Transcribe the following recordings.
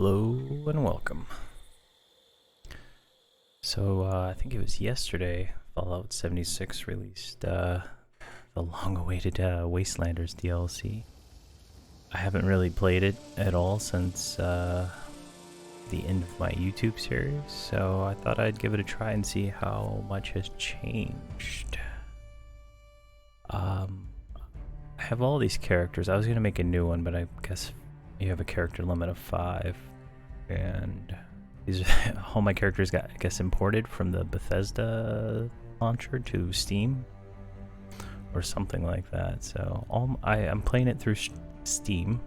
Hello and welcome. So I think it was yesterday Fallout 76 released the long-awaited Wastelanders DLC. I haven't really played it at all since the end of my YouTube series, so I thought I'd give it a try and see how much has changed. I have all these characters. I was gonna make a new one, but I guess you have a character limit of 5, and these all my characters got, I guess, imported from the Bethesda launcher to Steam or something like that. So I'm playing it through Steam,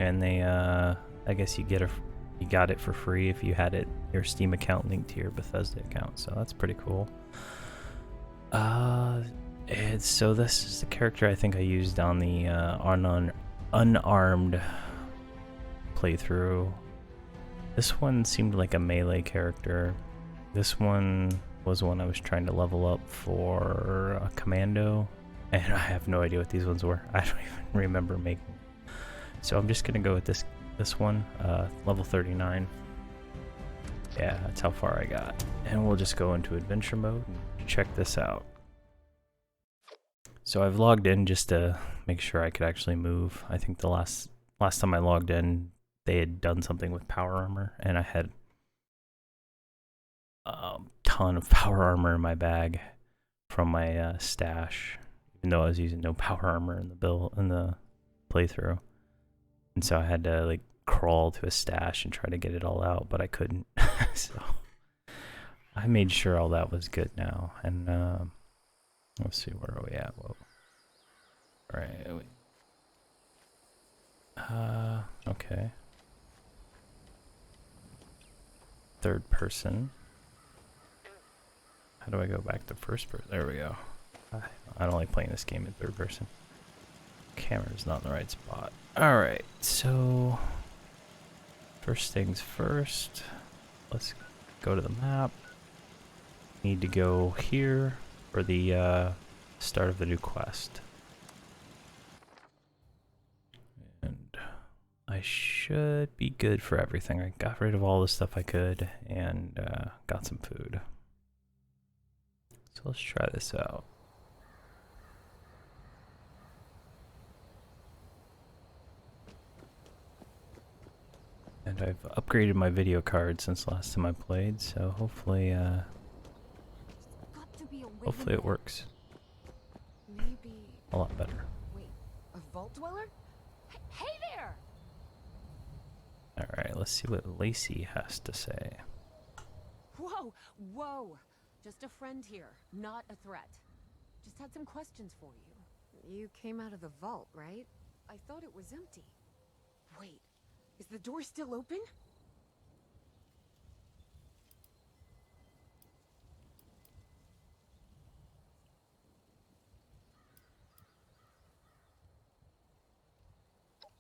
and they I guess you got it for free if you had your Steam account linked to your Bethesda account. So that's pretty cool. So this is the character I think I used on the unarmed playthrough. This one seemed like a melee character. This one was one I was trying to level up for a commando, and I have no idea what these ones were. I don't even remember making them. So I'm just gonna go with this one, level 39. Yeah, that's how far I got. And we'll just go into adventure mode and check this out. So I've logged in just to make sure I could actually move. I think the last time I logged in, they had done something with power armor, and I had a ton of power armor in my bag from my stash, even though I was using no power armor in the playthrough. And so I had to like crawl to a stash and try to get it all out, but I couldn't. So I made sure all that was good now. And let's see, where are we at? Whoa. All right. Okay. Third person. How do I go back to first person? There we go. I don't like playing this game in third person. Camera's not in the right spot. Alright, so first things first. Let's go to the map. Need to go here for the start of the new quest. And I should be good for everything. I got rid of all the stuff I could and got some food. So let's try this out. And I've upgraded my video card since last time I played, so hopefully it works. Maybe a lot better. Wait, a vault dweller? Hey there! Alright, let's see what Lacey has to say. Whoa! Just a friend here, not a threat. Just had some questions for you. You came out of the vault, right? I thought it was empty. Wait, is the door still open?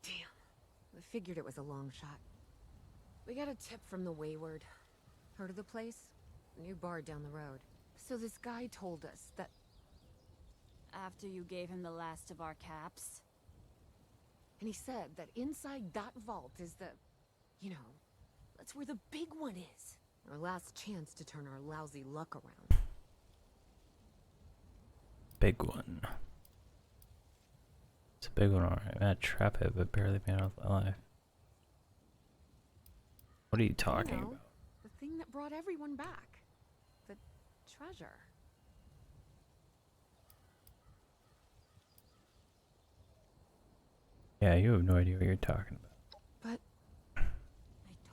Damn, I figured it was a long shot. We got a tip from the Wayward. Heard of the place? New bar down the road. So this guy told us that... After you gave him the last of our caps? And he said that inside that vault is the... You know, that's where the big one is. Our last chance to turn our lousy luck around. Big one. It's a big one, alright. That trap it, but barely made it alive. What are you talking about? The thing that brought everyone back. The treasure. Yeah, you have no idea what you're talking about. But... I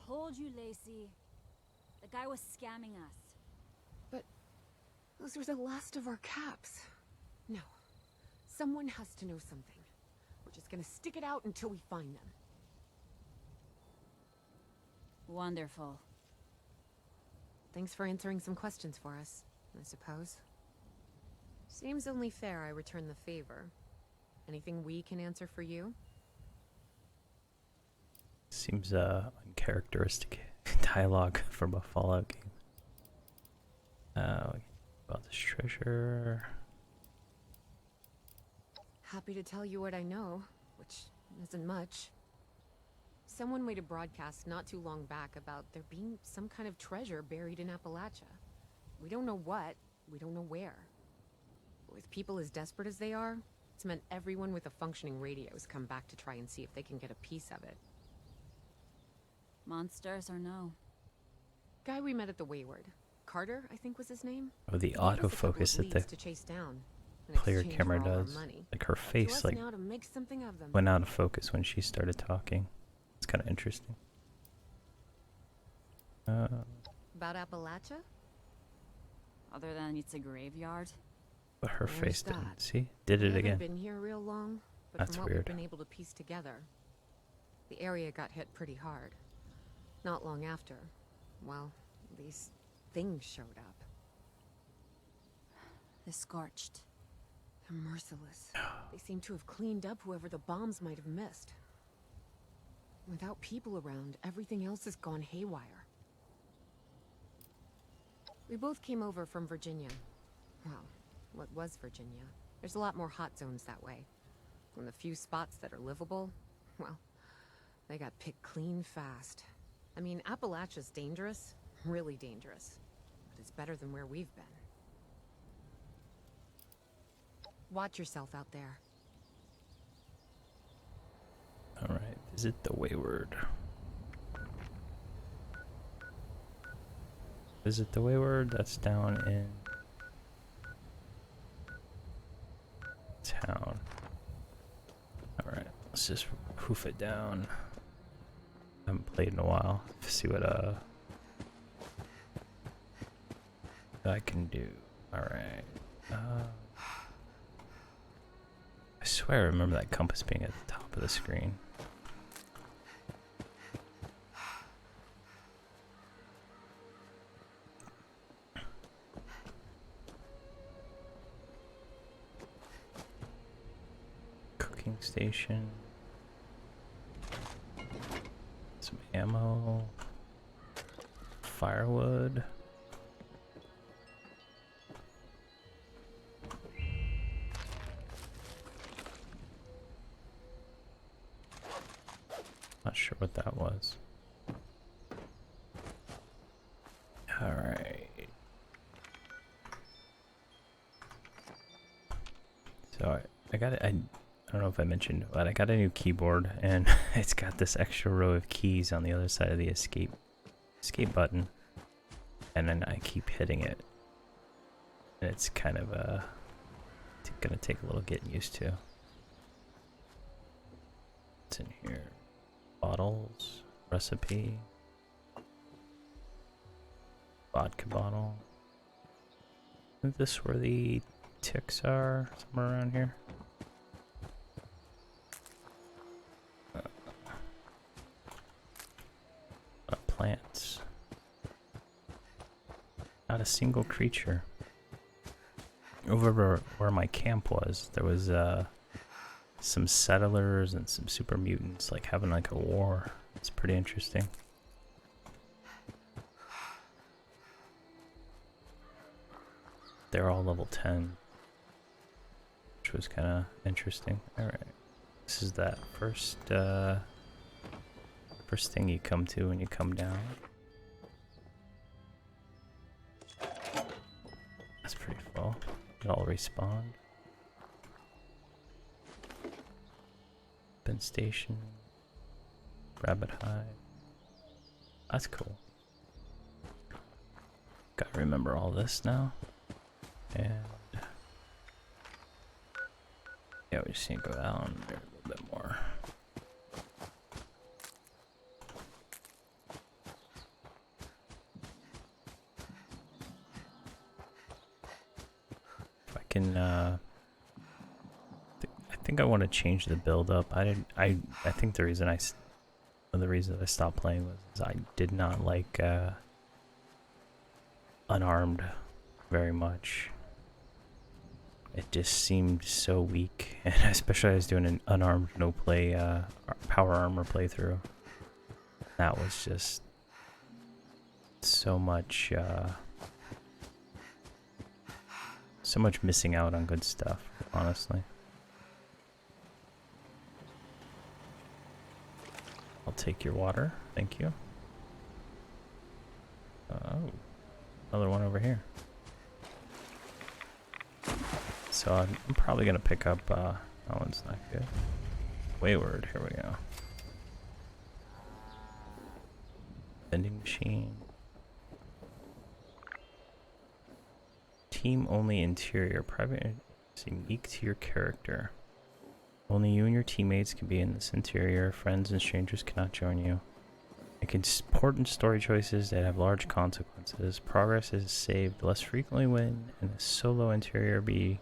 told you, Lacey. The guy was scamming us. But... those were the last of our caps. No. Someone has to know something. We're just gonna stick it out until we find them. Wonderful. Thanks for answering some questions for us, I suppose. Seems only fair I return the favor. Anything we can answer for you? Seems uncharacteristic dialogue from a Fallout game. About this treasure. Happy to tell you what I know, which isn't much. Someone made a broadcast not too long back about there being some kind of treasure buried in Appalachia. We don't know what, we don't know where. With people as desperate as they are, it's meant everyone with a functioning radio has come back to try and see if they can get a piece of it. Monsters or no? Guy we met at the Wayward. Carter, I think was his name. Oh, the He gave us a couple autofocus of that leads the to chase down in player exchange camera for all our does. money. Like her To face us like now to make something of them. went out of focus when she started talking. It's kind of interesting. About Appalachia? Other than it's a graveyard? But her There's face didn't. that. See? Did We it haven't again. been here real long, but That's from what weird. we've been able to piece together, the area got hit pretty hard. Not long after, well, these things showed up. The Scorched. They're merciless. They seem to have cleaned up whoever the bombs might have missed. Without people around, everything else has gone haywire. We both came over from Virginia. Well, what was Virginia? There's a lot more hot zones that way. And the few spots that are livable, well, they got picked clean fast. I mean, Appalachia's dangerous, really dangerous. But it's better than where we've been. Watch yourself out there. Alright, visit the Wayward. Visit the Wayward, that's down in town. Alright, let's just hoof it down. Haven't played in a while. See what I can do. Alright. I swear I remember that compass being at the top of the screen. Cooking station. Some ammo. Firewood. Not sure what that was. Alright. So I got it. I don't know if I mentioned, but I got a new keyboard, and it's got this extra row of keys on the other side of the escape button, and then I keep hitting it, and it's kind of gonna take a little getting used to. What's in here? Bottles, recipe, vodka bottle. I think this is where the ticks are, somewhere around here. Plants. Not a single creature. Over where my camp was, there was some settlers and some super mutants like having like a war. It's pretty interesting. They're all level 10, which was kind of interesting. Alright, this is that first thing you come to when you come down. That's pretty full. It all respawned. Been station. Rabbit hide. That's cool. Gotta remember all this now. And yeah, we just need to go down there a little bit more. If I can, I think I want to change the build up. I think the reason the reason I stopped playing was I did not like unarmed very much. It just seemed so weak, and especially I was doing an unarmed no play power armor playthrough. That was just so much missing out on good stuff, honestly. I'll take your water. Thank you. Oh, another one over here. So I'm probably gonna pick up, that one's not good. Wayward, here we go. Vending machine. Team only interior. Private is unique to your character. Only you and your teammates can be in this interior. Friends and strangers cannot join you. Make important story choices that have large consequences. Progress is saved less frequently when in a solo interior. Be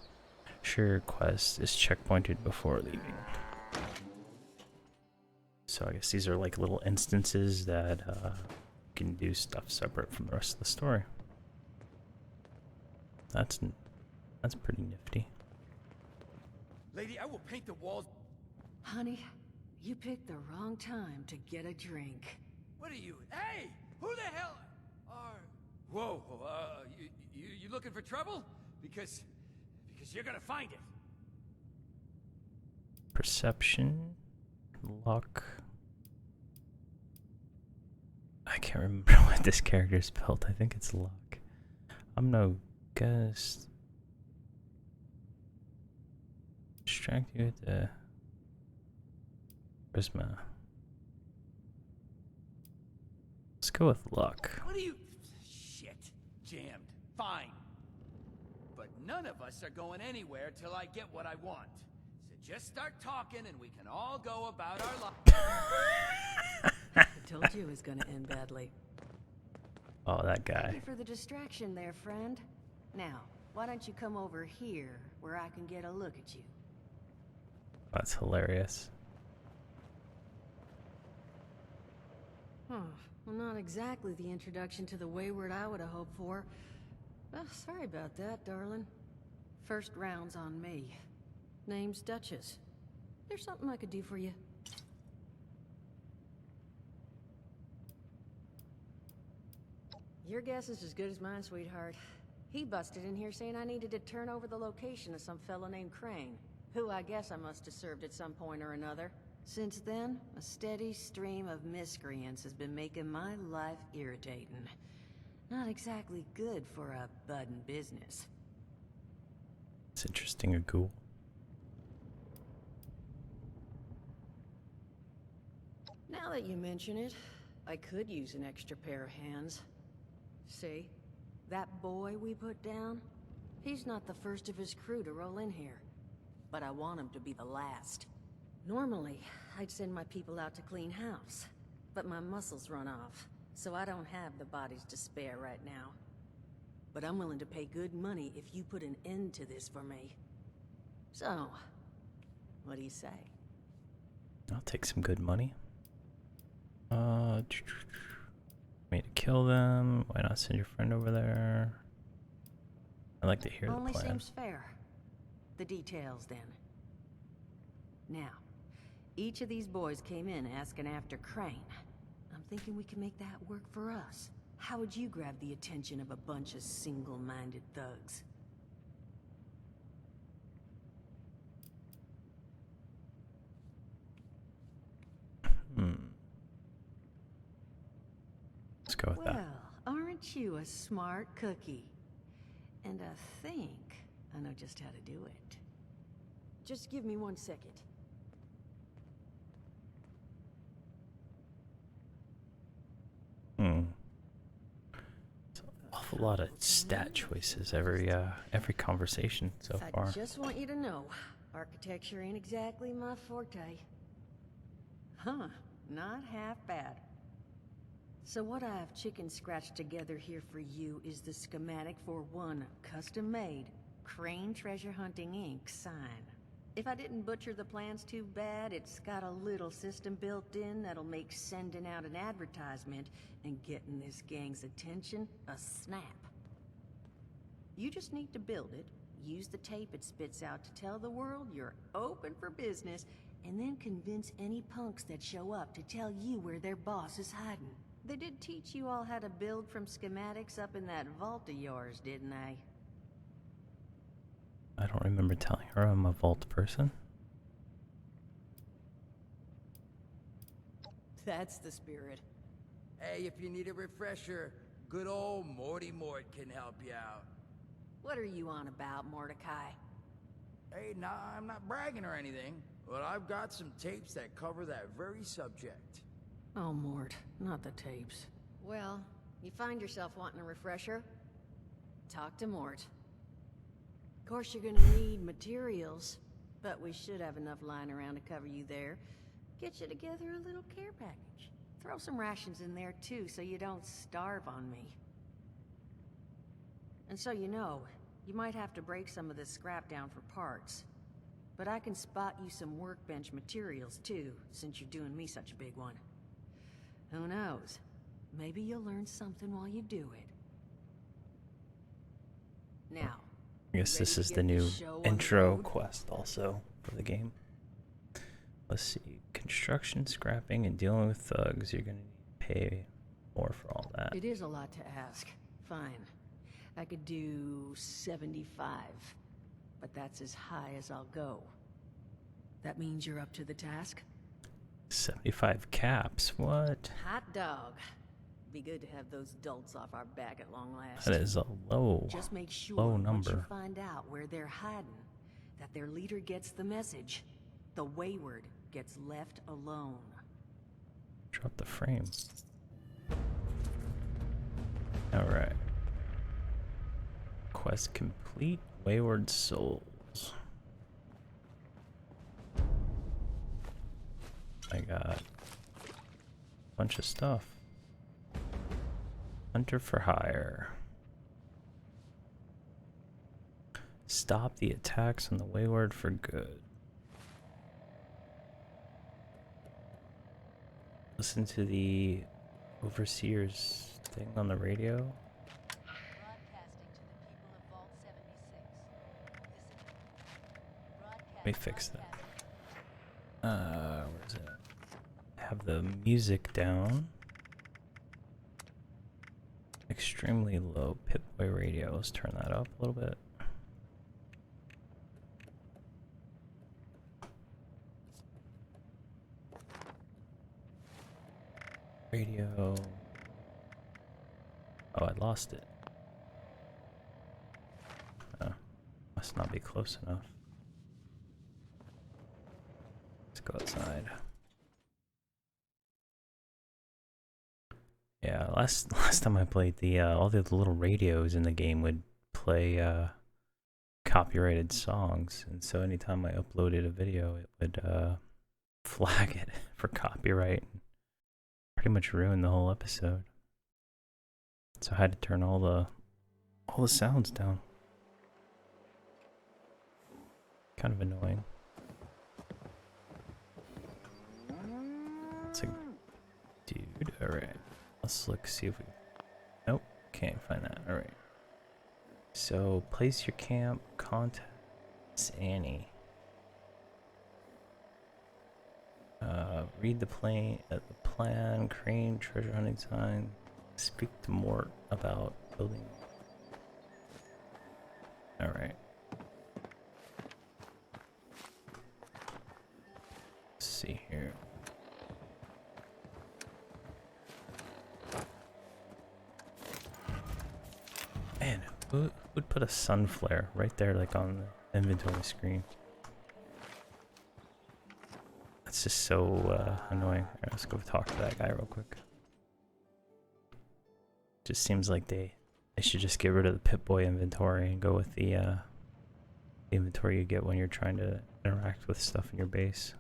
sure your quest is checkpointed before leaving. So I guess these are like little instances that you can do stuff separate from the rest of the story. That's pretty nifty. Lady, I will paint the walls. Honey, you picked the wrong time to get a drink. What are you? Hey! Who the hell are... Whoa, you looking for trouble? Because you're gonna find it. Perception, luck. I can't remember what this character's built. I think it's luck. I'm no guess. Distract you with the charisma. Let's go with luck. What are you... Shit. Jammed. Fine. But none of us are going anywhere till I get what I want. So just start talking and we can all go about our lives. I told you it was gonna end badly. Oh, that guy. Thank you for the distraction there, friend. Now, why don't you come over here where I can get a look at you? That's hilarious. Well, not exactly the introduction to the Wayward I would have hoped for. Well, sorry about that, darling. First round's on me. Name's Duchess. There's something I could do for you. Your guess is as good as mine, sweetheart. He busted in here saying I needed to turn over the location of some fella named Crane, who I guess I must have served at some point or another. Since then, a steady stream of miscreants has been making my life irritating. Not exactly good for a budding business. It's interesting, a ghoul. Now that you mention it, I could use an extra pair of hands. See? That boy we put down? He's not the first of his crew to roll in here. But I want him to be the last. Normally, I'd send my people out to clean house. But my muscles run off, so I don't have the bodies to spare right now. But I'm willing to pay good money if you put an end to this for me. So, what do you say? I'll take some good money. Me to kill them. Why not send your friend over there? I'd like to hear the Only plan. seems fair. The details, then. Now, each of these boys came in asking after Crane. I'm thinking we can make that work for us. How would you grab the attention of a bunch of single-minded thugs? Let's go with that. Well, aren't you a smart cookie? And I think I know just how to do it. Just give me 1 second. It's an awful lot of stat choices every conversation so far. I just want you to know, architecture ain't exactly my forte. Huh, not half bad. So what I've chicken scratched together here for you is the schematic for one custom-made Crane Treasure Hunting Inc. sign. If I didn't butcher the plans too bad, it's got a little system built in that'll make sending out an advertisement and getting this gang's attention a snap. You just need to build it, use the tape it spits out to tell the world you're open for business, and then convince any punks that show up to tell you where their boss is hiding. They did teach you all how to build from schematics up in that vault of yours, didn't they? I don't remember telling her I'm a vault person. That's the spirit. Hey, if you need a refresher, good old Morty Mort can help you out. What are you on about, Mordecai? Hey, nah, I'm not bragging or anything, but I've got some tapes that cover that very subject. Oh, Mort, not the tapes. Well, you find yourself wanting a refresher? Talk to Mort. Of course, you're gonna need materials, but we should have enough lying around to cover you there. Get you together a little care package. Throw some rations in there, too, so you don't starve on me. And so you know, you might have to break some of this scrap down for parts. But I can spot you some workbench materials, too, since you're doing me such a big one. Who knows? Maybe you'll learn something while you do it. Now, I guess this is the new intro quest also for the game. Let's see. Construction, scrapping, and dealing with thugs. You're going to pay more for all that. It is a lot to ask. Fine. I could do 75. But that's as high as I'll go. That means you're up to the task? 75 caps? What? Hot dog. Be good to have those dolts off our back at long last. That is a low, Just make sure low once number. you find out where they're hiding, that their leader gets the message. The wayward gets left alone. Drop the frame. Alright. Quest complete. Wayward souls. I got a bunch of stuff. Hunter for hire. Stop the attacks on the wayward for good. Listen to the overseer's thing on the radio. Broadcasting to the people of Vault 76. Let me fix that. Where is it? Have the music down. Extremely low. Pip-Boy radio. Let's turn that up a little bit. Radio. Oh, I lost it. Oh, must not be close enough. Let's go outside. Yeah, last time I played, the all the little radios in the game would play copyrighted songs, and so anytime I uploaded a video, it would flag it for copyright. Pretty much ruined the whole episode. So I had to turn all the sounds down. Kind of annoying. It's a dude. Alright. Let's look, see if we... Nope. Can't find that. Alright. So, place your camp. Contact Annie. Read the plan, crane, treasure hunting sign. Speak to Mort about building. Alright. Let's see here. Man, who would put a sun flare right there, like on the inventory screen? That's just so annoying. Alright, let's go talk to that guy real quick. Just seems like they should just get rid of the Pip-Boy inventory and go with the inventory you get when you're trying to interact with stuff in your base.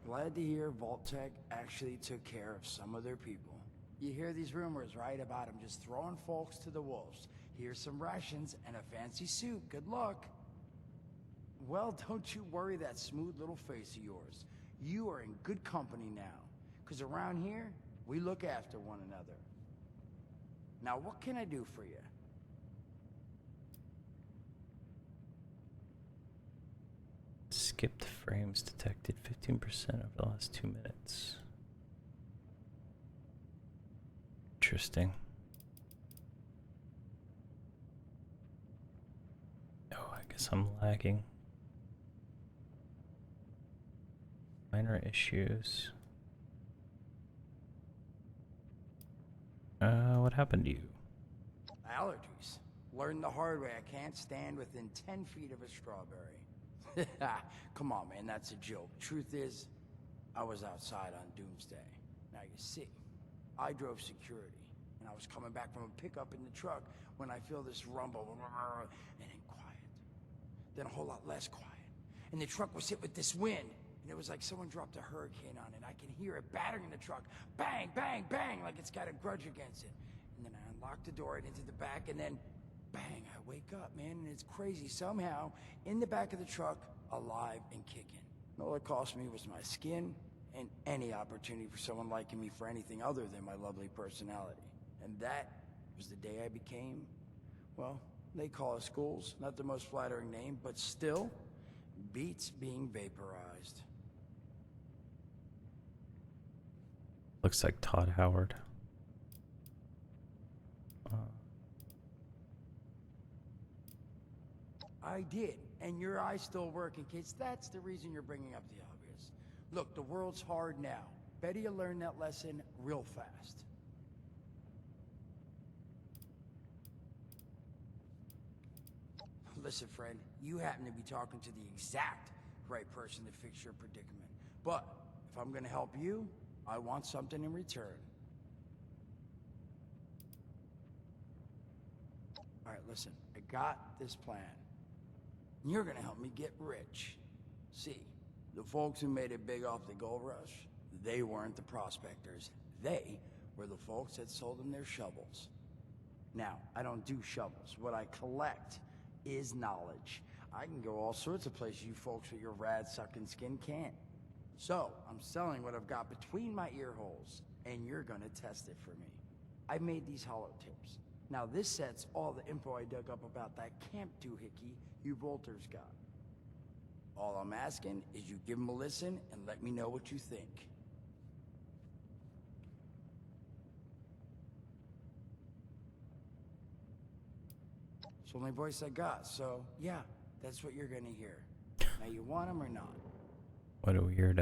Glad to hear Vault-Tec actually took care of some of their people. You hear these rumors, right, about them just throwing folks to the wolves. Here's some rations and a fancy suit. Good luck. Well, don't you worry that smooth little face of yours. You are in good company now. Because around here, we look after one another. Now, what can I do for you? Skipped frames detected 15% over the last 2 minutes. Interesting. Oh, I guess I'm lagging. Why Minor issues. What happened to you? Allergies. Learned the hard way. I can't stand within 10 feet of a strawberry. Come on, man, that's a joke. Truth is, I was outside on Doomsday. Now you see, I drove security, and I was coming back from a pickup in the truck when I feel this rumble, and then quiet. Then a whole lot less quiet. And the truck was hit with this wind, and it was like someone dropped a hurricane on it. I can hear it battering the truck. Bang, bang, bang, like it's got a grudge against it. And then I unlocked the door and into the back, and then bang, I wake up, man, and it's crazy. Somehow, in the back of the truck, alive and kicking. And all it cost me was my skin and any opportunity for someone liking me for anything other than my lovely personality. And that was the day I became, well, they call us schools, not the most flattering name, but still, beats being vaporized. Looks like Todd Howard. I did, and your eyes still working, kids. That's the reason you're bringing up the obvious. Look, the world's hard now. Better you learn that lesson real fast. Listen, friend, you happen to be talking to the exact right person to fix your predicament. But if I'm gonna help you, I want something in return. All right, listen, I got this plan. You're gonna help me get rich. See, the folks who made it big off the gold rush, they weren't the prospectors. They were the folks that sold them their shovels. Now, I don't do shovels. What I collect is knowledge. I can go all sorts of places you folks with your rad-sucking skin can't. So, I'm selling what I've got between my ear holes, and you're gonna test it for me. I made these holotapes. Now this sets all the info I dug up about that camp doohickey you Volters got. All I'm asking is you give them a listen and let me know what you think. It's the only voice I got, so yeah, that's what you're gonna hear. Now you want them or not? What a weird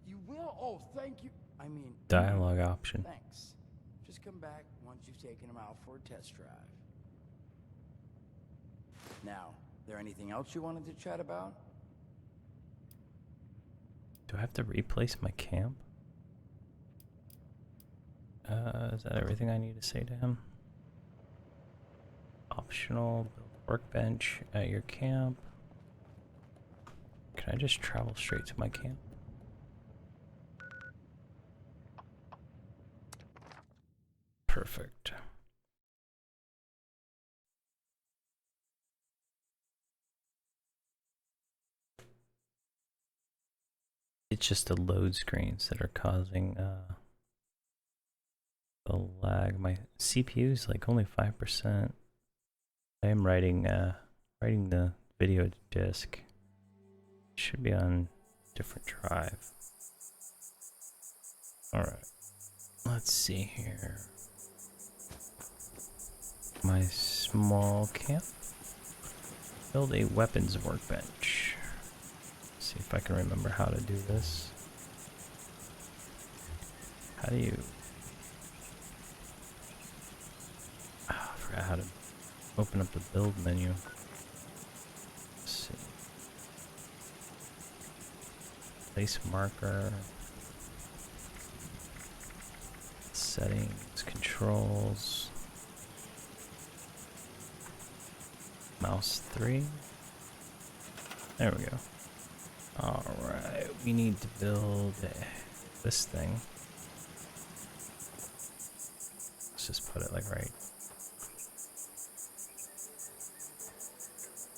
You will? Oh, thank you. I mean... dialogue option. Thanks. Just come back once you've taken them out for a test drive. Now, there anything else you wanted to chat about? Do I have to replace my camp? Is that everything I need to say to him? Optional, build workbench at your camp. Can I just travel straight to my camp? Perfect. It's just the load screens that are causing the lag. My CPU is like only 5%. I am writing the video disk. It should be on different drive. Alright. Let's see here. My small camp. Build a weapons workbench. See if I can remember how to do this. How do you... Oh, I forgot how to open up the build menu. Let's see. Place marker. Settings, controls. Mouse 3. There we go. Alright, we need to build this thing. Let's just put it like right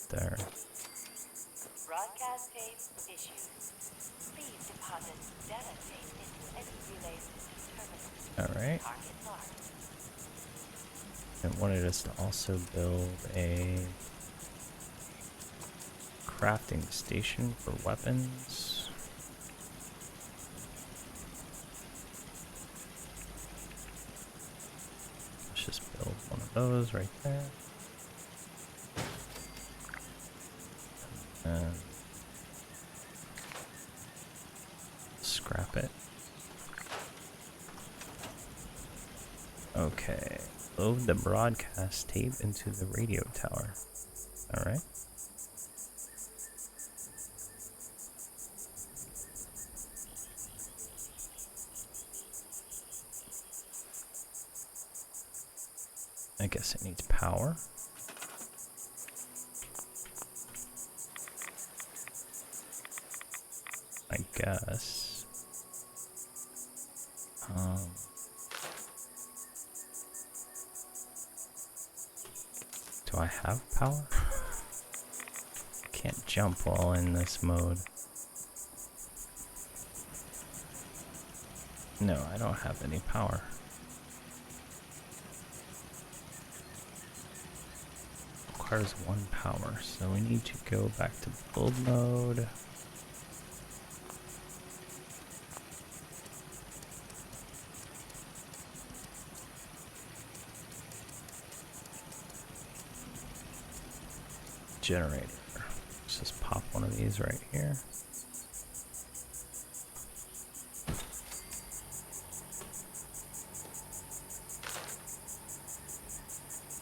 there. Broadcast tape issued. Please deposit data tape into any relay system terminal. Alright. Target marked. It wanted us to also build a crafting station for weapons. Let's just build one of those right there. And Okay. Load the broadcast tape into the radio tower. Alright. I guess it needs power. I guess. Do I have power? I can't jump while in this mode. No, I don't have any power. Requires 1 power, so we need to go back to build mode. Generator. Let's just pop one of these right here.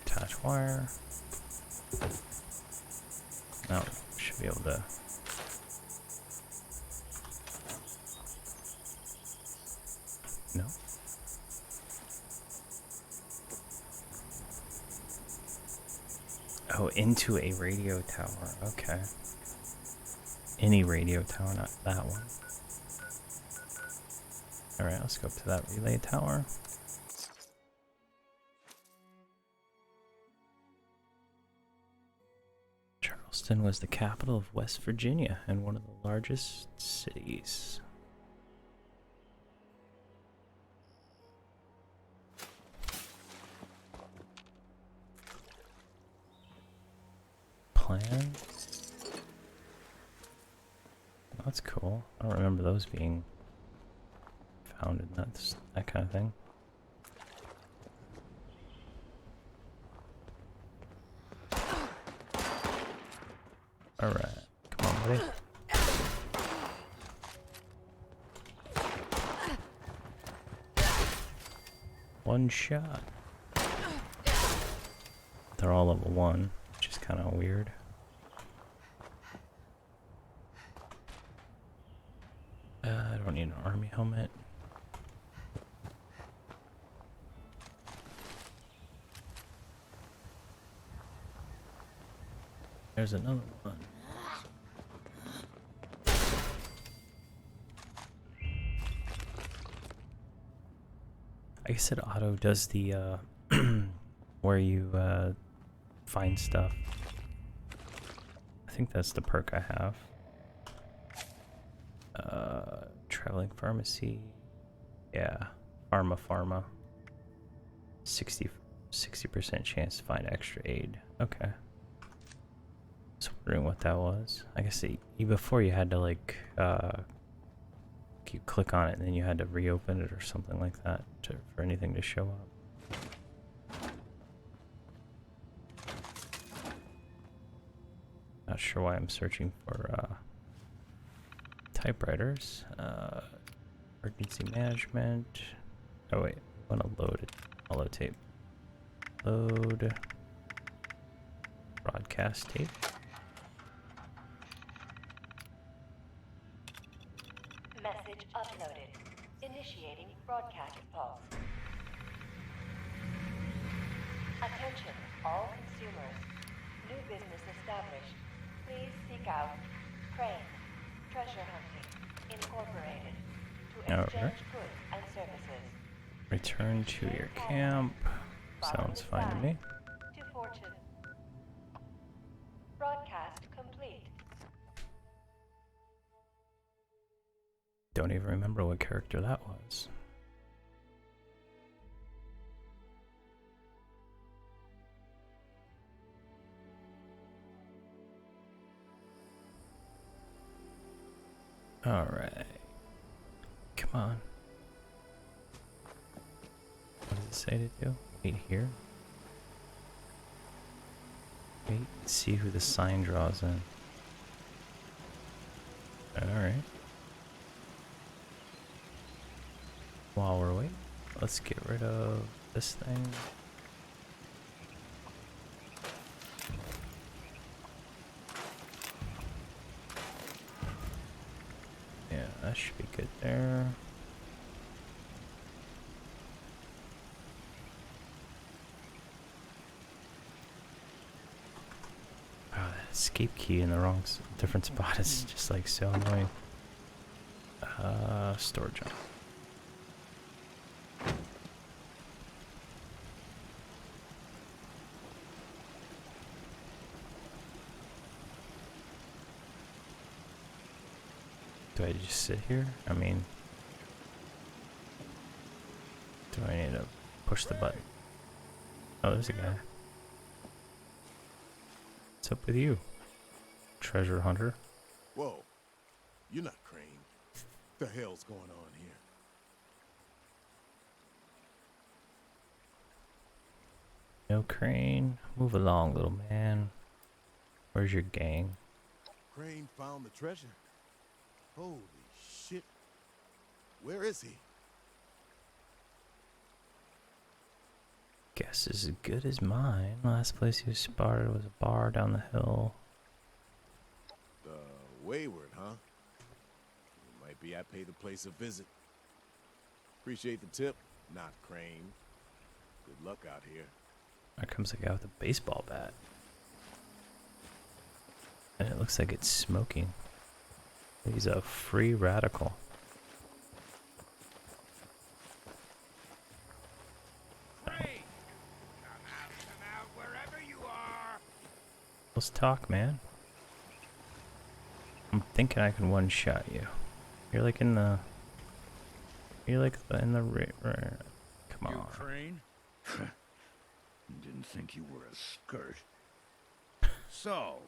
Attach wire. Now we should be able to. No. Oh, into a radio tower. Okay. Any radio tower, not that one. Alright, let's go up to that relay tower. Charleston was the capital of West Virginia and one of the largest cities. Plan? That's cool. I don't remember those being found in that kind of thing. Alright, come on, buddy. One shot. They're all level 1, which is kind of weird. I don't need an army helmet. There's another one. I guess it auto does the where you find stuff. I think that's the perk I have. Traveling pharmacy. Yeah, pharma. 60% chance to find extra aid. Okay. I was wondering what that was. I guess before you had to like you click on it and then you had to reopen it or something like that for anything to show up. Not sure why I'm searching for typewriters. Emergency management. Oh wait, I want to load it. Holotape. Load. Broadcast tape. Message uploaded. Initiating broadcast pulse. Attention, all consumers. New business established. Please seek out Crane Treasure Hunting Incorporated to exchange goods and services. Return to your camp. Sounds fine to me. To Fortune. Broadcast complete. Don't even remember what character that was. Alright. Come on. What does it say to do? Wait here. Wait, see who the sign draws in. Alright. While we're waiting. let's get rid of this thing. Yeah, that should be good there. Oh, that escape key in the wrong different spot is just like so annoying. Storage on. Do I just sit here? I mean, do I need to push the button? Oh, there's a guy. What's up with you, treasure hunter? Whoa, you're not Crane. What the hell's going on here? No Crane. Move along, little man. Where's your gang? Crane found the treasure. Holy shit. Where is he? Guess is as good as mine. Last place he was spotted was a bar down the hill. Wayward, huh? Might be I pay the place a visit. Appreciate the tip, not Crane. Good luck out here. There comes a guy with a baseball bat. And it looks like it's smoking. He's a free radical. Crane! Come out, wherever you are! Let's talk, man. I'm thinking I can one-shot you. You're like in the... You're like in the... Come You on. Crane? Didn't think you were a skirt. So,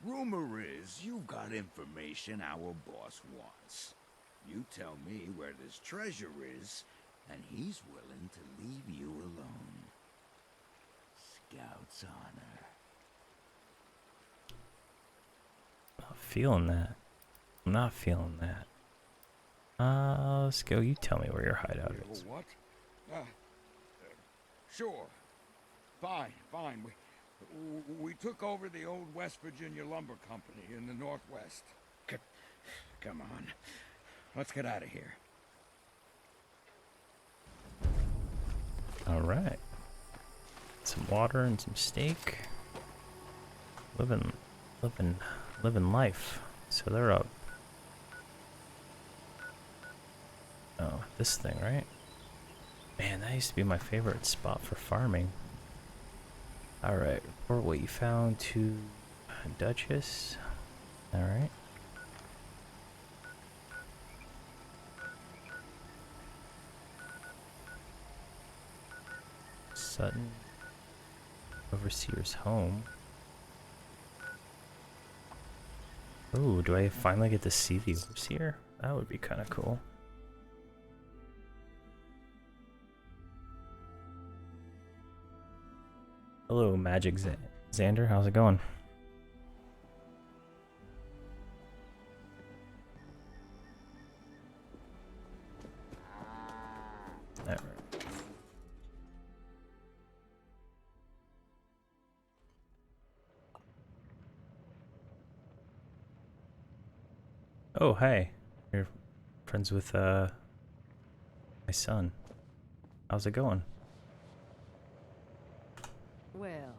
rumor is you've got information our boss wants. You tell me where this treasure is, and he's willing to leave you alone. Scout's honor. Not feeling that. I'm not feeling that. Let's go. You tell me where your hideout is. What? Sure. Fine. We took over the old West Virginia Lumber Company in the Northwest. Come on. Let's get out of here. Alright. Some water and some steak. Living life. So they're up. Oh, this thing, right? Man, that used to be my favorite spot for farming. Alright, report what you found to Duchess. Alright. Sutton. Overseer's home. Ooh, do I finally get to see the Overseer? That would be kind of cool. Hello, Magic Xander. How's it going? Alright. Oh, hey. You're friends with, my son. How's it going? Well,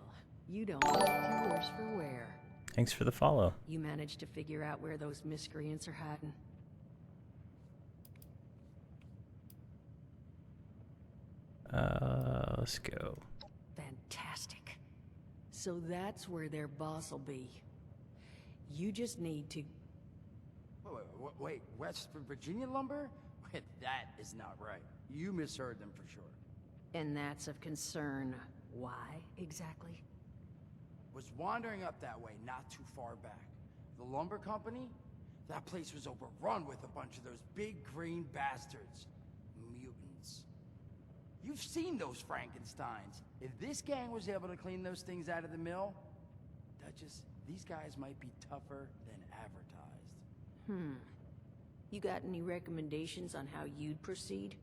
you don't look too worse for wear. Thanks for the follow. You managed to figure out where those miscreants are hiding? Let's go. Fantastic. So that's where their boss will be. You just need to... Wait, West Virginia lumber? That is not right. You misheard them for sure. And that's of concern. Why, exactly? Was wandering up that way not too far back. The lumber company? That place was overrun with a bunch of those big green bastards. Mutants. You've seen those Frankensteins. If this gang was able to clean those things out of the mill, Duchess, these guys might be tougher than advertised. You got any recommendations on how you'd proceed?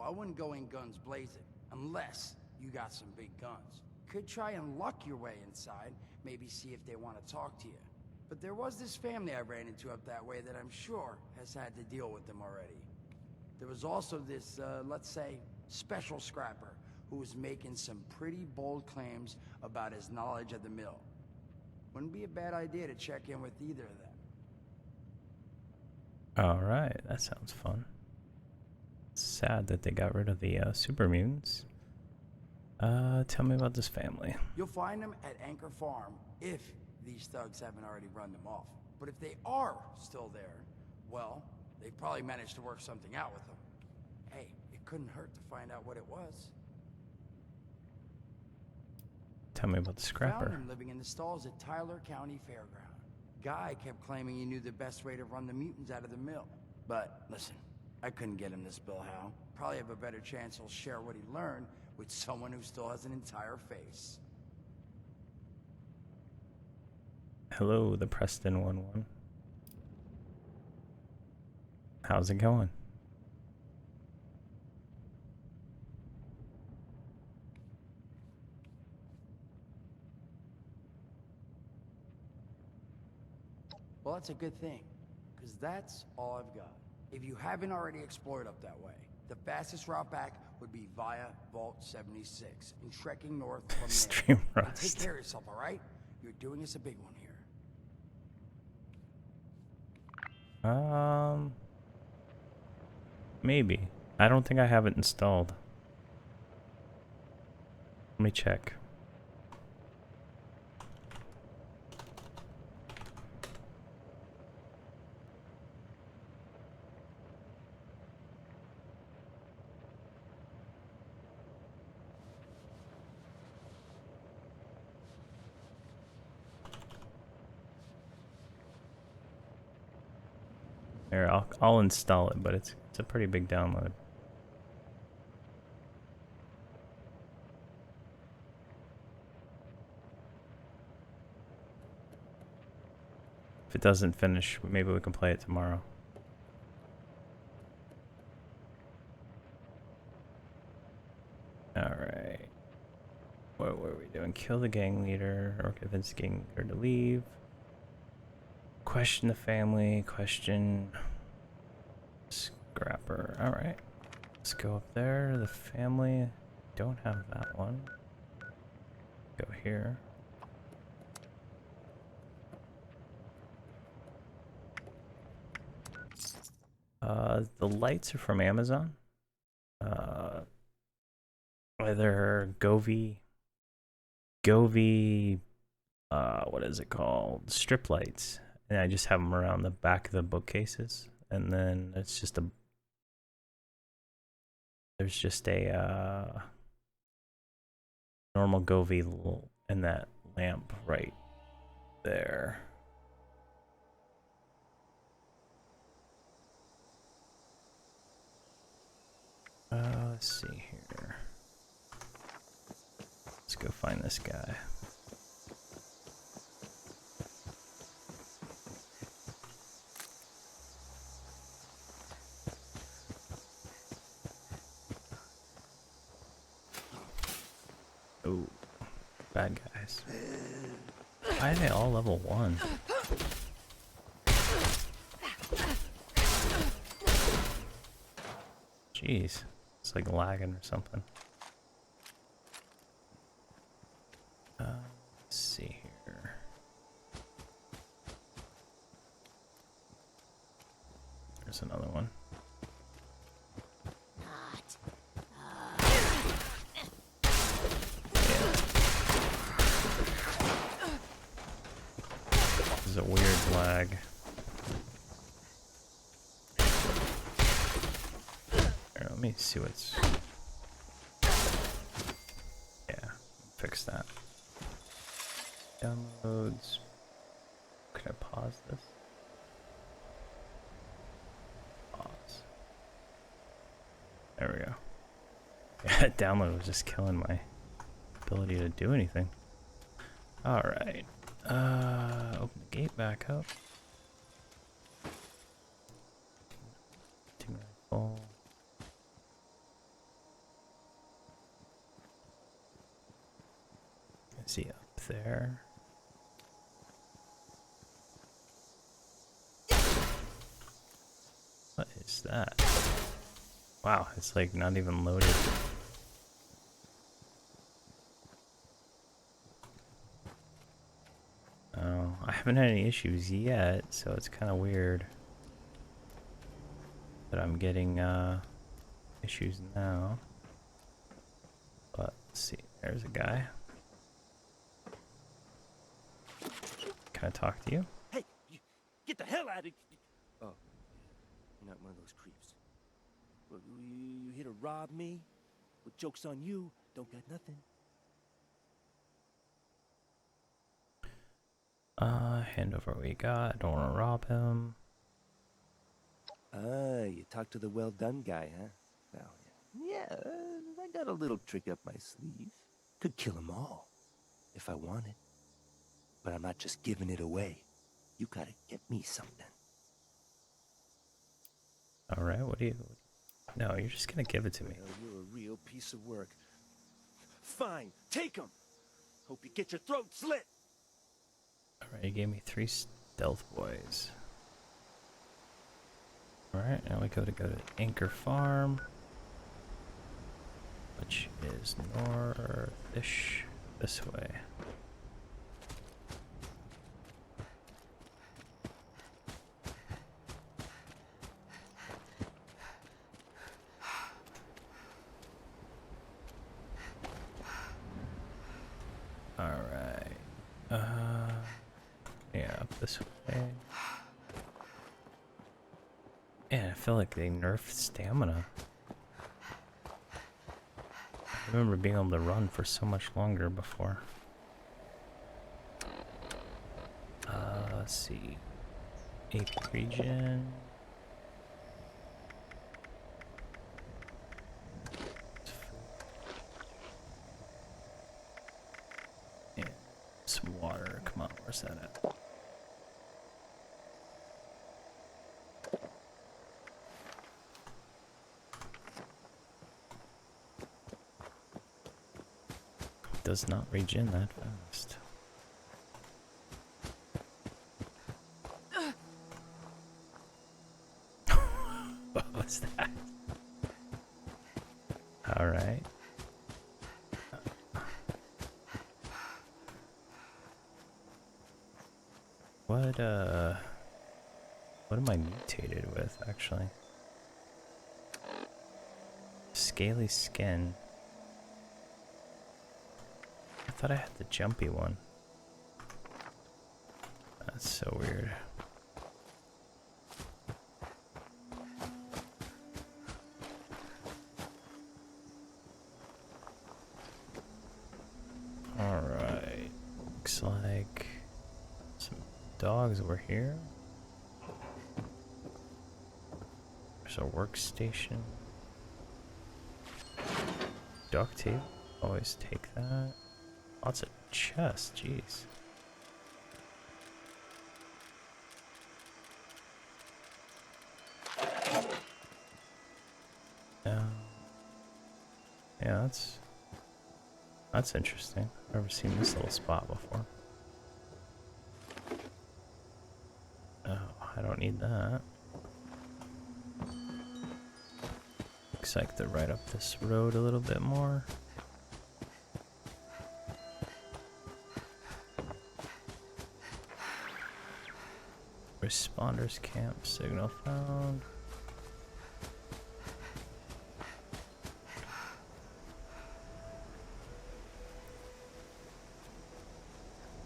Well, I wouldn't go in guns blazing, unless you got some big guns. Could try and luck your way inside, maybe see if they want to talk to you. But there was this family I ran into up that way that I'm sure has had to deal with them already. There was also this, let's say, special scrapper who was making some pretty bold claims about his knowledge of the mill. Wouldn't be a bad idea to check in with either of them. Alright, that sounds fun. Sad that they got rid of the super mutants. Tell me about this family. You'll find them at Anchor Farm if these thugs haven't already run them off. But if they are still there, well, they probably managed to work something out with them. Hey, it couldn't hurt to find out what it was. Tell me about the scrapper. Found him living in the stalls at Tyler County Fairground. Guy kept claiming he knew the best way to run the mutants out of the mill. But listen, I couldn't get him to spill how. Probably have a better chance he'll share what he learned with someone who still has an entire face. Hello, the Preston 1-1. How's it going? Well, that's a good thing, because that's all I've got. If you haven't already explored up that way, the fastest route back would be via Vault 76 and trekking north from there. Stream And Rust. take care of yourself, all right? You're doing us a big one here. Maybe. I don't think I have it installed. Let me check. Here, I'll install it, but it's a pretty big download. If it doesn't finish, maybe we can play it tomorrow. Alright. What were we doing? Kill the gang leader or convince the gang leader to leave. Question the family, question scrapper. Alright. Let's go up there. The family. Don't have that one. Go here. The lights are from Amazon. Either Govee, what is it called? Strip lights. And I just have them around the back of the bookcases. And then it's just there's just a normal Govee in that lamp right there. Let's see here. Let's go find this guy. Oh, bad guys. Why are they all level 1? Jeez, it's like lagging or something. Let's see here. There's another one. This is a weird lag. Here, let me see what's... Yeah, fix that. Downloads. Can I pause this? Pause. There we go. Yeah, download was just killing my ability to do anything. Alright. Open the gate back up. Team rifle. See up there. What is that? Wow, it's like not even loaded. Oh, I haven't had any issues yet, so it's kind of weird that I'm getting issues now. But let's see, there's a guy. Can I talk to you? Hey, get the hell out of here! Oh, you're not one of those creeps. Well, you here to rob me? Well, joke's on you. Don't got nothing. Hand over what you got. I don't want to rob him. You talked to the well-done guy, huh? Well, yeah, I got a little trick up my sleeve. Could kill them all, if I wanted. But I'm not just giving it away. You gotta get me something. Alright, what do you... No, you're just gonna give it to me. Well, you're a real piece of work. Fine, take them! Hope you get your throat slit! Alright, you gave me 3 stealth boys. Alright, now we go to Anchor Farm, which is north-ish, this way. Alright, yeah, up this way. Yeah, I feel like they nerfed stamina. I remember being able to run for so much longer before. Let's see. AP region. Yeah, some water. Come on, where's that at? Does not regen that fast. What was that? Alright. What am I mutated with, actually? Scaly skin. I thought I had the jumpy one. That's so weird. Alright. Looks like some dogs were here. There's a workstation. Duct tape. Always take that. Lots of chests, jeez. Yeah, that's interesting. I've never seen this little spot before. Oh, I don't need that. Looks like they're right up this road a little bit more. Responders camp, signal found.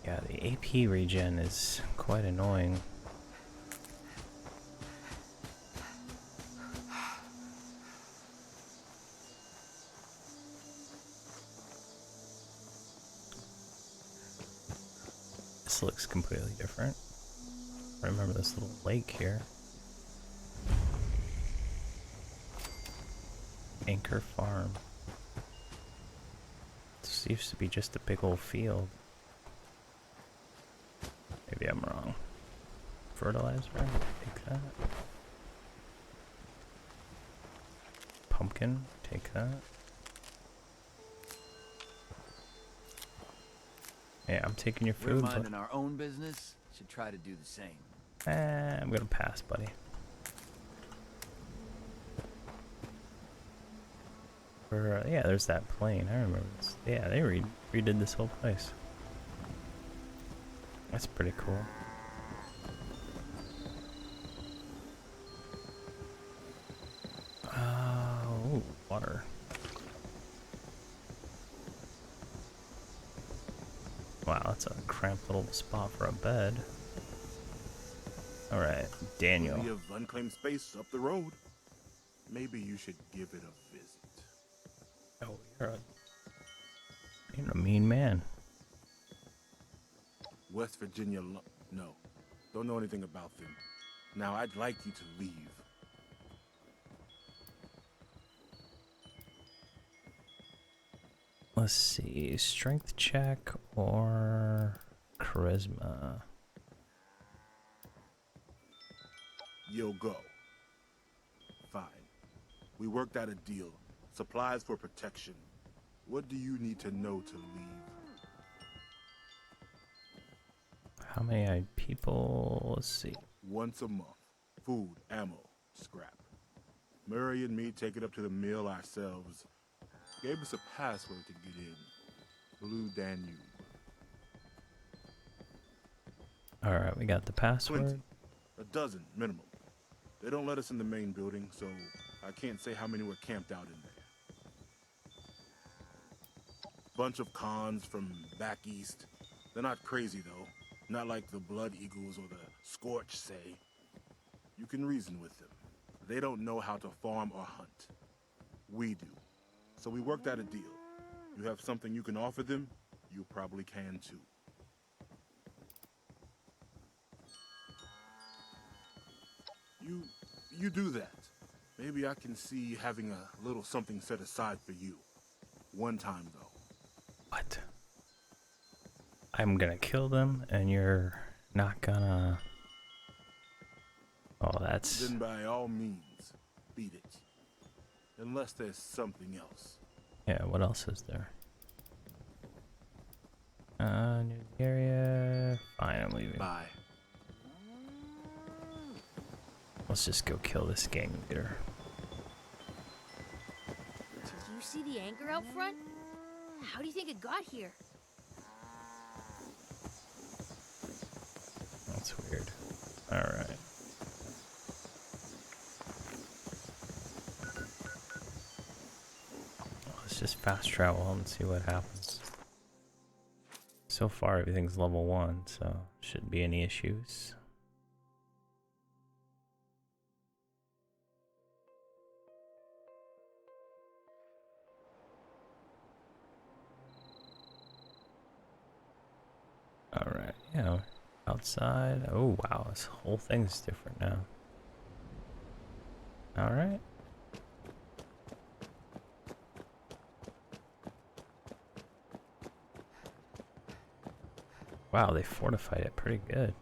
Yeah, the AP regen is quite annoying. This looks completely different. I remember this little lake here. Anchor Farm. This used to be just a big old field. Maybe I'm wrong. Fertilizer? Take that. Pumpkin? Take that. Yeah, I'm taking your We're food, but minding our own business. Should try to do the same. I'm gonna pass, buddy. Yeah, there's that plane. I remember this. Yeah, they redid this whole place. That's pretty cool. Ooh, water. Wow, that's a cramped little spot for a bed. Alright, Daniel. Plenty of unclaimed space up the road. Maybe you should give it a visit. Oh, you're a mean man. West Virginia, no. Don't know anything about them. Now, I'd like you to leave. Let's see, strength check or charisma. You'll go. Fine. We worked out a deal. Supplies for protection. What do you need to know to leave? How many people? Let's see. Once a month. Food, ammo, scrap. Murray and me take it up to the mill ourselves. Gave us a password to get in. Blue Danube. Alright, we got the password. 20. A dozen, minimum. They don't let us in the main building, so I can't say how many were camped out in there. Bunch of cons from back east. They're not crazy, though. Not like the Blood Eagles or the Scorch say. You can reason with them. They don't know how to farm or hunt. We do. So we worked out a deal. You have something you can offer them, you probably can too. You do that. Maybe I can see having a little something set aside for you. One time, though. What? I'm gonna kill them, and you're not gonna... Oh, that's... Then by all means, beat it. Unless there's something else. Yeah, what else is there? New area... Fine, I'm leaving. Bye. Let's just go kill this gang leader. Did you see the anchor out front? How do you think it got here? That's weird. Alright. Let's just fast travel and see what happens. So far everything's level 1, so shouldn't be any issues. Alright, yeah, outside. Oh wow, this whole thing's different now. Alright. Wow, they fortified it pretty good.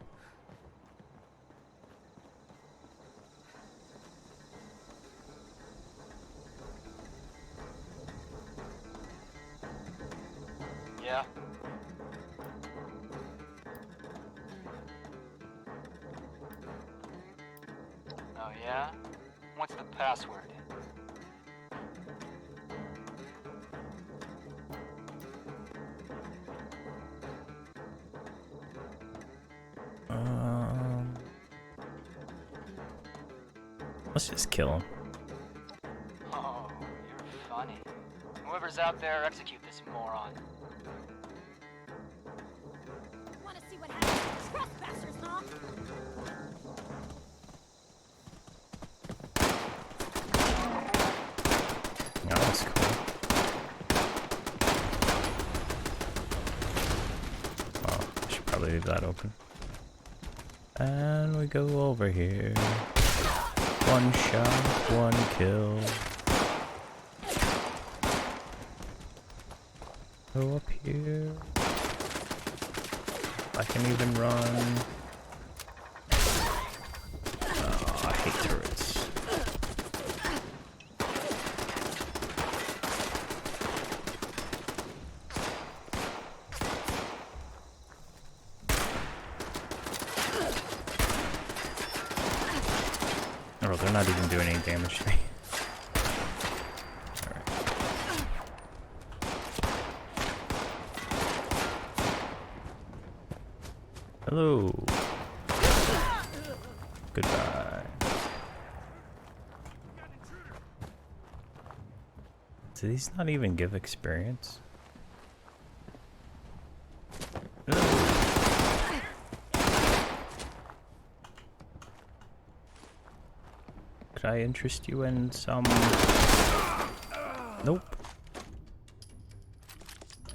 Yeah. Oh yeah? What's the password? Let's just kill him. Oh, you're funny. Whoever's out there, execute this moron. Want to see what happens to trespassers, huh? Oh, that's cool. Oh, I should probably leave that open. And we go over here. One shot, one kill. Go up here. I can even run. Oh, I hate turrets. not even doing any damage to me. Alright. Hello. Goodbye. Do these not even give experience? Could I interest you in some? Nope.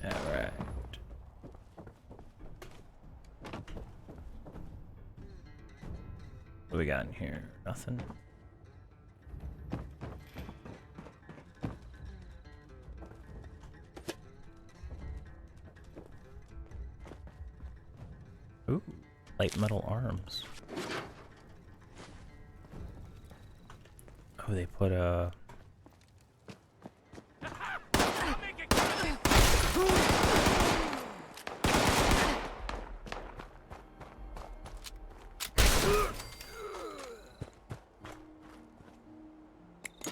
Alright. What do we got in here? Nothing. Ooh, light metal arms. Oh, they put a...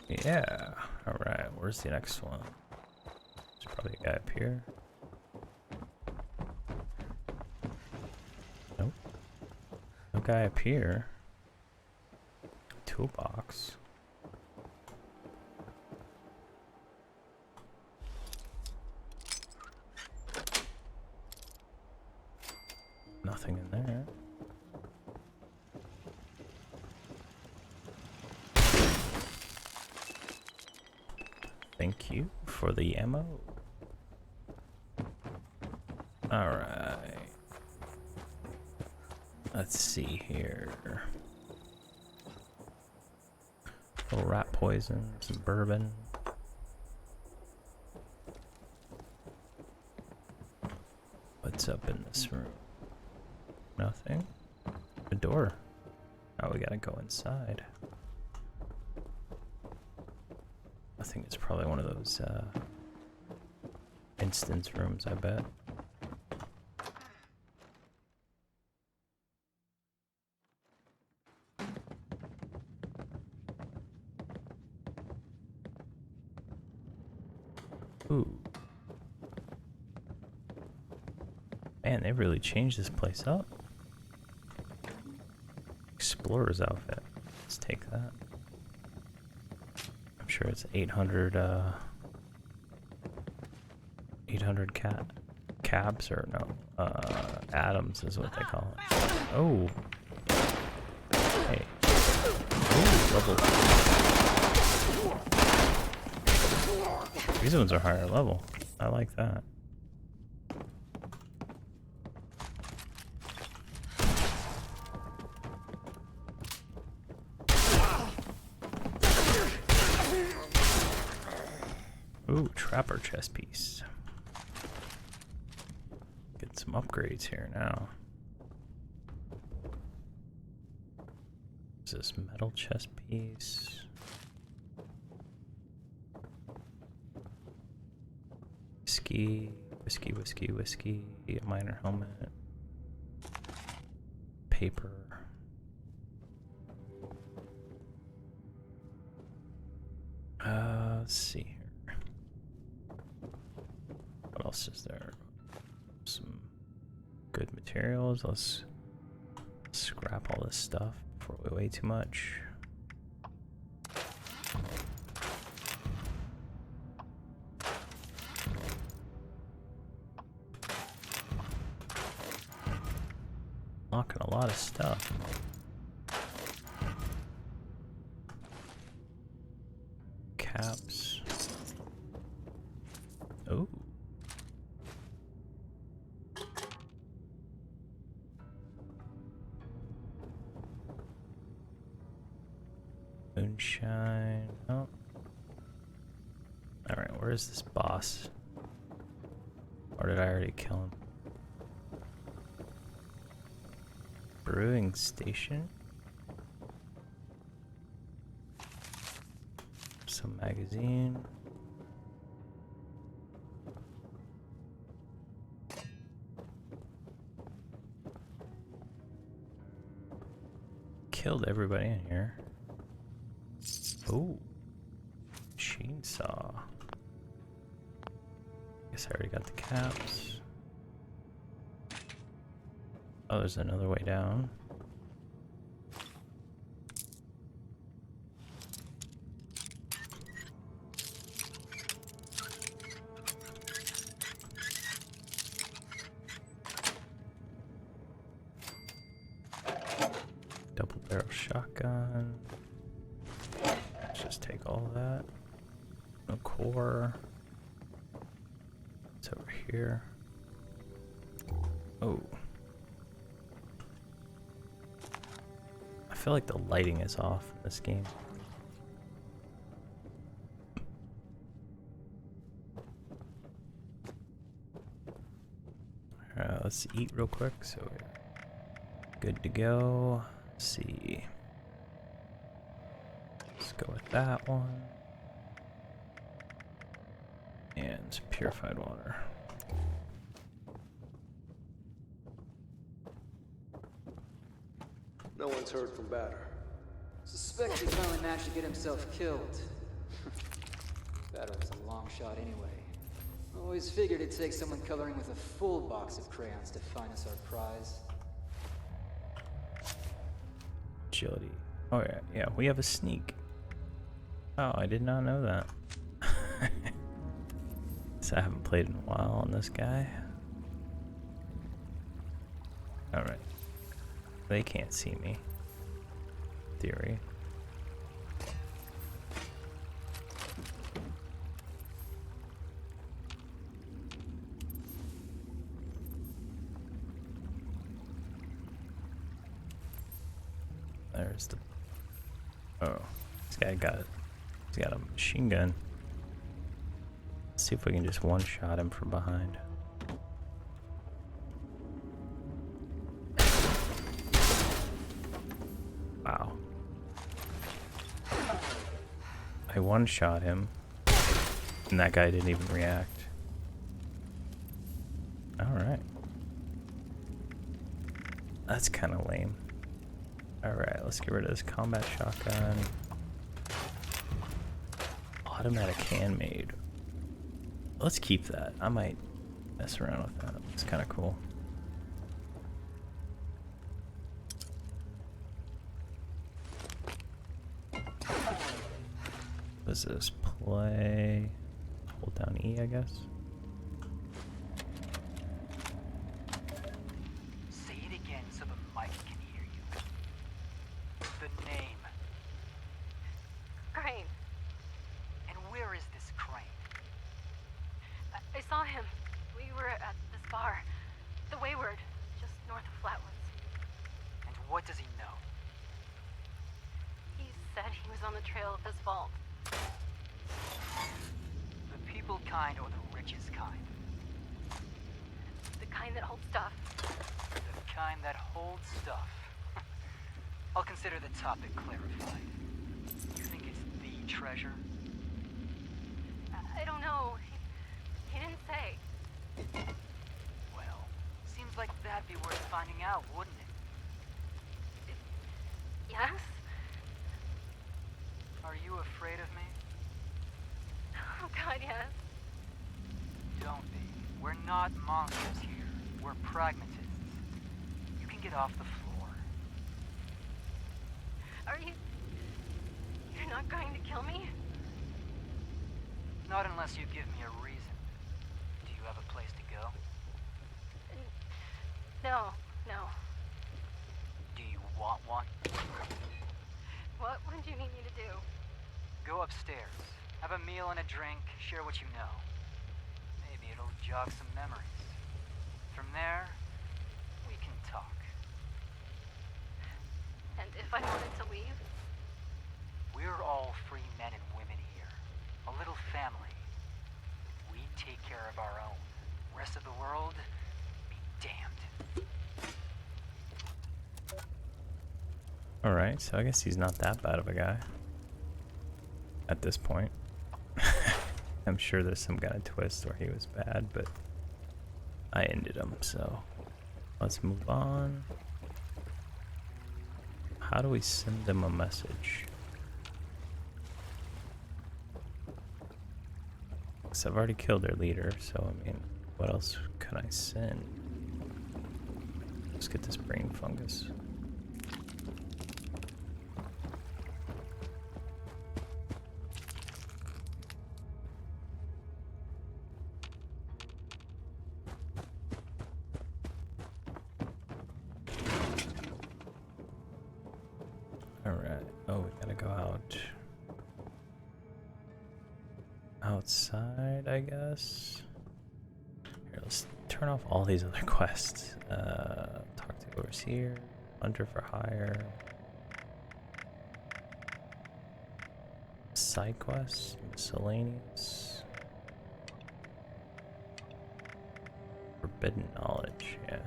Yeah, alright, where's the next one? There's probably a guy up here. Nope. No guy up here. Toolbox. Nothing in there. Thank you for the ammo. Alright. Let's see here. A little rat poison, some bourbon. What's up in this room? Nothing. A door. Oh, we gotta go inside. I think it's probably one of those instance rooms, I bet. Ooh. Man, they really changed this place up. Explorer's outfit. Let's take that. I'm sure it's 800 cabs or no, atoms is what they call it. Oh. Hey. Ooh, level. These ones are higher level. I like that. Ooh, trapper chest piece. Get some upgrades here now. Is this metal chest piece? Whiskey, a miner helmet. Paper. Let's see here. What else is there? Some good materials. Let's scrap all this stuff before we weigh too much. Locking a lot of stuff. Caps. Ooh. Moonshine. Oh. Alright, where is this boss? Or did I already kill him? Brewing station. Some magazine. Killed everybody in here. Oh, chainsaw. Guess I already got the caps. Oh, there's another way down. Double barrel shotgun. Let's just take all that. No core. It's over here. Oh. I feel like the lighting is off in this game. Alright, let's eat real quick so we're good to go. Let's see. Let's go with that one. And some purified water. No one's heard from Batter. Suspect he finally managed to get himself killed. Batter was a long shot anyway. Always figured it'd take someone coloring with a full box of crayons to find us our prize. Agility. Oh yeah, yeah, we have a sneak. Oh, I did not know that. So I haven't played in a while on this guy. Alright. They can't see me. Theory. There's the... Oh. This guy got it. He's got a machine gun. Let's see if we can just one-shot him from behind. Wow. I one-shot him, and that guy didn't even react. Alright. That's kind of lame. Alright, let's get rid of this combat shotgun. Automatic handmade. Let's keep that. I might mess around with that. It's kind of cool. Does this play? Hold down E, I guess. Say it again so the mic can hear you. The name. Crane. And where is this Crane? I saw him. We were at this bar. The Wayward, just north of Flatwoods. And what does he know? He said he was on the trail of this vault. The people kind or the richest kind? The kind that holds stuff. The kind that holds stuff. I'll consider the topic clarified. You think it's the treasure? I don't know. He didn't say. Well, seems like that'd be worth finding out, wouldn't it? Yes? Are you afraid of me? Oh god, yes. Don't be. We're not monsters here. We're pragmatists. You can get off the floor. Are you... You're not going to kill me? Not unless you give me a reason. Do you have a place to go? No, no. Do you want one? What would you need me to do? Go upstairs. Have a meal and a drink. Share what you know. Maybe it'll jog some memories. From there, we can talk. And if I wanted to leave? We're all free men and women here. A little family. We take care of our own. Rest of the world, be damned. Alright, so I guess he's not that bad of a guy. At this point. I'm sure there's some kind of twist where he was bad, but I ended him, so let's move on. How do we send him a message? So I've already killed their leader, so I mean, what else can I send? Let's get this brain fungus. Alright, oh, we gotta go out. Outside, I guess. Here, let's turn off all these other quests. Talk to overseer, hunter for hire, side quests, miscellaneous, forbidden knowledge. Yeah.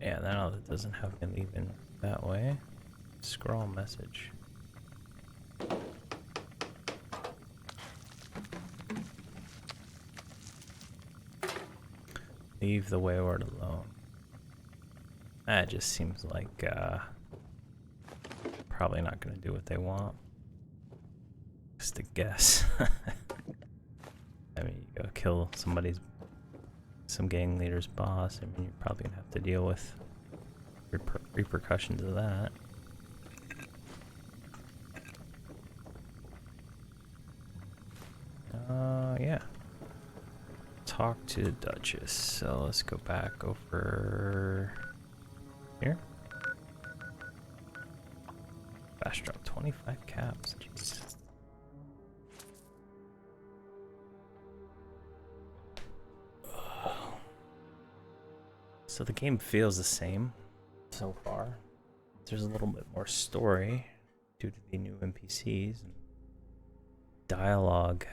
Yeah, now that doesn't have me leaving that way. Scroll message. Leave the wayward alone. That just seems like probably not gonna do what they want. Just a guess. I mean, you go kill some gang leader's boss. I mean, you're probably gonna have to deal with repercussions of that. Yeah. Talk to the Duchess. So let's go back over here. Fast drop 25 caps. Jeez. So the game feels the same so far. There's a little bit more story due to the new NPCs. Dialogue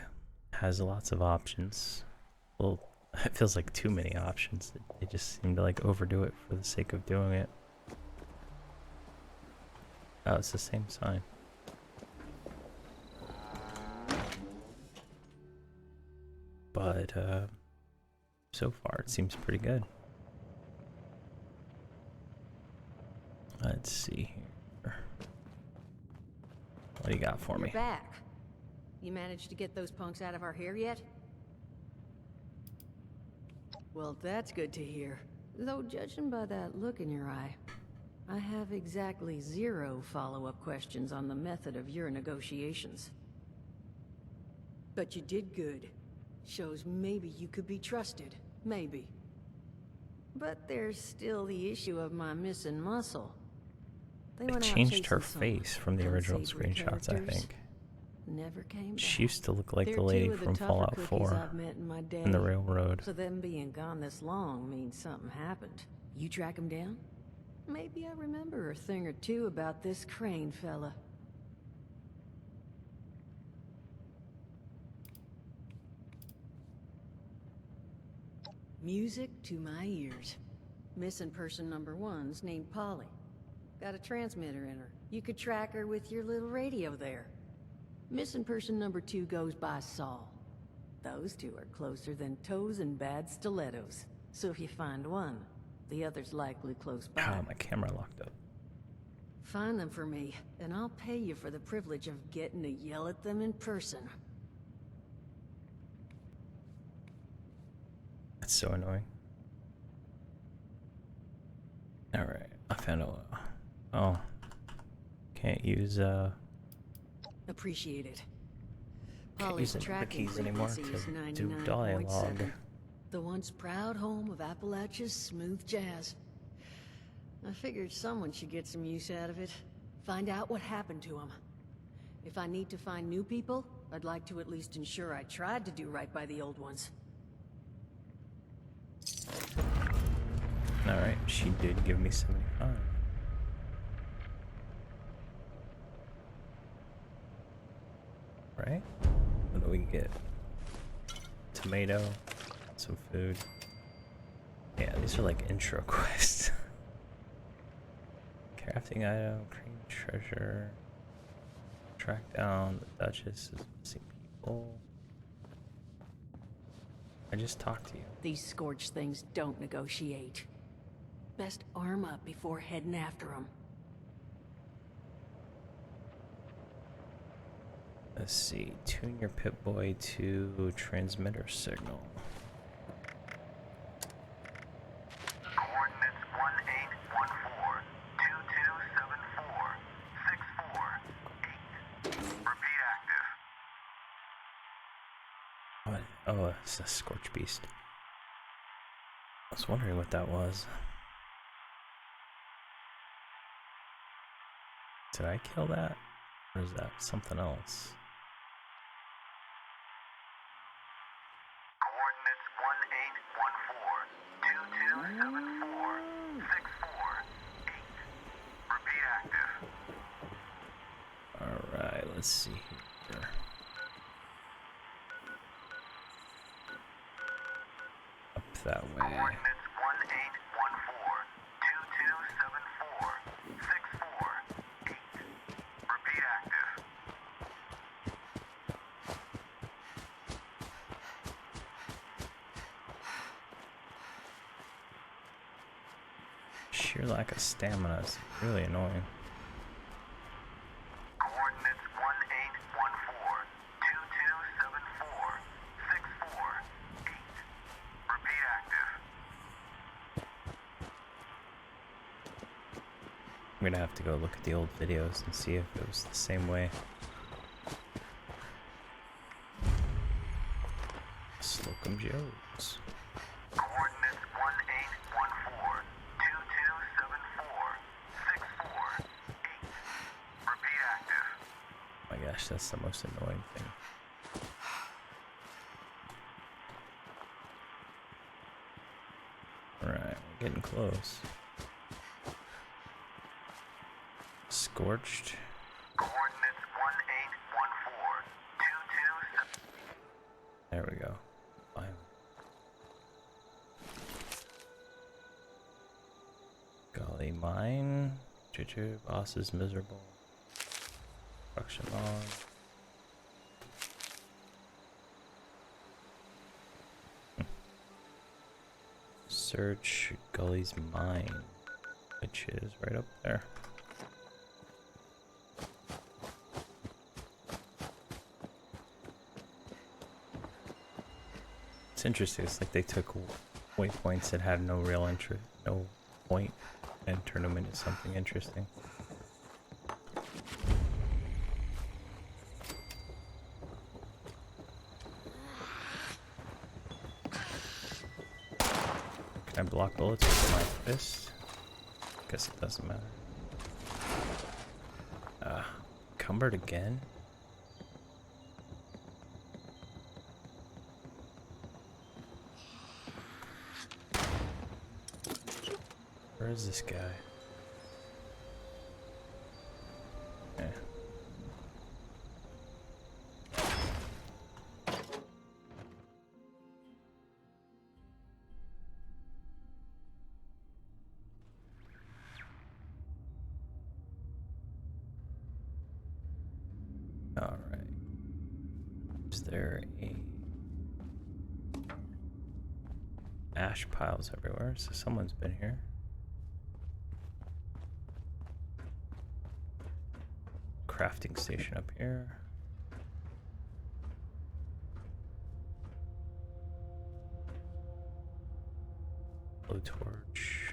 has lots of options. Well, it feels like too many options. They just seem to like overdo it for the sake of doing it. Oh, it's the same sign. But so far it seems pretty good. Let's see here. What do you got for me? You're back. You managed to get those punks out of our hair yet? Well, that's good to hear. Though judging by that look in your eye, I have exactly 0 follow-up questions on the method of your negotiations. But you did good. Shows maybe you could be trusted. Maybe. But there's still the issue of my missing muscle. They changed her face from the original screenshots, I think. Never came back. She used to look like the lady from Fallout 4 in the railroad. So them being gone this long means something happened. You track him down? Maybe I remember a thing or two about this Crane fella. Music to my ears. Missing person number 1's named Polly. Got a transmitter in her. You could track her with your little radio there. Missing person number 2 goes by Saul. Those two are closer than toes and bad stilettos. So if you find one, the other's likely close by. Oh, my camera locked up. Find them for me, and I'll pay you for the privilege of getting to yell at them in person. That's so annoying. Alright, I found a... Oh. Can't use, Appreciate it. Can't use the keys anymore to do dialogue. The once proud home of Appalachia's smooth jazz. I figured someone should get some use out of it. Find out what happened to them. If I need to find new people, I'd like to at least ensure I tried to do right by the old ones. Alright, she did give me 75. Right? What do we get? Tomato, some food. Yeah, these are like intro quests. Crafting item, cream treasure. Track down the Duchess's missing people. I just talked to you. These scorched things don't negotiate. Best arm up before heading after them. Let's see. Tune your Pip-Boy to transmitter signal. Coordinates 1814-2274-648. Repeat active. What? Oh, it's a Scorch Beast. I was wondering what that was. Did I kill that? Or is that something else? Coordinates 1814-2274-648. Repeat active. Alright, let's see here. Up that way. Coordinates 1814-2274-648. Repeat active. Sheer lack of stamina is really annoying. Coordinates 1814-2274-648. Repeat active. I'm gonna have to go look at the old videos and see if it was the same way. Slocum Joes. Coordinates 1814-2274-648. Repeat active. Oh my gosh, that's the most annoying thing. Alright, we're getting close. Scorched. Coordinates 1814-2274. There we go. Finally. Golly mine. Choo boss is miserable. Production on. Search Gully's mine, which is right up there. It's interesting. It's like they took waypoints that had no real interest, no point, and turned them into something interesting. Can I block bullets with my fist? Guess it doesn't matter. Cumbered again? Where is this guy? Eh. All right. Is there a ash piles everywhere? So someone's been here. Crafting station up here. Blowtorch.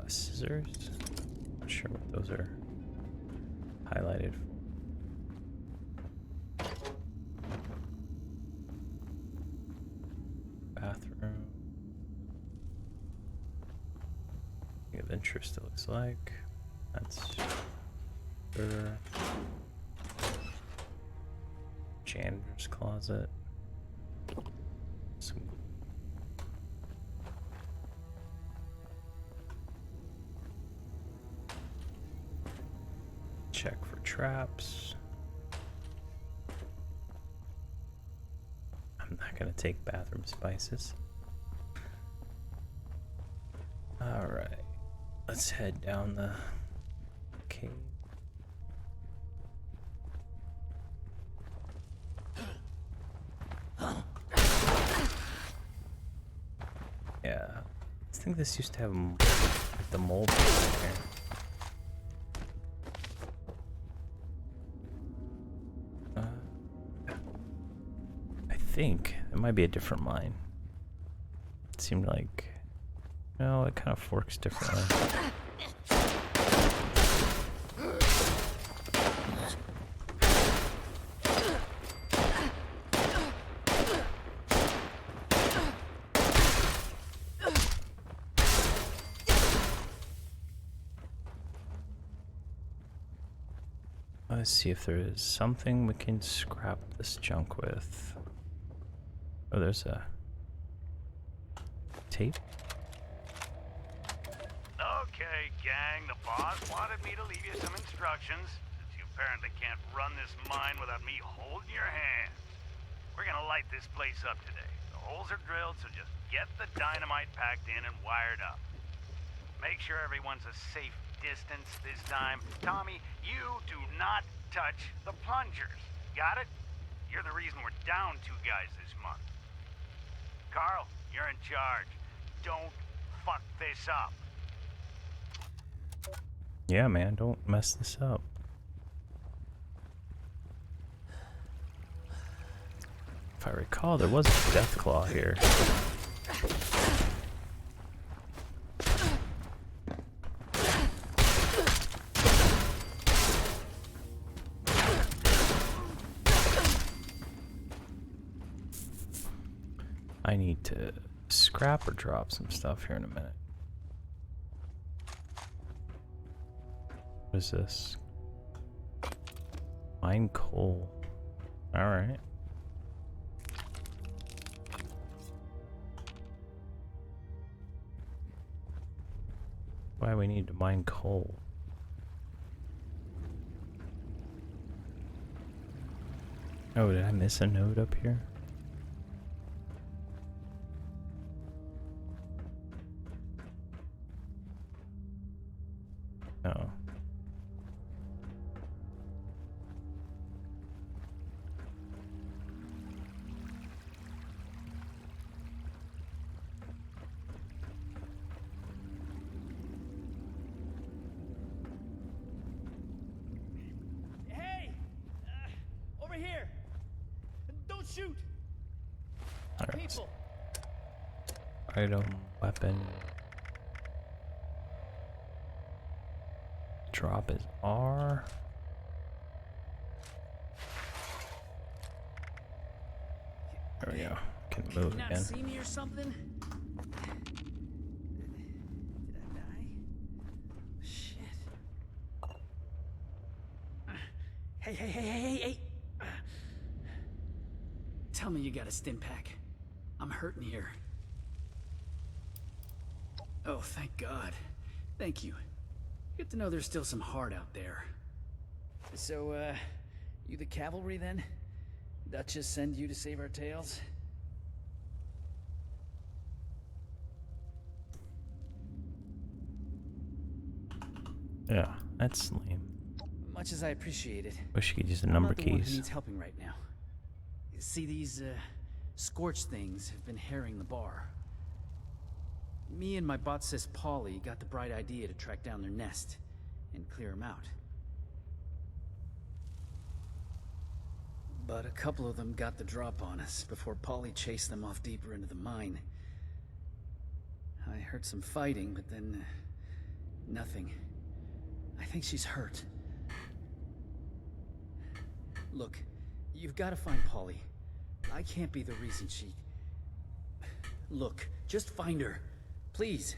Scissors. Not sure what those are highlighted for. Bathroom. Thing of interest, it looks like. That's sure. Janitor's closet. Some check for traps. I'm not gonna take bathroom spices. Alright, let's head down the cave. think this used to have like the mold right here. I think it might be a different mine. It seemed like, no, it kind of forks differently. Let's see if there is something we can scrap this junk with. Oh, there's a tape. Okay, gang, the boss wanted me to leave you some instructions, since you apparently can't run this mine without me holding your hand. We're gonna light this place up today. The holes are drilled, so just get the dynamite packed in and wired up. Make sure everyone's a safe distance this time. Tommy, you do not touch the plungers. Got it? You're the reason we're down 2 guys this month. Carl, you're in charge. Don't fuck this up. Yeah, man, don't mess this up. If I recall, there was a death claw here. I need to scrap or drop some stuff here in a minute. What is this? Mine coal. Alright. Why we need to mine coal? Oh, did I miss a node up here? Oh. Hey! Over here! Don't shoot! Alright. People! Item, weapon. Drop is R. There we go. Can move Did you not again. see me or something? Did I die? Shit. Hey. Tell me you got a stim pack. I'm hurting here. Oh, thank God. Thank you. Good to know there's still some heart out there. So, you the cavalry then? Duchess send you to save our tails? Yeah, that's lame. Much as I appreciate it, Wish you could use the I'm number not the one who keys. needs helping right now. See, these, scorch things have been harrying the bar. Me and my bot sis Polly got the bright idea to track down their nest and clear them out. But a couple of them got the drop on us before Polly chased them off deeper into the mine. I heard some fighting, but then nothing. I think she's hurt. Look, you've got to find Polly. I can't be the reason she... Look, just find her. Please.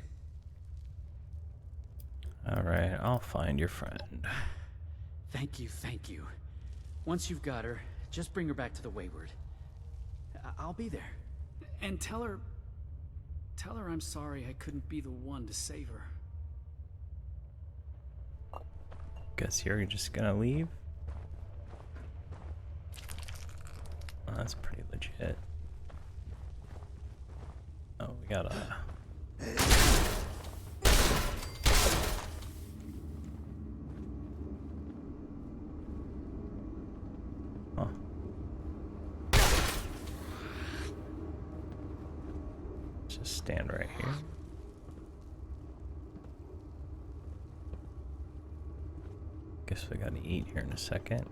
Alright, I'll find your friend. Thank you. Once you've got her, just bring her back to the Wayward. I'll be there. And tell her I'm sorry I couldn't be the one to save her. Guess you're just gonna leave? Oh, that's pretty legit. Oh, we got a... Huh. Just stand right here. Guess we gotta eat here in a second.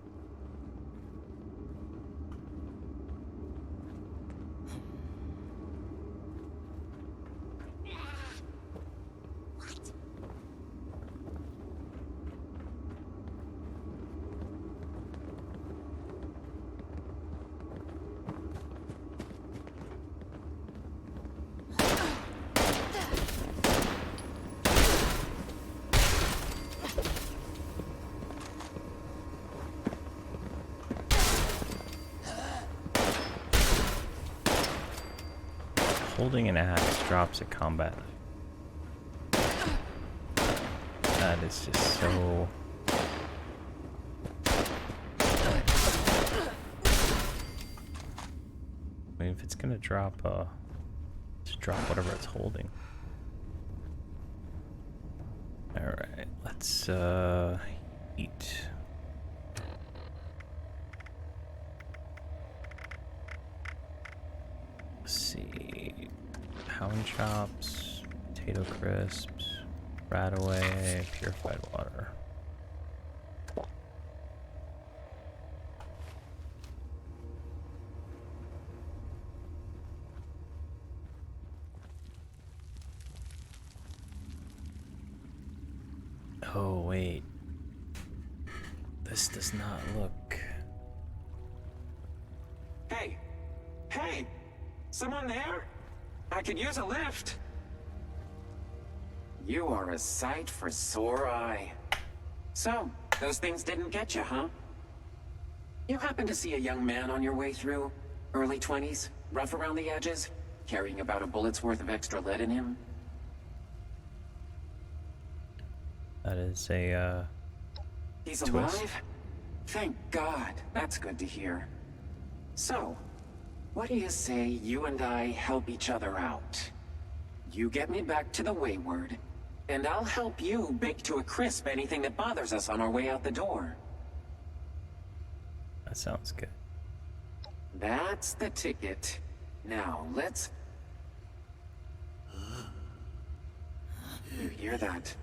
Holding an axe drops a combat. That is just so... I mean, if it's gonna drop, just drop whatever it's holding. Alright, let's, eat. Let's see. Pound chops, potato crisps, rat away, purified water. Oh, wait. This does not look... Hey! Hey! Someone there? I could use a lift. You are a sight for sore eye. So, those things didn't get you, huh? You happen to see a young man on your way through? Early 20s, rough around the edges, carrying about a bullet's worth of extra lead in him? That is a, He's twist. alive? Thank God. That's good to hear. So, what do you say you and I help each other out? You get me back to the Wayward, and I'll help you bake to a crisp anything that bothers us on our way out the door. That sounds good. That's the ticket. Now, let's... You hear that?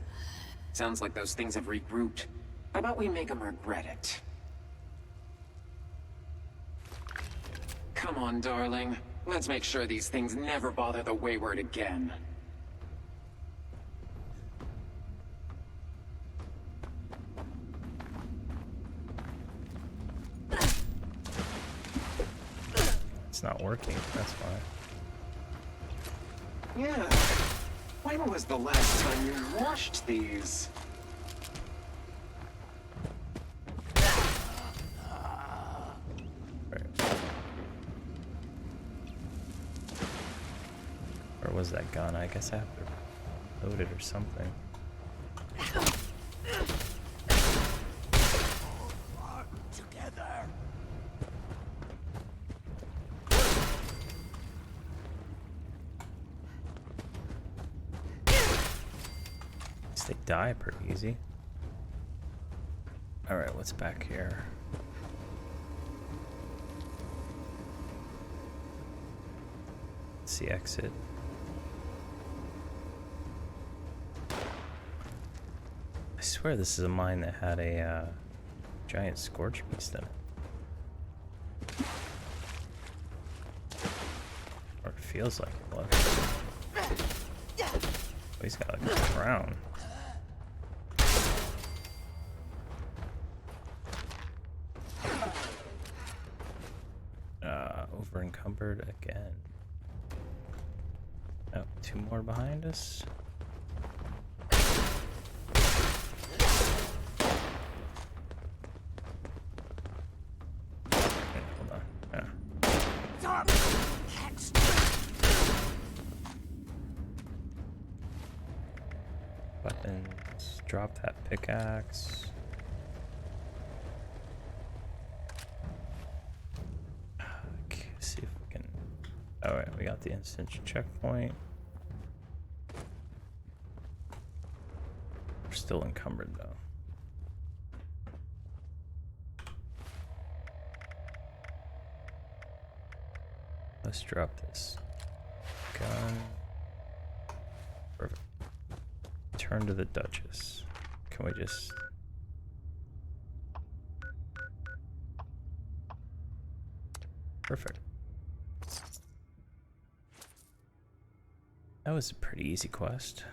Sounds like those things have regrouped. How about we make them regret it? Come on, darling. Let's make sure these things never bother the Wayward again. It's not working, that's why. Yeah. When was the last time you washed these? Where was that gun? I guess I have to load it or something. Together. They die pretty easy. Alright, what's back here? Let's see, exit. I swear this is a mine that had a giant scorch beast in it. Or it feels like it was. Oh, he's got like a crown. Over encumbered again. Oh, two more behind us. Okay, hold on. Yeah. Weapons. Drop that pickaxe. Okay, see if we can. Alright, we got the instant checkpoint. We're still encumbered though. Let's drop this gun. Perfect. Turn to the Duchess. Can we just... Perfect. That was a pretty easy quest.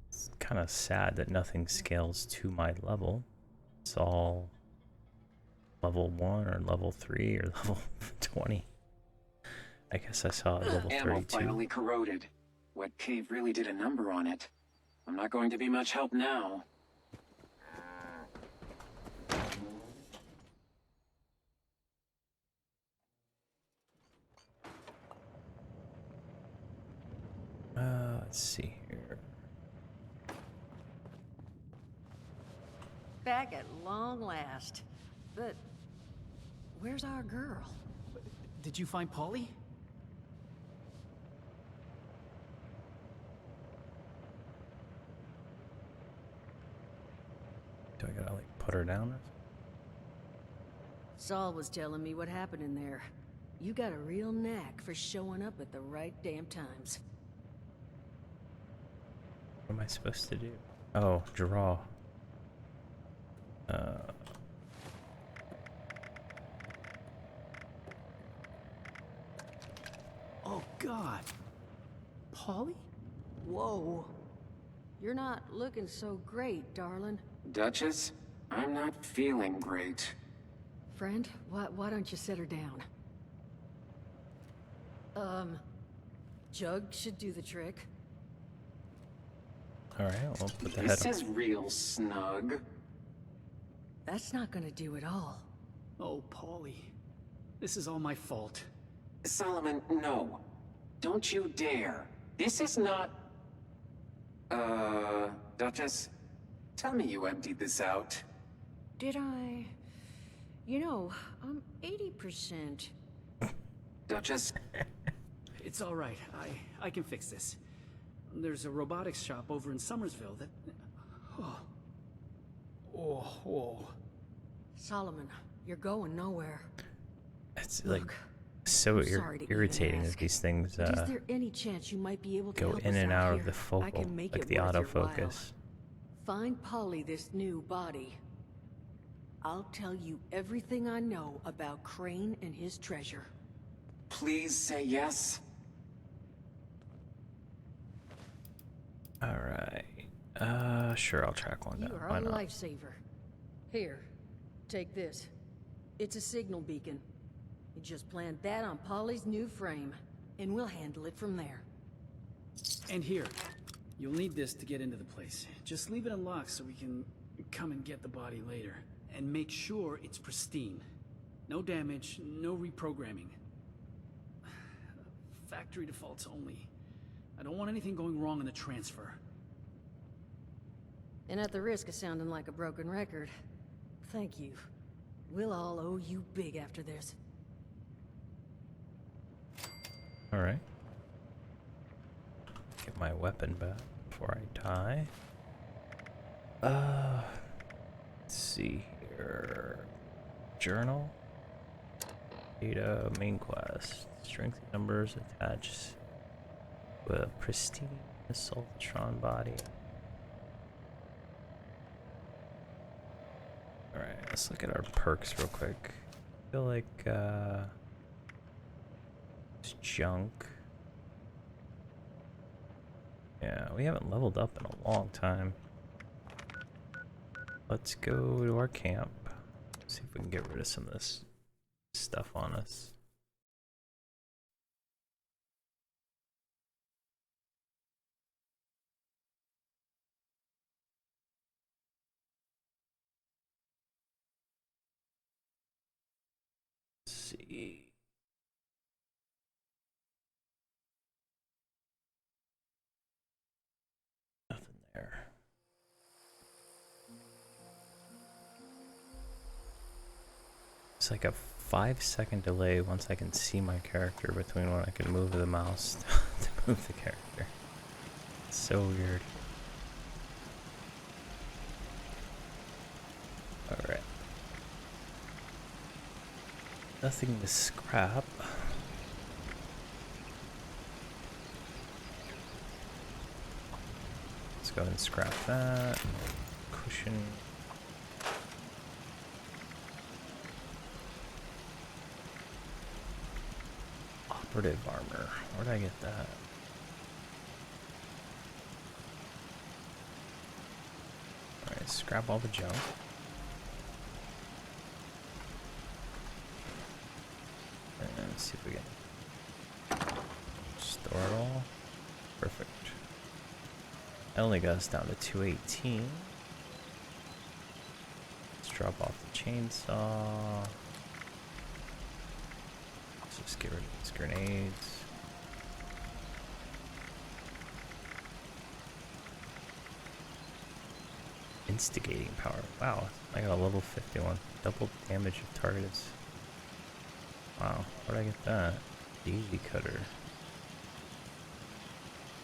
It's kind of sad that nothing scales to my level. It's all level 1 or level 3 or level 20. I guess I saw it level Ammo 32. finally corroded. Wet cave really did a number on it. I'm not going to be much help now. Let's see here. Back at long last. But where's our girl? Did you find Polly? Do I gotta like put her down? Saul was telling me what happened in there. You got a real knack for showing up at the right damn times. What am I supposed to do? Oh, draw. Oh God. Polly? Whoa. You're not looking so great, darling. Duchess, I'm not feeling great. Friend, why don't you set her down? Jug should do the trick. Alright, we'll put the head This up. is real snug. That's not gonna do it all. Oh, Polly. This is all my fault. Solomon, no. Don't you dare. This is not... Duchess, tell me you emptied this out. Did I? You know, I'm 80%. Duchess? It's all right. I can fix this. There's a robotics shop over in Somersville that... Oh. Solomon, you're going nowhere. It's like Look, so I'm sorry to even irritating that ask, these things but is there any chance you might be able to go help in us and out of here? the I focal, can make like it the worth your while. autofocus. Find Polly this new body. I'll tell you everything I know about Crane and his treasure. Please say yes. Alright. Sure, I'll track one down. You are Why a not? lifesaver. Here, take this. It's a signal beacon. You just plant that on Polly's new frame, and we'll handle it from there. And here. You'll need this to get into the place. Just leave it unlocked so we can come and get the body later. And make sure it's pristine. No damage, no reprogramming. Factory defaults only. I don't want anything going wrong in the transfer. And at the risk of sounding like a broken record, thank you. We'll all owe you big after this. Alright. Get my weapon back before I die. Let's see here. Journal. Data, main quest. Strength numbers attached with a pristine Assaultron body. Alright, let's look at our perks real quick. I feel like it's junk. Yeah, we haven't leveled up in a long time. Let's go to our camp. See if we can get rid of some of this stuff on us. Let's see. Nothing there. It's like a 5-second delay once I can see my character between when I can move the mouse to move the character. It's so weird. Alright. Nothing to scrap. Let's go ahead and scrap that. Cushion. operative armor. Where did I get that? Alright, scrap all the junk. And see if we can store it all. Perfect. That only got us down to 218. Let's drop off the chainsaw. Let's just get rid of these grenades. Instigating power. Wow, I got a level 51. Double damage of targets. Wow, where'd I get that? Daisy cutter.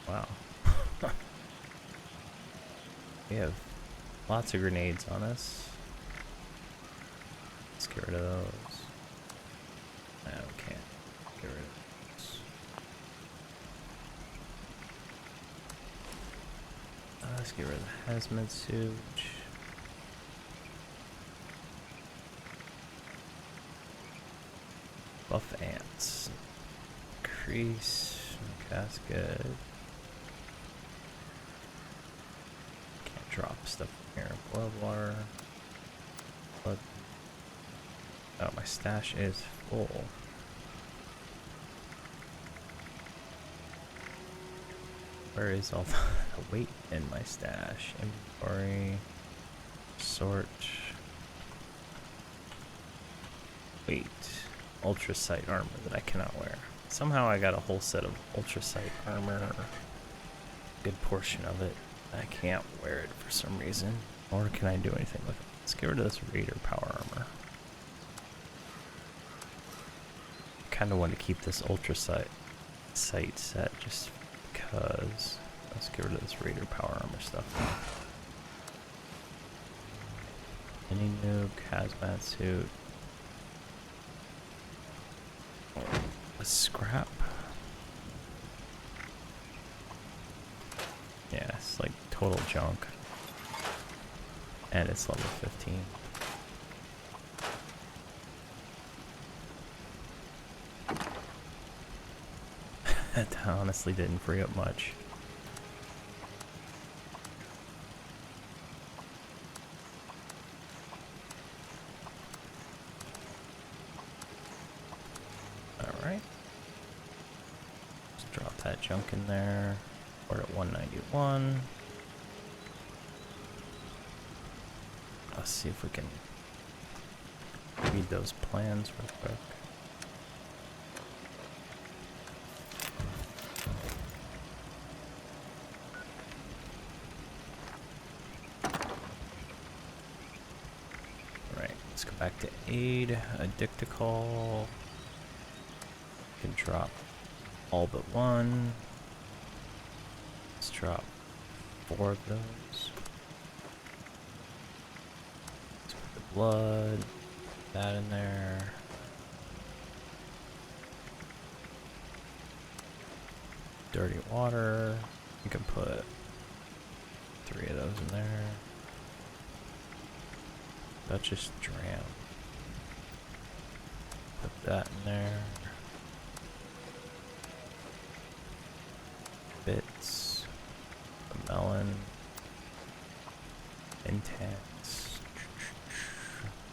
Wow. We have lots of grenades on us. Let's get rid of those. No, we can't get rid of those. Let's get rid of the hazmat suit. Buff ants. Increase. Casket. Can't drop stuff in here. Blood water. Blood. Oh, my stash is full. Where is all the weight in my stash? Inventory. Sort. Weight. Ultra sight armor that I cannot wear. Somehow I got a whole set of ultra sight armor. Good portion of it. I can't wear it for some reason. Or can I do anything with it? Let's get rid of this Raider power armor. Kinda want to keep this ultra sight set just because. Let's get rid of this Raider power armor stuff. Mini nuke, hazmat suit. A scrap. Yeah, it's like total junk. And it's level 15. That honestly didn't free up much. Alright. Just drop that junk in there. We're at 191. Let's see if we can read those plans real quick. Alright, let's go back to aid, addicticol. Can drop all but one. Let's drop 4 of those. Let's put the blood, that in there. Dirty water. You can put 3 of those in there. Duchess dram. Put that in there. Bits, the melon, intense,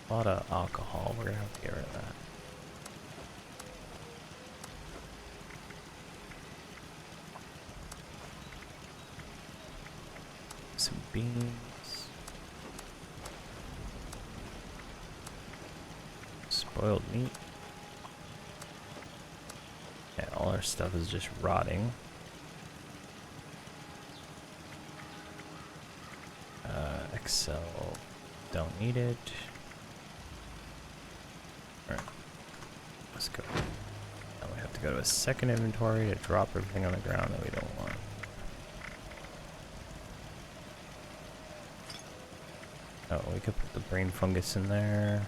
a lot of alcohol. We're gonna have to get rid of that. Some beans, spoiled meat. Yeah, all our stuff is just rotting. Excel, don't need it. Alright, let's go. Now we have to go to a second inventory to drop everything on the ground that we don't want. Oh, we could put the brain fungus in there.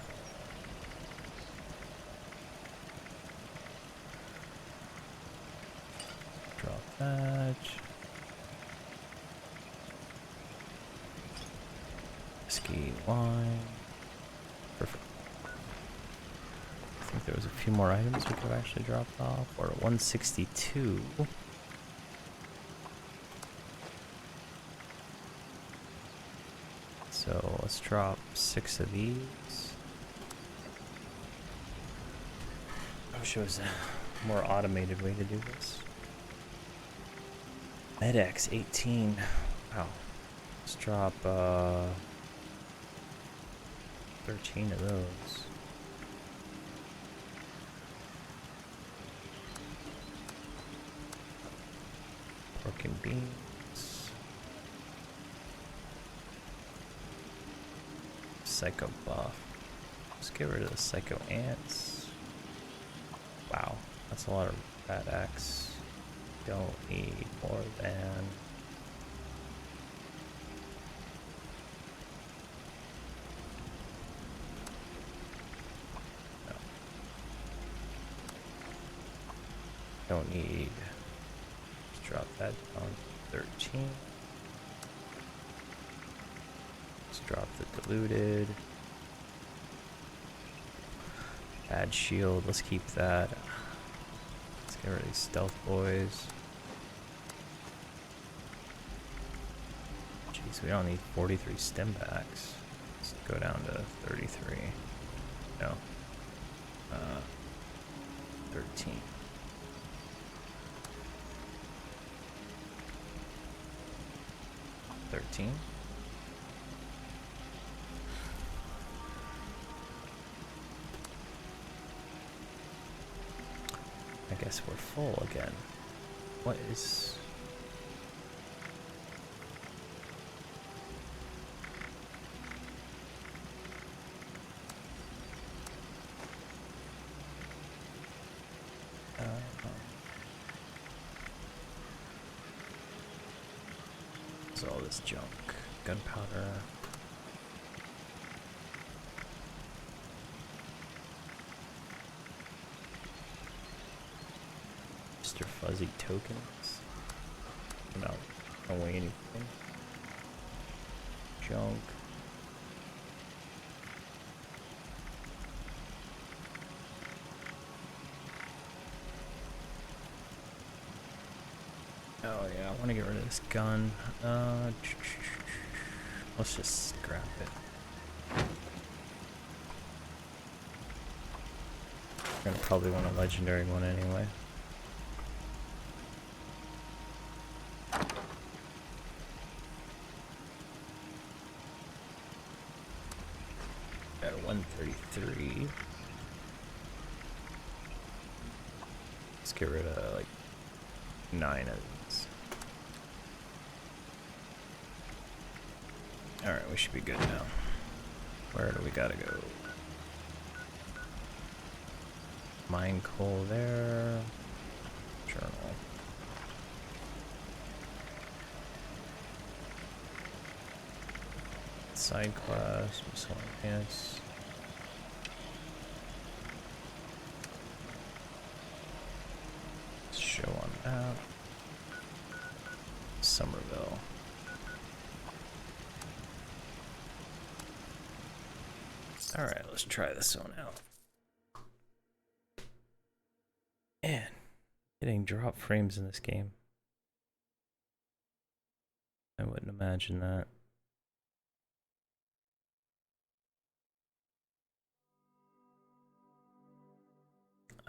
Drop that. Whiskey, wine. Perfect. I think there was a few more items we could have actually dropped off. We're at 162. So let's drop 6 of these. I wish there was a more automated way to do this. MedX 18. Wow. Let's drop 13 of those. Pork and beans. Psycho buff. Let's get rid of the psycho ants. Wow, that's a lot of rat X. Don't need more than. No. Don't need. Let's drop that down to 13. Let's drop the diluted. Add shield, let's keep that. Let's get rid of these stealth boys. Jeez, we don't need 43 stim packs. Let's go down to 33. No. 13. I guess we're full again. What is... what's all this junk? Gunpowder. Mr. Fuzzy tokens. No, don't weigh anything. Junk. Oh yeah, I want to get rid of this gun. Let's just scrap it. We're gonna probably want a legendary one anyway. Got 133. Let's get rid of like 9 of these. Alright, we should be good now. Where do we gotta go? Mine coal there. Journal. Side class, miscellaneous. Show on map. Somerville. Alright, let's try this one out. Man, getting drop frames in this game. I wouldn't imagine that.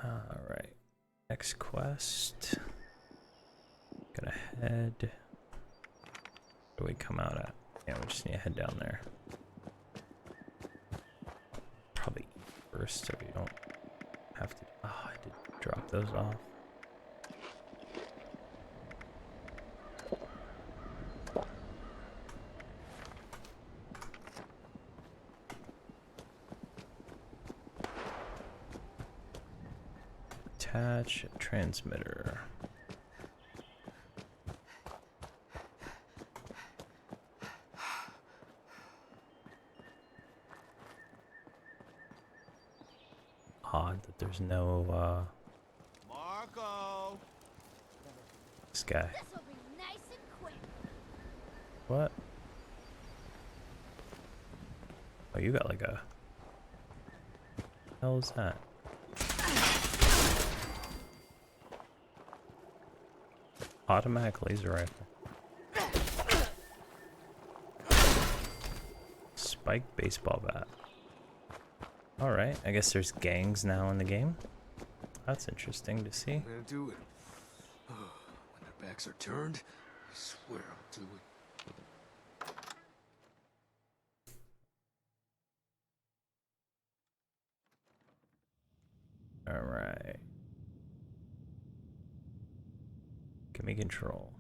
Alright. Next quest. Gonna head. Where do we come out at? Yeah, we just need to head down there. Probably first so we don't have to. Oh, I did drop those off. Attach a transmitter. Odd that there's no Marco. this guy. This'll be nice and quick. What? Oh, you got like a. What the hell is that? Automatic laser rifle. Spike baseball bat. Alright, I guess there's gangs now in the game. That's interesting to see. I'm gonna do it. Oh, when their backs are turned, I swear I'll do it. Alright. Give me control.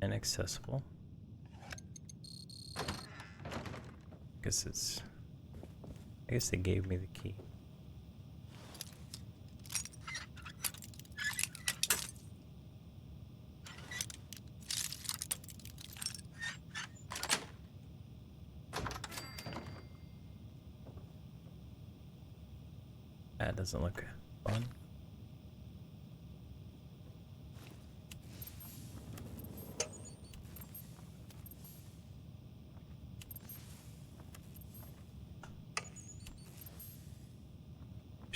Inaccessible. I guess they gave me the key. That doesn't look fun.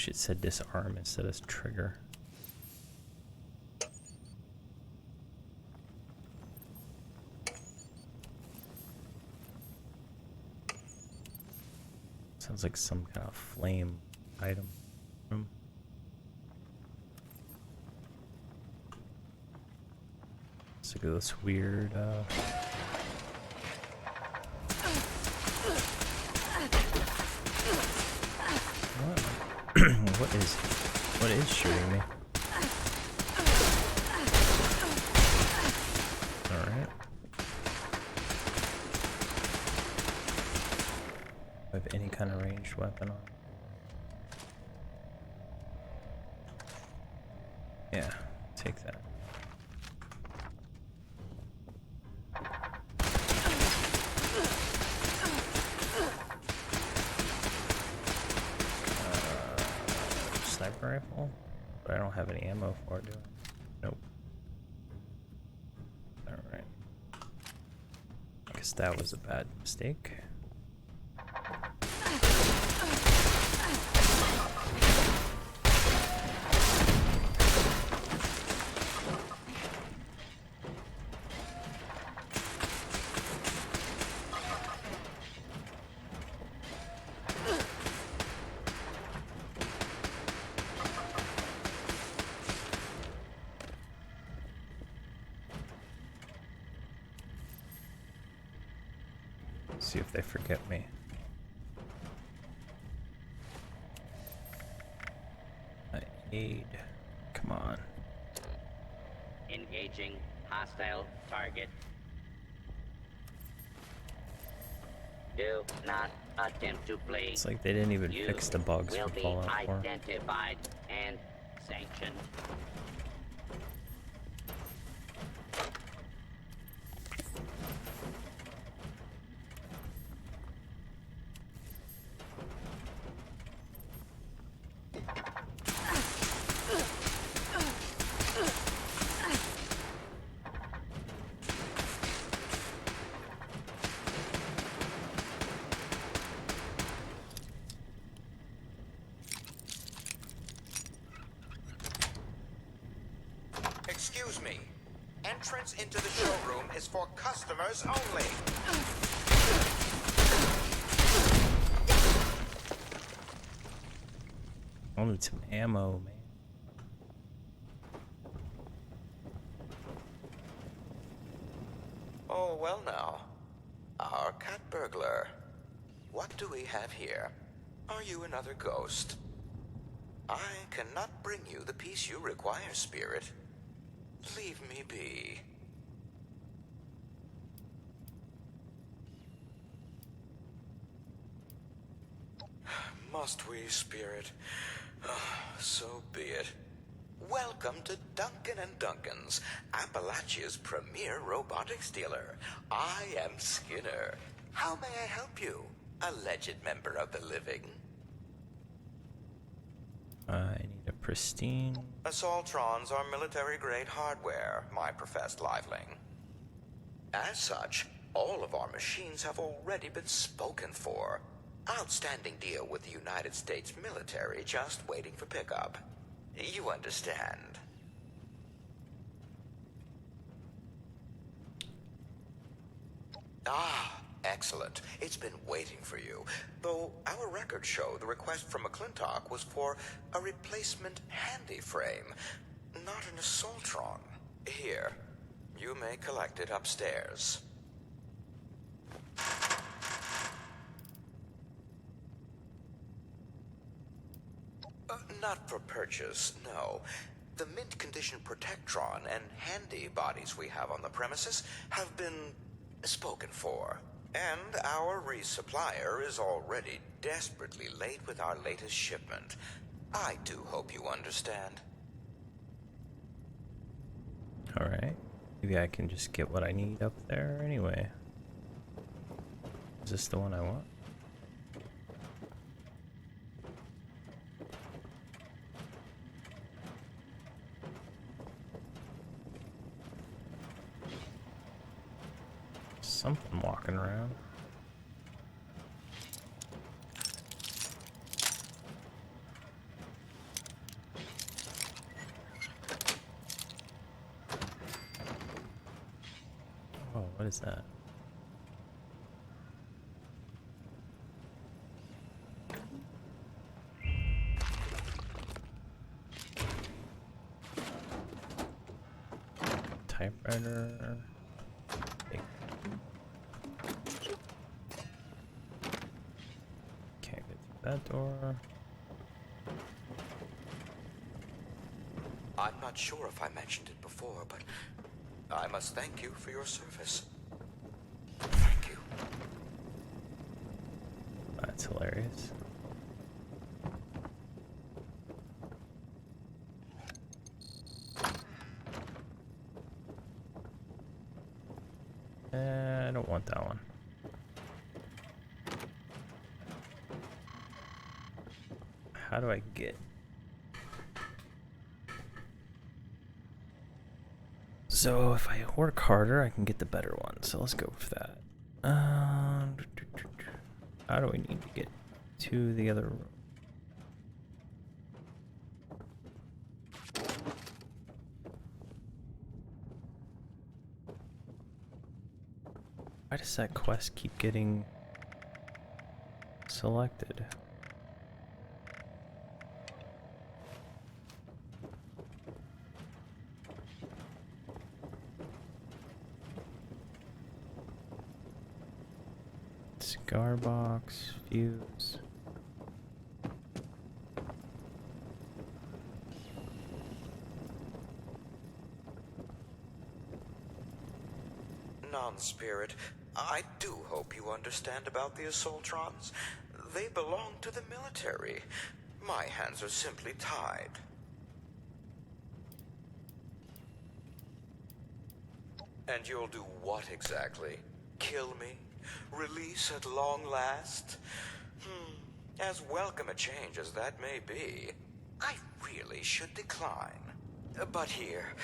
It said disarm instead of trigger. Sounds like some kind of flame item. Let's look at this weird what is shooting me? Alright. Have any kind of ranged weapon on? Yeah, take that. Sniper rifle, but I don't have any ammo for it, do I? Nope. Alright. I guess that was a bad mistake. See if they forget me. I need. Come on. Engaging hostile target. Do not attempt to play. It's like they didn't even fix the bugs will for be Fallout 4. identified and sanctioned. Excuse me. Entrance into the showroom is for customers only. I need some ammo, man. Oh, well now. Our cat burglar. What do we have here? Are you another ghost? I cannot bring you the peace you require, Spirit. Leave me be. Must we, Spirit? So be it. Welcome to Duncan & Duncan's, Appalachia's premier robotics dealer. I am Skinner. How may I help you, alleged member of the living? I need a pristine. Assaultrons are military-grade hardware, my professed liveling. As such, all of our machines have already been spoken for. Outstanding deal with the United States military, just waiting for pickup. You understand. Ah, excellent. It's been waiting for you. Though our records show the request from McClintock was for a replacement handy frame, not an assaultron. Here, you may collect it upstairs. Not for purchase, no. The mint condition Protectron and handy bodies we have on the premises have been spoken for. And our resupplier is already desperately late with our latest shipment. I do hope you understand. Alright. Maybe I can just get what I need up there anyway. Is this the one I want? Something walking around. Oh, what is that? Typewriter. Can't get through that door. I'm not sure if I mentioned it before, but I must thank you for your service. Thank you. That's hilarious. I don't want that one. How do I get? So if I work harder, I can get the better one. So let's go with that. How do we need to get to the other room? Why does that quest keep getting selected? Cigar box, fuse. Non-spirit, I do hope you understand about the Assaultrons. They belong to the military. My hands are simply tied. And you'll do what exactly? Kill me? Release at long last? As welcome a change as that may be, I really should decline. But here,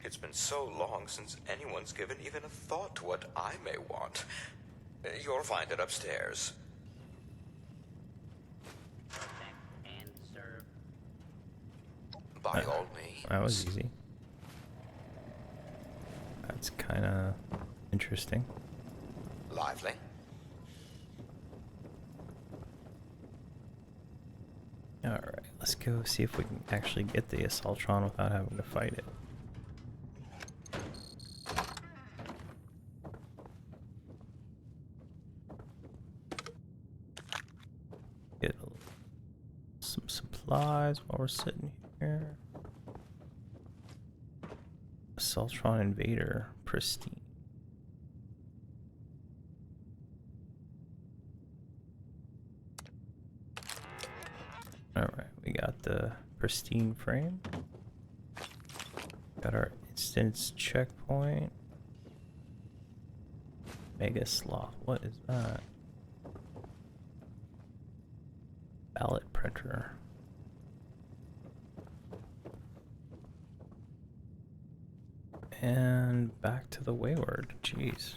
it's been so long since anyone's given even a thought to what I may want. You'll find it upstairs. And serve. By all means. That was easy. That's kind of interesting. Lively. Alright, let's go see if we can actually get the Assaultron without having to fight it. Get some supplies while we're sitting here. Assaultron Invader, pristine. Alright, we got the pristine frame. Got our instance checkpoint. Mega slot, what is that? Ballot printer. And back to the Wayward, jeez.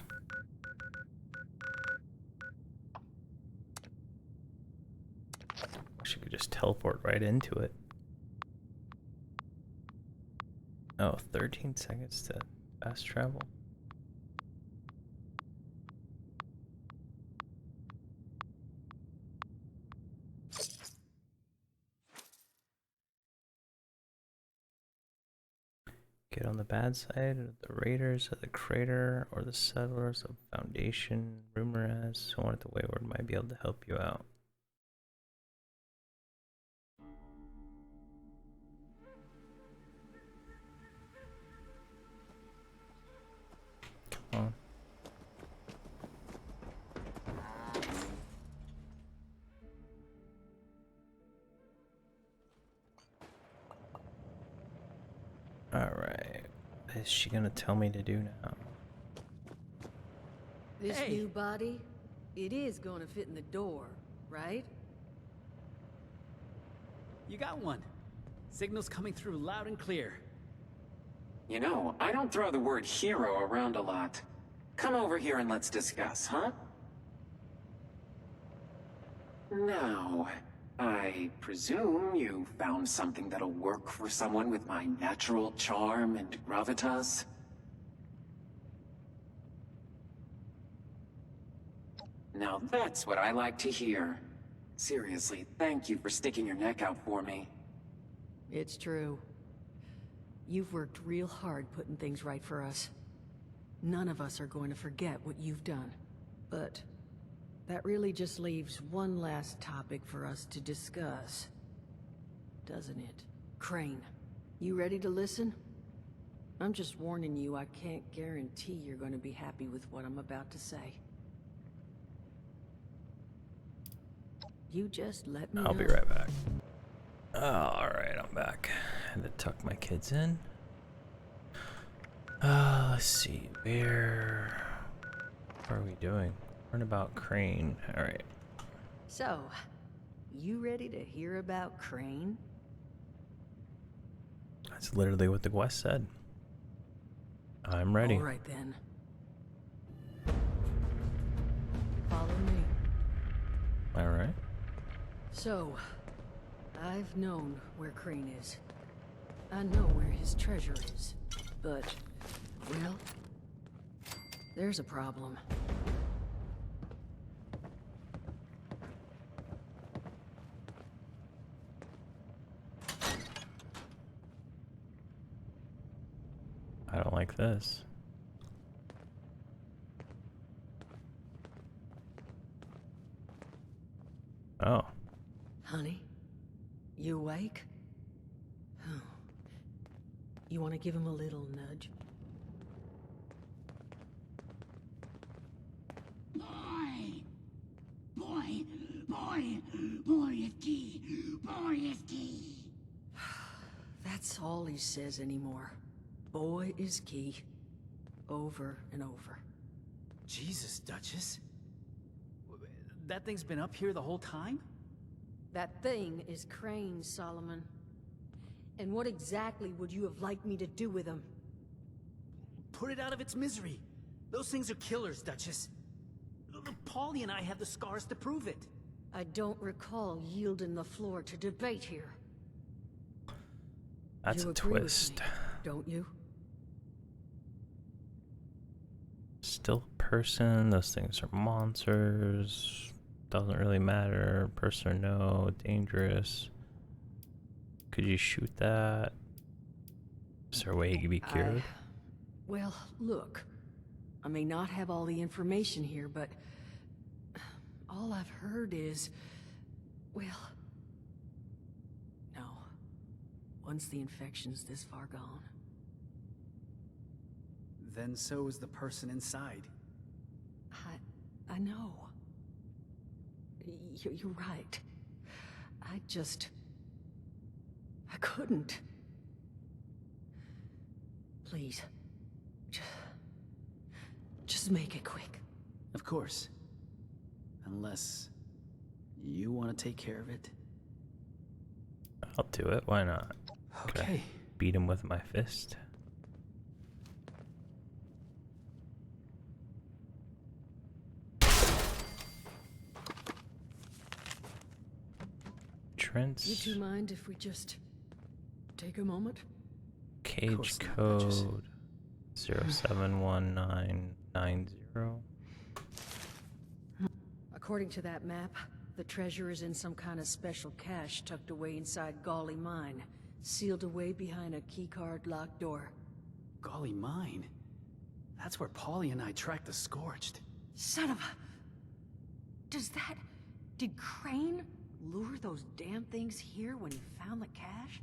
Wish you could just teleport right into it. Oh, 13 seconds to fast travel. get on the bad side of the raiders of the crater or the settlers of Foundation? Rumor has someone at the Wayward might be able to help you out. Come on. Alright. What is she gonna tell me to do now? This new body, it is gonna fit in the door, right? You got one. Signal's coming through loud and clear. You know, I don't throw the word hero around a lot. Come over here and let's discuss, huh? Now, I presume you found something that'll work for someone with my natural charm and gravitas? Now that's what I like to hear. Seriously, thank you for sticking your neck out for me. It's true. You've worked real hard putting things right for us. None of us are going to forget what you've done. But that really just leaves one last topic for us to discuss. Doesn't it? Crane, you ready to listen? I'm just warning you, I can't guarantee you're going to be happy with what I'm about to say. You just let me know. I'll be right back. Alright, I'm back. I had to tuck my kids in. Let's see. What are we doing? Learn about Crane. Alright. So, you ready to hear about Crane? That's literally what the quest said. I'm ready. All right then. Follow me. Alright. So, I've known where Crane is. I know where his treasure is. But, well, there's a problem. I don't like this. Oh. Honey, you awake? Oh. You want to give him a little nudge? Boy is key. Boy is key. That's all he says anymore. Boy is key. Over and over. Jesus, Duchess. That thing's been up here the whole time? That thing is Crane, Solomon. And what exactly would you have liked me to do with him? Put it out of its misery. Those things are killers, Duchess. Paulie and I have the scars to prove it. I don't recall yielding the floor to debate here. That's You a agree with twist. me, don't you? Still a person. Those things are monsters. Doesn't really matter. Person or no. Dangerous. Could you shoot that? Is there a way he could be cured? Well, look. I may not have all the information here, but all I've heard is, well, no. Once the infection's this far gone. Then so is the person inside. I know. You're right. I couldn't. Please. Just make it quick. Of course. Unless you want to take care of it. I'll do it. Why not? Okay. Beat him with my fist. Trent's You two mind if we just take a moment? cage code 071990. According to that map, the treasure is in some kind of special cache tucked away inside Gawley Mine, sealed away behind a keycard locked door. Golly mine. That's where Polly and I tracked the Scorched. Son of a... Did Crane lure those damn things here when he found the cache?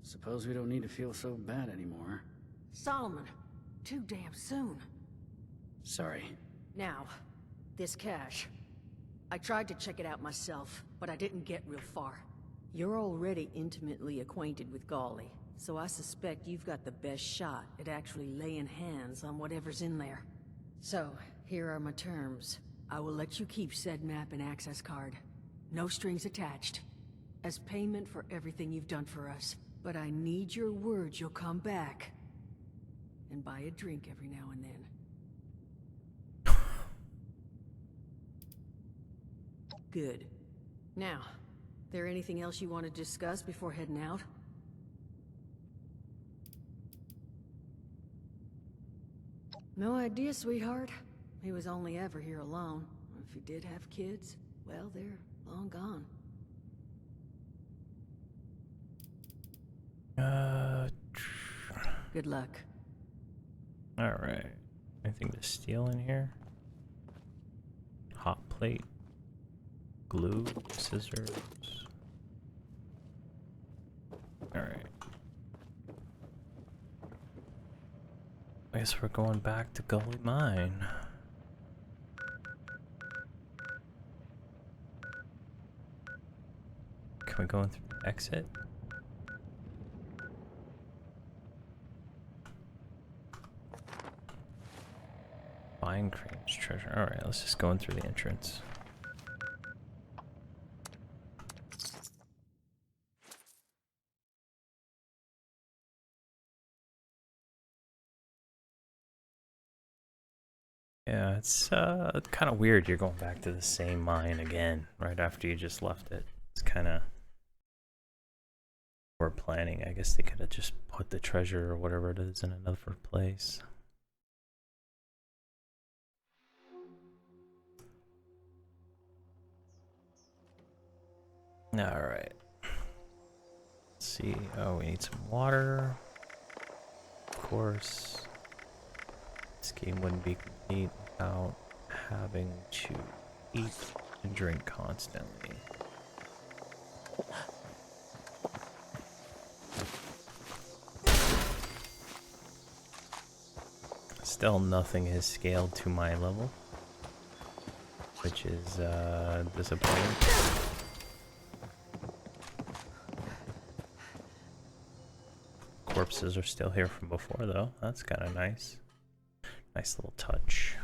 Suppose we don't need to feel so bad anymore. Solomon, too damn soon. Sorry. Now, this cache. I tried to check it out myself, but I didn't get real far. You're already intimately acquainted with Golly, so I suspect you've got the best shot at actually laying hands on whatever's in there. So, here are my terms. I will let you keep said map and access card. No strings attached. As payment for everything you've done for us. But I need your word you'll come back. And buy a drink every now and then. Good. Now, there anything else you want to discuss before heading out? No idea, sweetheart. He was only ever here alone. If he did have kids, well, they're long gone. Good luck. Alright. Anything to steal in here? Hot plate. Glue. Scissors. Alright. I guess we're going back to Gully Mine. Can we go in through the exit? Find Crane's treasure. Alright, let's just go in through the entrance. Yeah, it's kind of weird you're going back to the same mine again right after you just left it. It's kind of poor planning. I guess they could have just put the treasure or whatever it is in another place. Alright. Let's see. Oh, we need some water. Of course. This game wouldn't be complete without having to eat and drink constantly. Still nothing is scaled to my level, which is disappointing. Corpses are still here from before though. That's kind of nice. Nice little touch.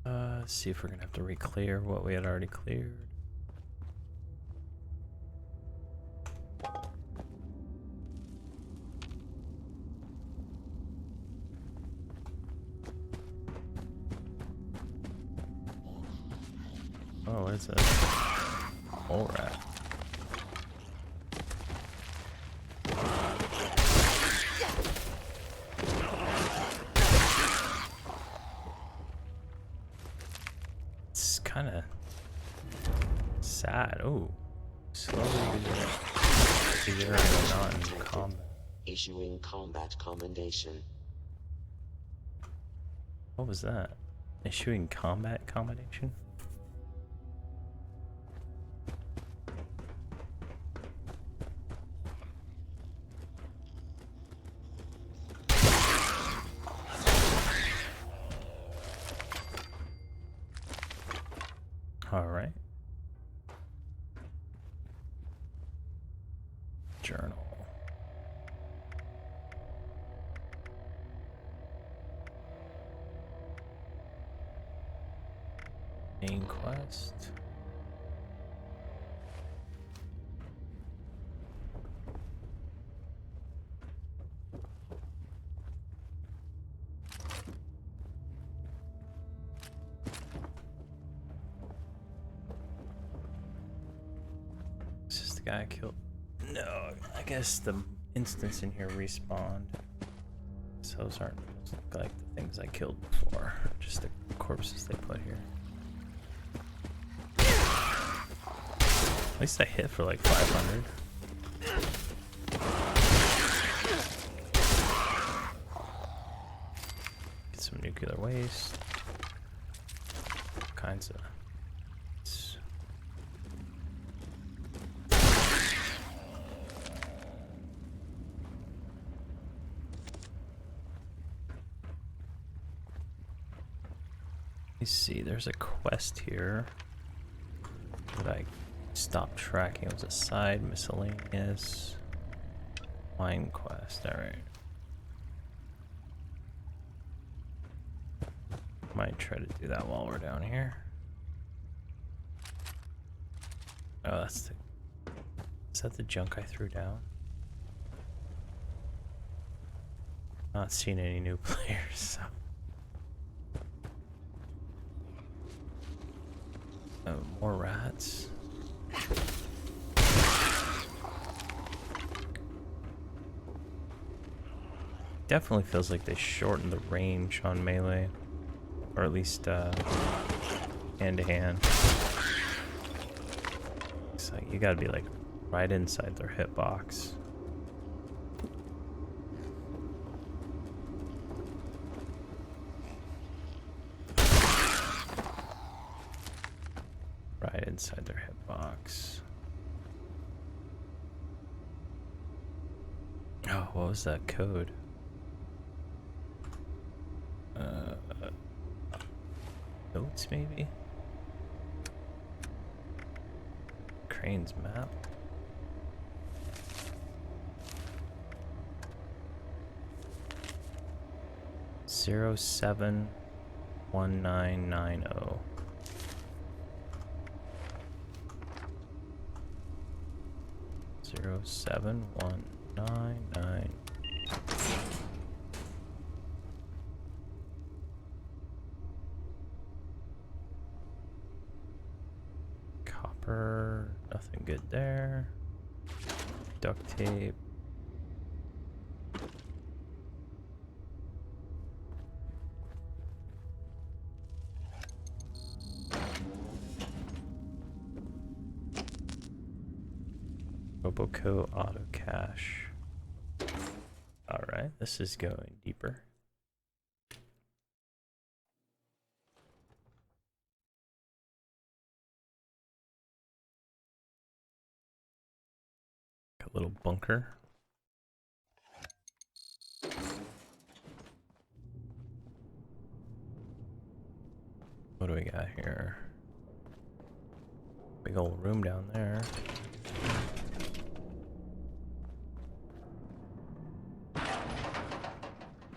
Let's see if we're gonna have to re-clear what we had already cleared. Oh, what is this? Mole rat. It's kind of sad. Oh, slowly you're not in combat. Issuing combat commendation. What was that? Issuing combat commendation? All right. Journal. Main quest. This is the guy I killed. No, I guess the instance in here respawned. So those aren't like the things I killed before, just the corpses they put here. At least I hit for like 500. Get some nuclear waste. Kinds of. Let me see, there's a quest here that I stopped tracking. It was a side miscellaneous mine quest. Alright. Might try to do that while we're down here. Oh, that's the... Is that the junk I threw down? Not seen any new players, so... Oh, more rats. Definitely feels like they shortened the range on melee. Or at least, hand to hand. So you gotta be like right inside their hitbox. Right inside their hitbox. Oh, what was that code? Notes, maybe? Crane's map. Zero 071990. 07199. Copper, nothing good there. Duct tape. Roboco auto cache. Alright, this is going deeper. A little bunker. What do we got here? Big old room down there.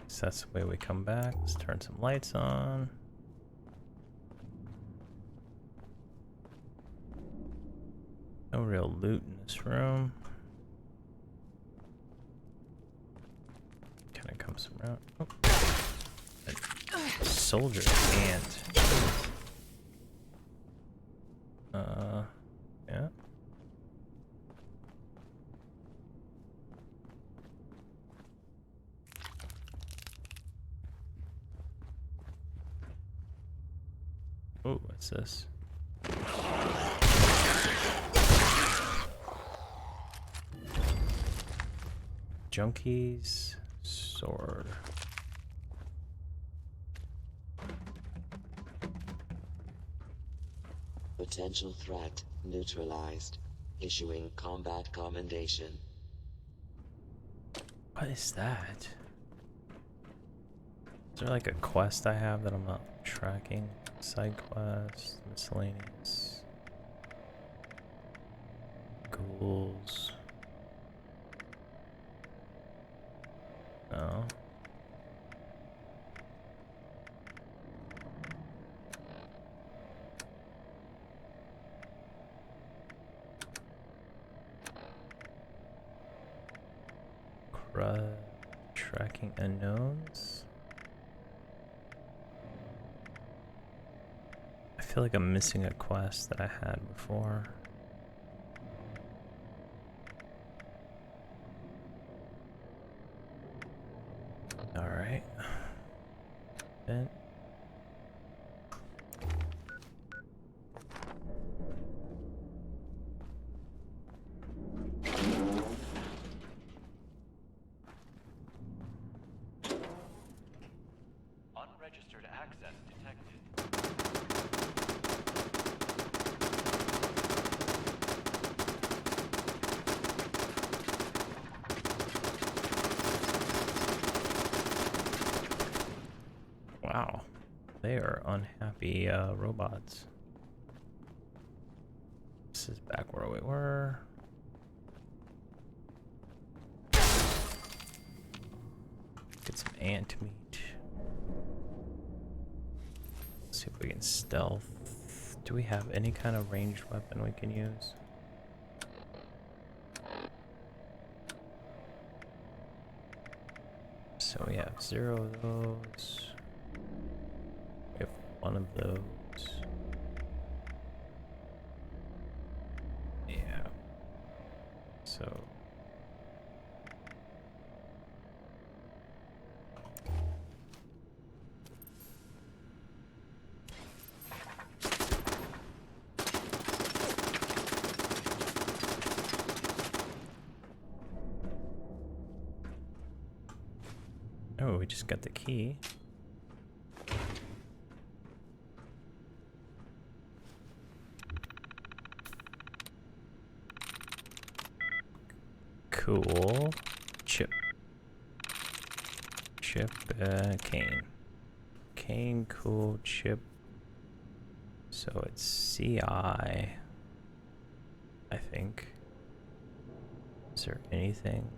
So that's the way we come back. Let's turn some lights on. No real loot in this room. Can I come some around? Oh. A soldier's hand. Yeah. Oh, what's this? Junkies, sword. Potential threat neutralized. Issuing combat commendation. What is that? Is there like a quest I have that I'm not tracking? Side quest, miscellaneous. Ghouls. No. Tracking unknowns. I feel like I'm missing a quest that I had before. All right. And Unregistered access detected. Wow. They are unhappy robots. This is back where we were. Get some ant meat. Let's see if we can stealth. Do we have any kind of ranged weapon we can use? So we have 0 of those. We have 1 of those. Yeah. So. Oh, we just got the key. Cool. Chip. Cane. Cane, cool, chip. So it's CI, I think. Is there anything?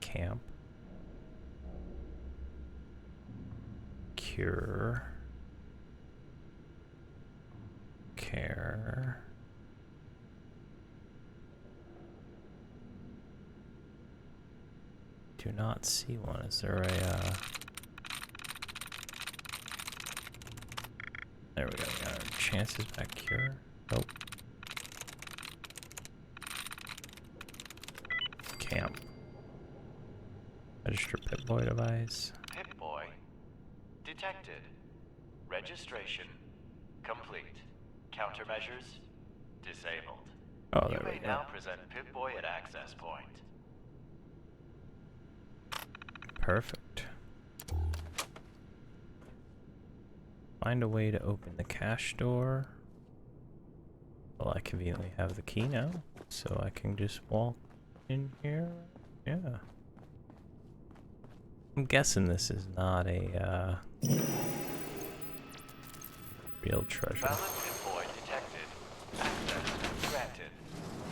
Camp. Cure. Care. Do not see one. Is there a there we go. We got our chances back here. Nope. Camp. Register Pip-Boy device. Pip-Boy detected. Registration complete. Countermeasures disabled. Oh, you there we may go. now present Pip-Boy at access point. Perfect. Find a way to open the cash door. Well, I conveniently have the key now, so I can just walk in here. Yeah. I'm guessing this is not a real treasure. Valid Pip-Boy detected. Access granted.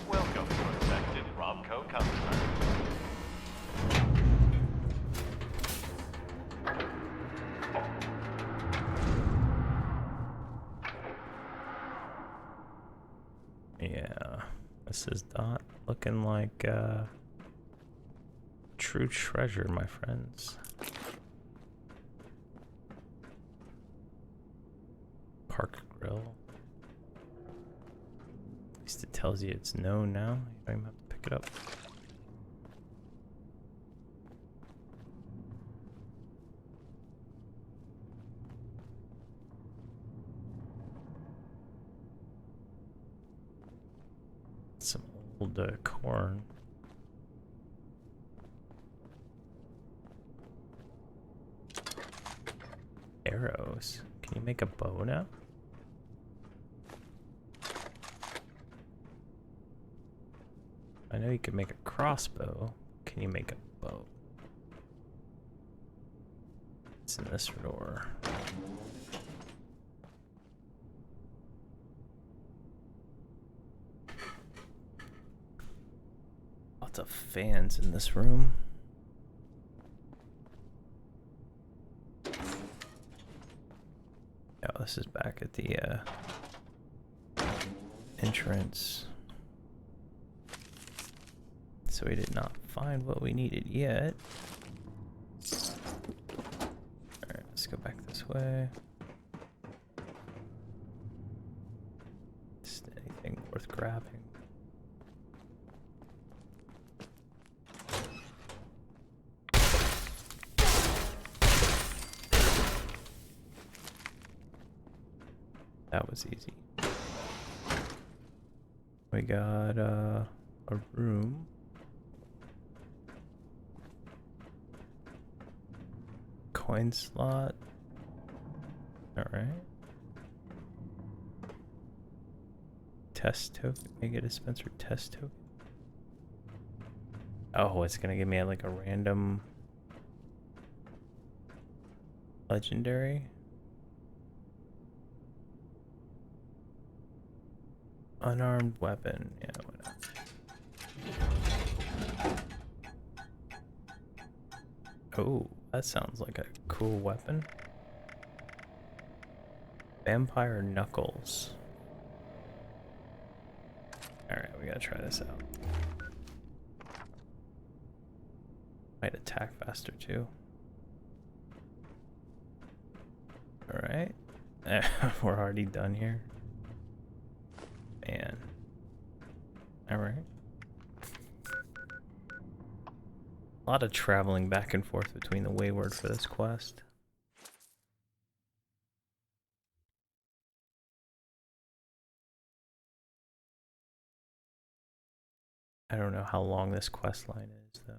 Welcome to infected Robco customer. Yeah, this is not looking like true treasure, my friends. Park grill. At least it tells you it's known now. You don't even have to pick it up. Some old corn. Arrows. Can you make a bow now? I know you can make a crossbow. Can you make a bow? It's in this door. Lots of fans in this room. Oh, this is back at the entrance. So we did not find what we needed yet. Alright, let's go back this way. Just anything worth grabbing. That was easy. We got a room. Coin slot. Alright. Test token. Mega dispenser test token. Oh, it's gonna give me like a random legendary. Unarmed weapon. Yeah, whatever. Oh, that sounds like a cool weapon. Vampire knuckles. Alright, we gotta try this out. Might attack faster too. Alright. We're already done here. Man. Alright. A lot of traveling back and forth between the Wayward for this quest. I don't know how long this quest line is though.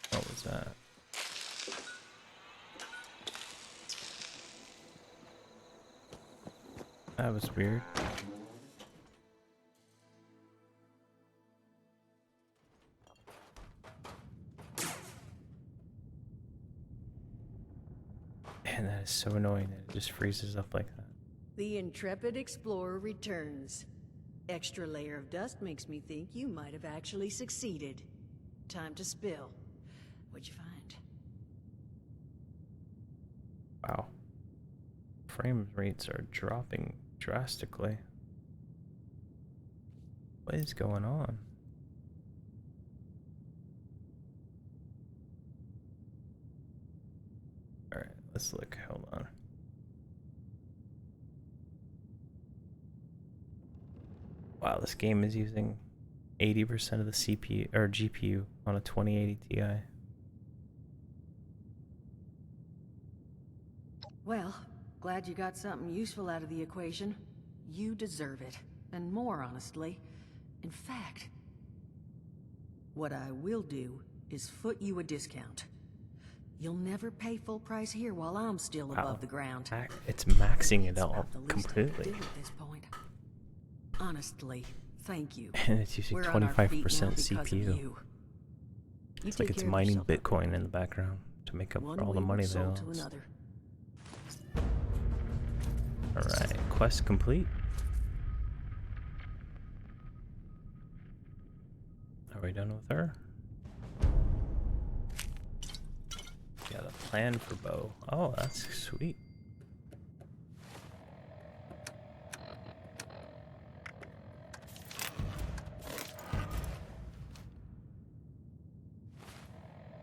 What was that? That was weird. Man, that is so annoying that it just freezes up like that. The intrepid explorer returns. Extra layer of dust makes me think you might have actually succeeded. Time to spill. What'd you find? Wow. Frame rates are dropping drastically. What is going on? Alright, let's look. Hold on. Wow, this game is using 80% of the CPU or GPU on a 2080 Ti. Well, glad you got something useful out of the equation. You deserve it, and more honestly. In fact, what I will do is foot you a discount. You'll never pay full price here while I'm still above the ground. It's maxing it out completely. At this point. Honestly, thank you. And it's using 25% CPU. It's like it's mining Bitcoin in the background to make up for all the money they lost. Alright, quest complete. Are we done with her? Yeah, the plan for Bo. Oh, that's sweet.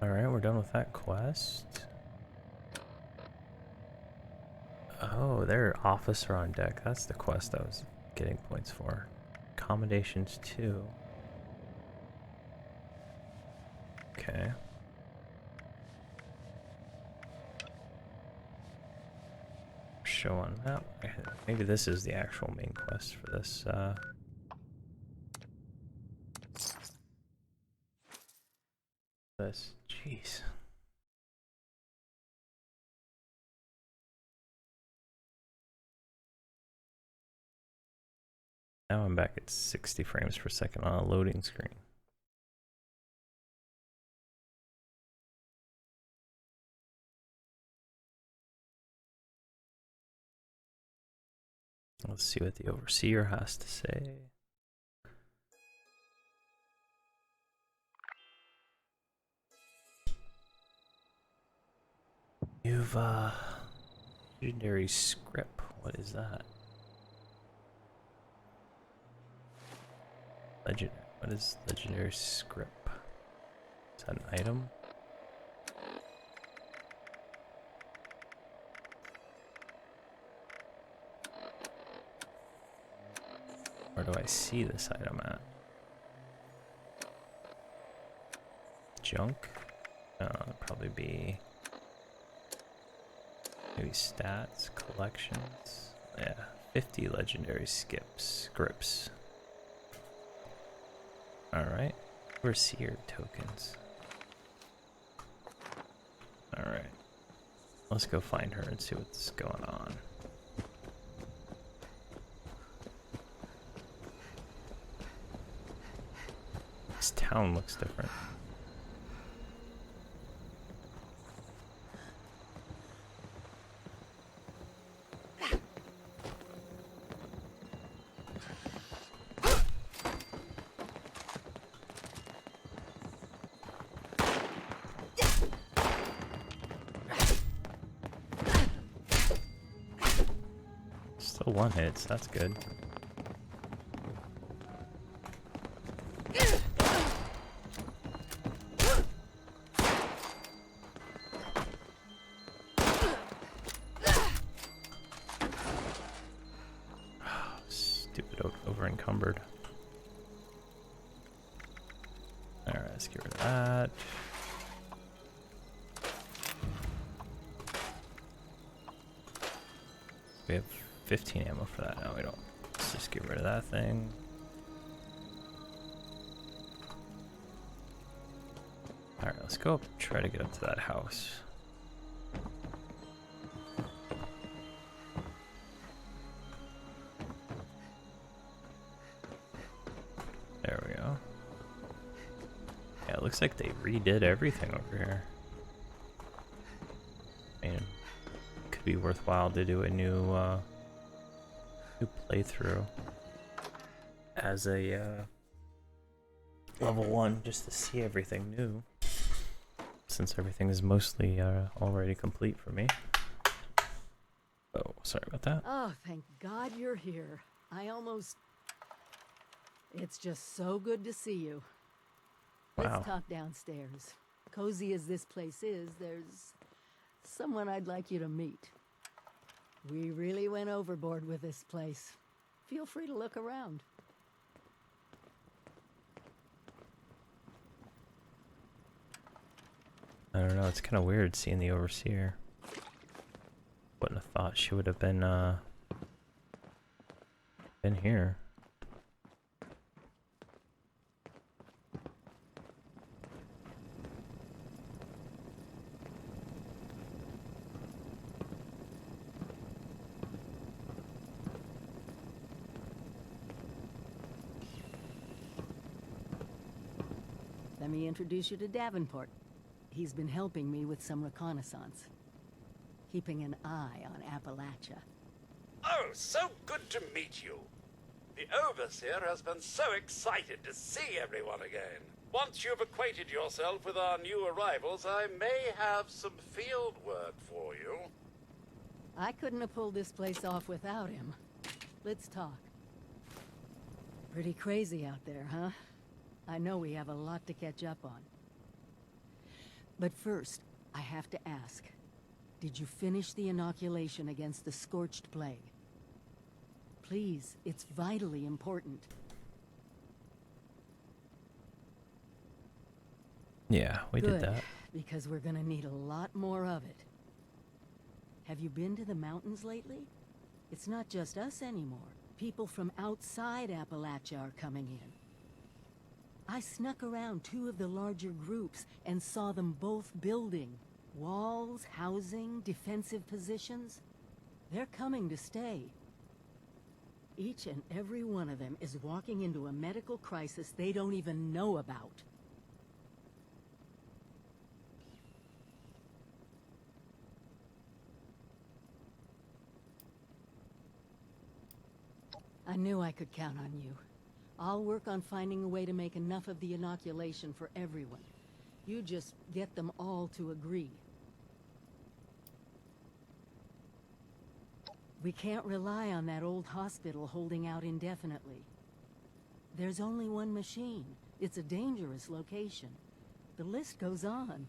Alright, we're done with that quest. Oh, their officer on deck. That's the quest I was getting points for. Accommodations 2. Okay. Show on map. Maybe this is the actual main quest for this. Jeez. Now I'm back at 60 frames per second on a loading screen. Let's see what the overseer has to say. You've legendary script. What is that? What is legendary script? Is that an item? Where do I see this item at? Junk? It'd probably be maybe stats, collections. Yeah, 50 legendary scripts. Alright. Overseer tokens. Alright. Let's go find her and see what's going on. This town looks different. Still one hit, so that's good. Stupid over encumbered. Alright, let's get rid of that. We have 15 ammo for that. No, we don't. Let's just get rid of that thing. Alright, let's go up and try to get up to that house. There we go. Yeah, it looks like they redid everything over here. I mean, could be worthwhile to do a new playthrough as a level 1 just to see everything new, since everything is mostly already complete for me. Oh, sorry about that. Oh, thank God you're here. It's just so good to see you. Wow. Let's talk downstairs. Cozy as this place is, there's someone I'd like you to meet. We really went overboard with this place. Feel free to look around. I don't know, it's kind of weird seeing the Overseer. Wouldn't have thought she would have been here. Let me introduce you to Davenport. He's been helping me with some reconnaissance. Keeping an eye on Appalachia. Oh, so good to meet you. The Overseer has been so excited to see everyone again. Once you've acquainted yourself with our new arrivals, I may have some field work for you. I couldn't have pulled this place off without him. Let's talk. Pretty crazy out there, huh? I know we have a lot to catch up on. But first, I have to ask. Did you finish the inoculation against the Scorched Plague? Please, it's vitally important. Yeah, we did that. Because we're gonna need a lot more of it. Have you been to the mountains lately? It's not just us anymore. People from outside Appalachia are coming in. I snuck around 2 of the larger groups and saw them both building. Walls, housing, defensive positions. They're coming to stay. Each and every one of them is walking into a medical crisis they don't even know about. I knew I could count on you. I'll work on finding a way to make enough of the inoculation for everyone. You just get them all to agree. We can't rely on that old hospital holding out indefinitely. There's only one machine. It's a dangerous location. The list goes on.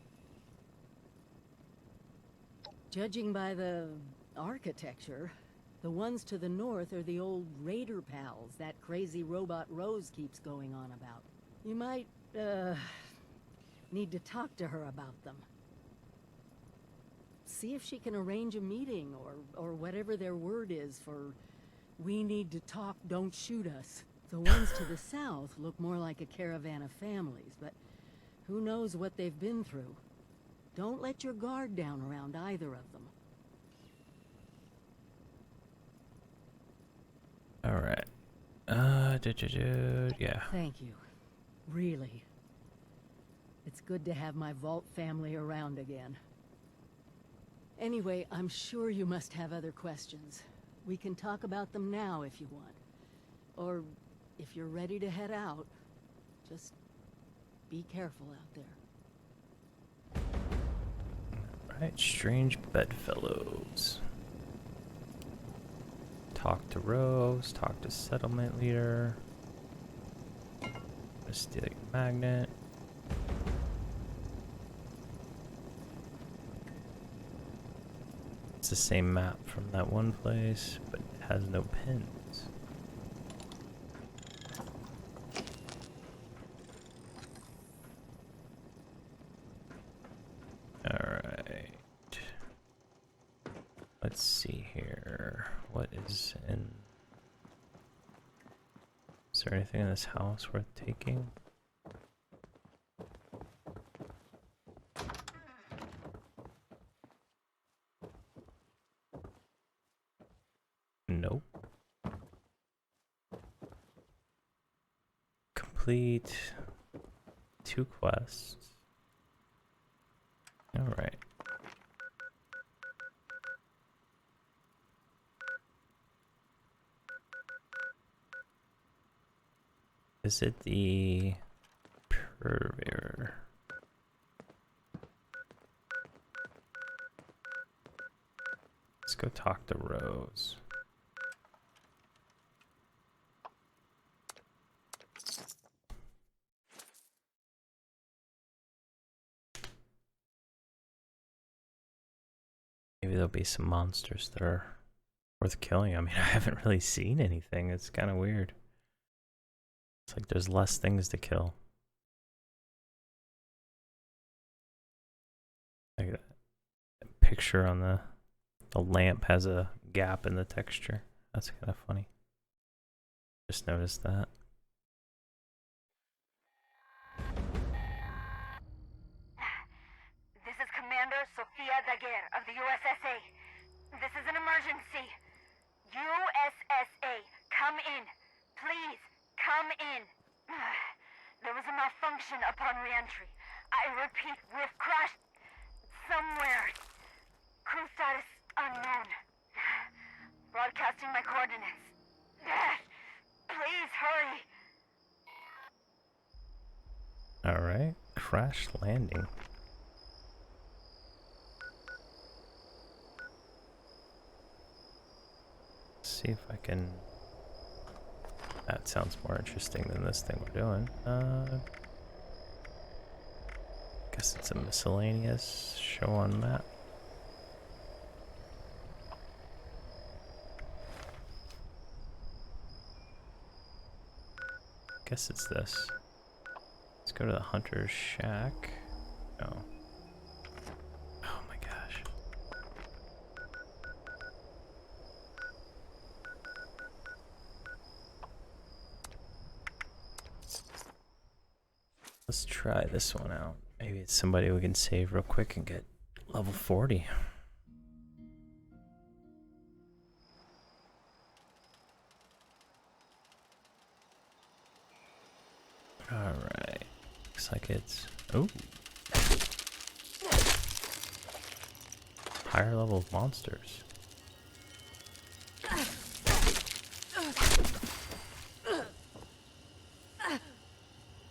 Judging by the architecture, the ones to the north are the old Raider pals that crazy robot Rose keeps going on about. You might, Need to talk to her about them. See if she can arrange a meeting, or whatever their word is for, we need to talk, don't shoot us. The ones to the south look more like a caravan of families, but who knows what they've been through. Don't let your guard down around either of them. Alright. Yeah. Thank you. Really. It's good to have my vault family around again. Anyway, I'm sure you must have other questions. We can talk about them now if you want. Or if you're ready to head out, just be careful out there. Alright, strange bedfellows. Talk to Rose, talk to settlement leader. Steal a magnet. It's the same map from that one place, but it has no pins. Alright. Let's see here. What is in... Is there anything in this house worth taking? Nope. Complete 2 quests. Alright. Is it the purveyor? Let's go talk to Rose. Maybe there'll be some monsters that are worth killing. I mean, I haven't really seen anything. It's kind of weird. It's like there's less things to kill. Like that picture on the lamp has a gap in the texture. That's kind of funny. Just noticed that. This is Commander Sofia Daguerre of the USSA. This is an emergency. USSA, come in. Please, come in. There was a malfunction upon re-entry. I repeat, we've crashed somewhere. Crew status unknown. Broadcasting my coordinates. Please hurry. Alright, crash landing. See if I can... That sounds more interesting than this thing we're doing. Guess it's a miscellaneous show on map. Guess it's this. Let's go to the hunter's shack. No. Oh my gosh. Let's try this one out. Maybe it's somebody we can save real quick and get level 40. Alright. Looks like it's... Ooh. Higher level monsters.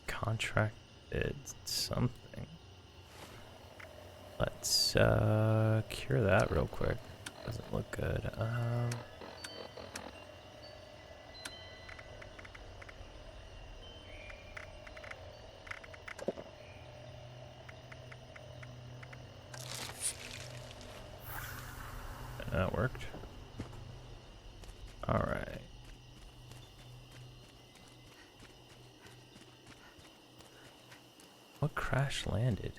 Contracted something. Let's cure that real quick. Doesn't look good. That worked. All right. What crash landed.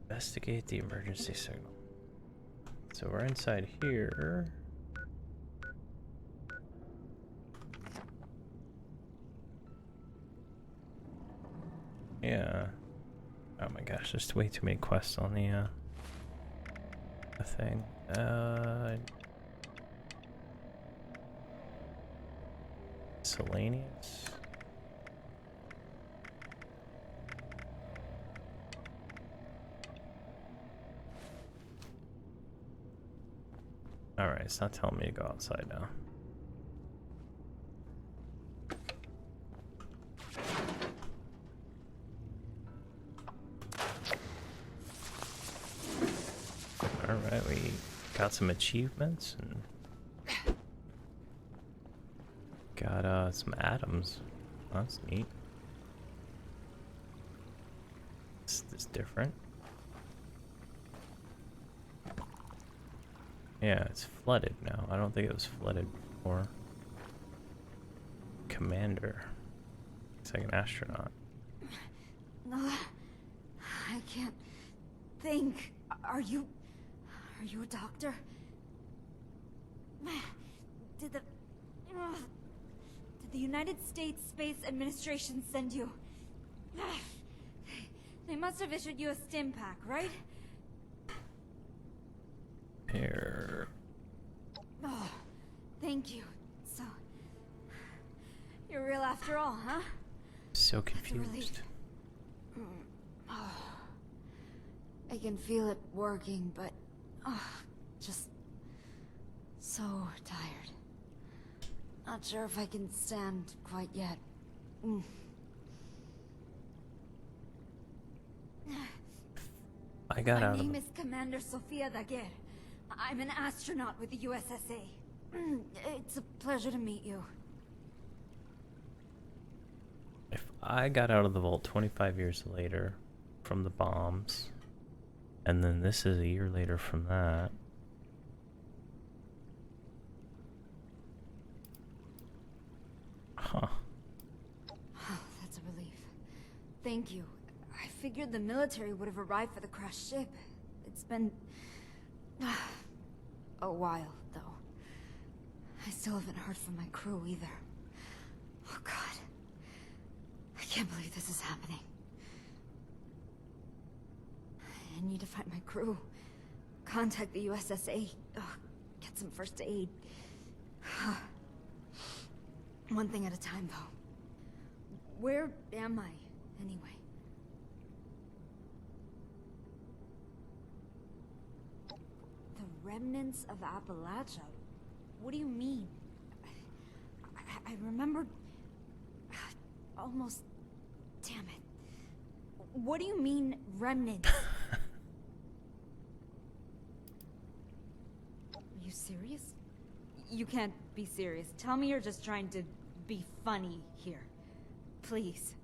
Investigate the emergency signal. So we're inside here. Yeah. Oh my gosh, there's way too many quests on the thing. Miscellaneous. Alright, it's not telling me to go outside now. Alright, we got some achievements and got some atoms. Oh, that's neat. This is different. Yeah, it's flooded now. I don't think it was flooded before. Commander. Looks like an astronaut. No, I can't think. Are you a doctor? Did the United States Space Administration send you? They must have issued you a stim pack, right? Here. Oh, thank you. So, you're real after all, huh? So That's a confused. relief. Oh, I can feel it working, but just so tired. Not sure if I can stand quite yet. I got out My of name the... is Commander Sofia Daguerre. I'm an astronaut with the USSA. It's a pleasure to meet you. If I got out of the vault 25 years later from the bombs, and then this is a year later from that. Huh. Oh, that's a relief. Thank you. I figured the military would have arrived for the crashed ship. It's been... a while, though. I still haven't heard from my crew either. Oh god. I can't believe this is happening. I need to find my crew. Contact the USSA. Get some first aid. One thing at a time, though. Where am I, anyway? The remnants of Appalachia? What do you mean? I remembered... almost... Damn it. What do you mean, remnants? Are you serious? You can't be serious. Tell me you're just trying to be funny here. Please.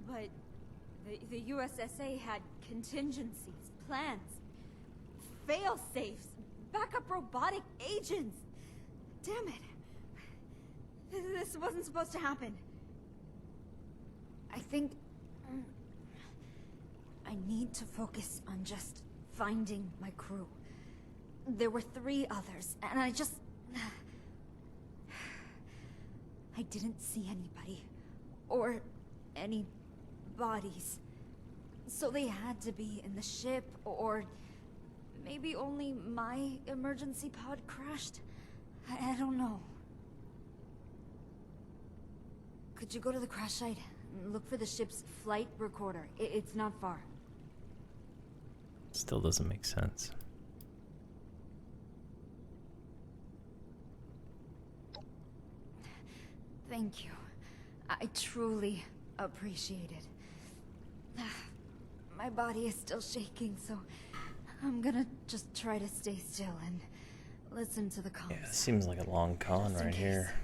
But the USSA had contingencies, plans, fail-safes, backup robotic agents. Damn it. This wasn't supposed to happen. I think... I need to focus on just finding my crew. There were 3 others, and I just... I didn't see anybody. Or any bodies. So they had to be in the ship, or... maybe only my emergency pod crashed? I don't know. Could you go to the crash site and look for the ship's flight recorder? It's not far. Still doesn't make sense. Thank you. I truly appreciate it. My body is still shaking, so I'm gonna just try to stay still and listen to the comms. Yeah, it seems like a long con Just in right case. here.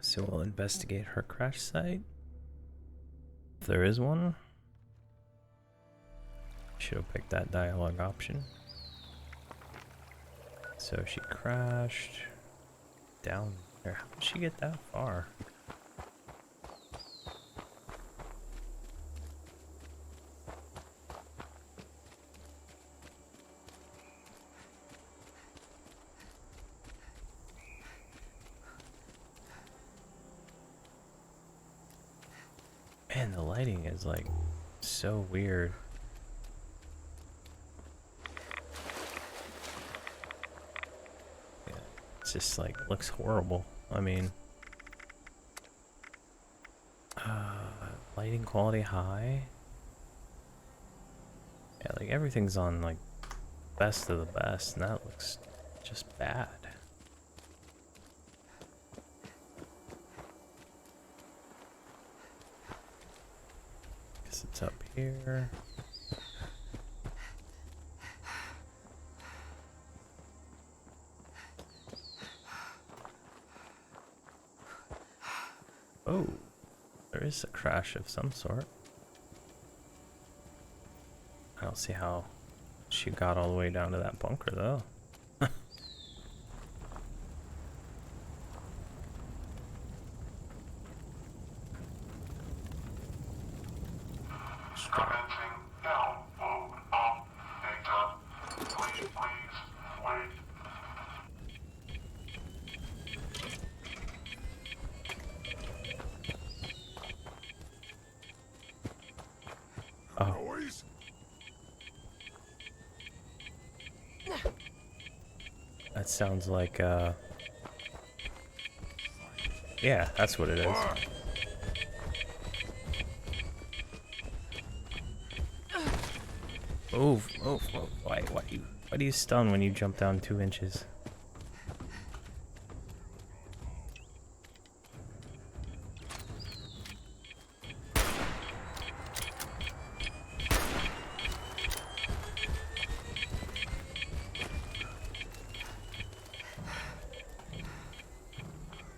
So we'll investigate her crash site. If there is one. Should have picked that dialogue option. So she crashed down there. How did she get that far? Man, the lighting is like so weird. Yeah, it's just like looks horrible. I mean, lighting quality high. Yeah, like everything's on like best of the best, and that looks just bad. Guess it's up here. Oh, there is a crash of some sort. I don't see how she got all the way down to that bunker though. Commencing download of data. Please wait. Oh. That sounds like, yeah, that's what it is. Move, move, move. Why do you stun when you jump down 2 inches?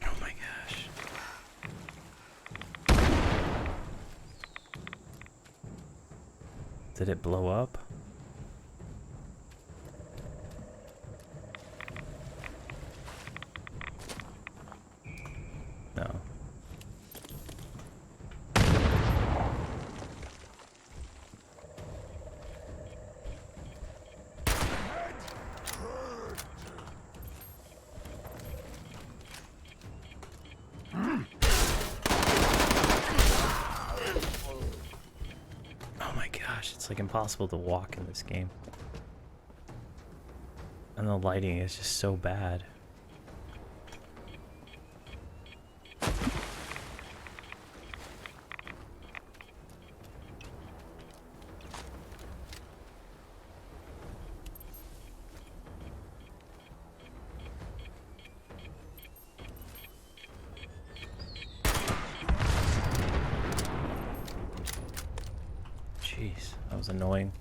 Oh my gosh. Did it blow up? No. Oh my gosh, it's like impossible to walk in this game. And the lighting is just so bad. Jeez, that was annoying.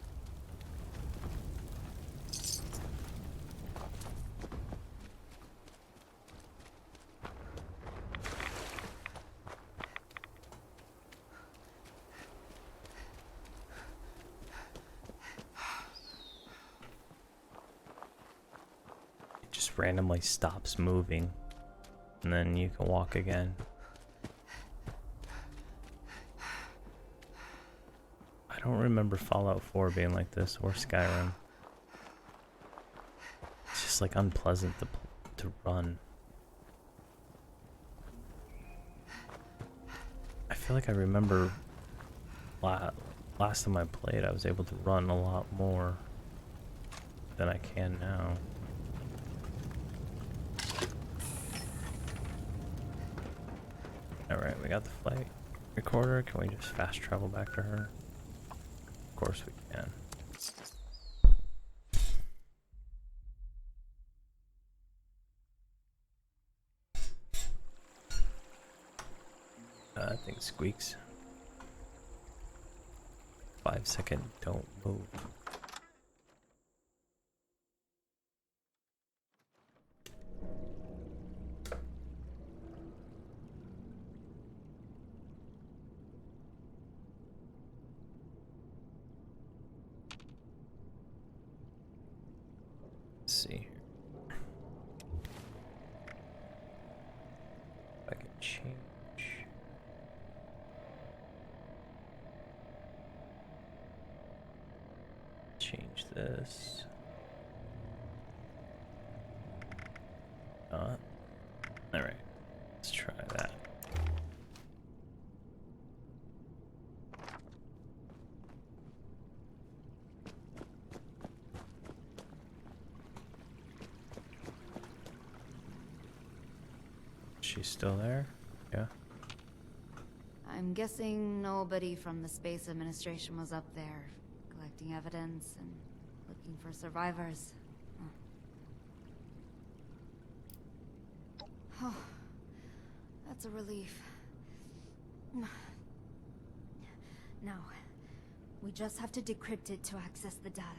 It just randomly stops moving, and then you can walk again. I don't remember Fallout 4 being like this, or Skyrim. It's just like unpleasant to run. I feel like I remember last time I played, I was able to run a lot more than I can now. Alright, we got the flight. recorder? Can we just fast travel back to her? Of course we can. That thing squeaks. 5-second, don't move. Let's see here. If I can change. Change this. Alright. Let's try that. She's still there? Yeah. I'm guessing nobody from the Space Administration was up there, collecting evidence and looking for survivors. Huh. Oh, that's a relief. Now, we just have to decrypt it to access the data.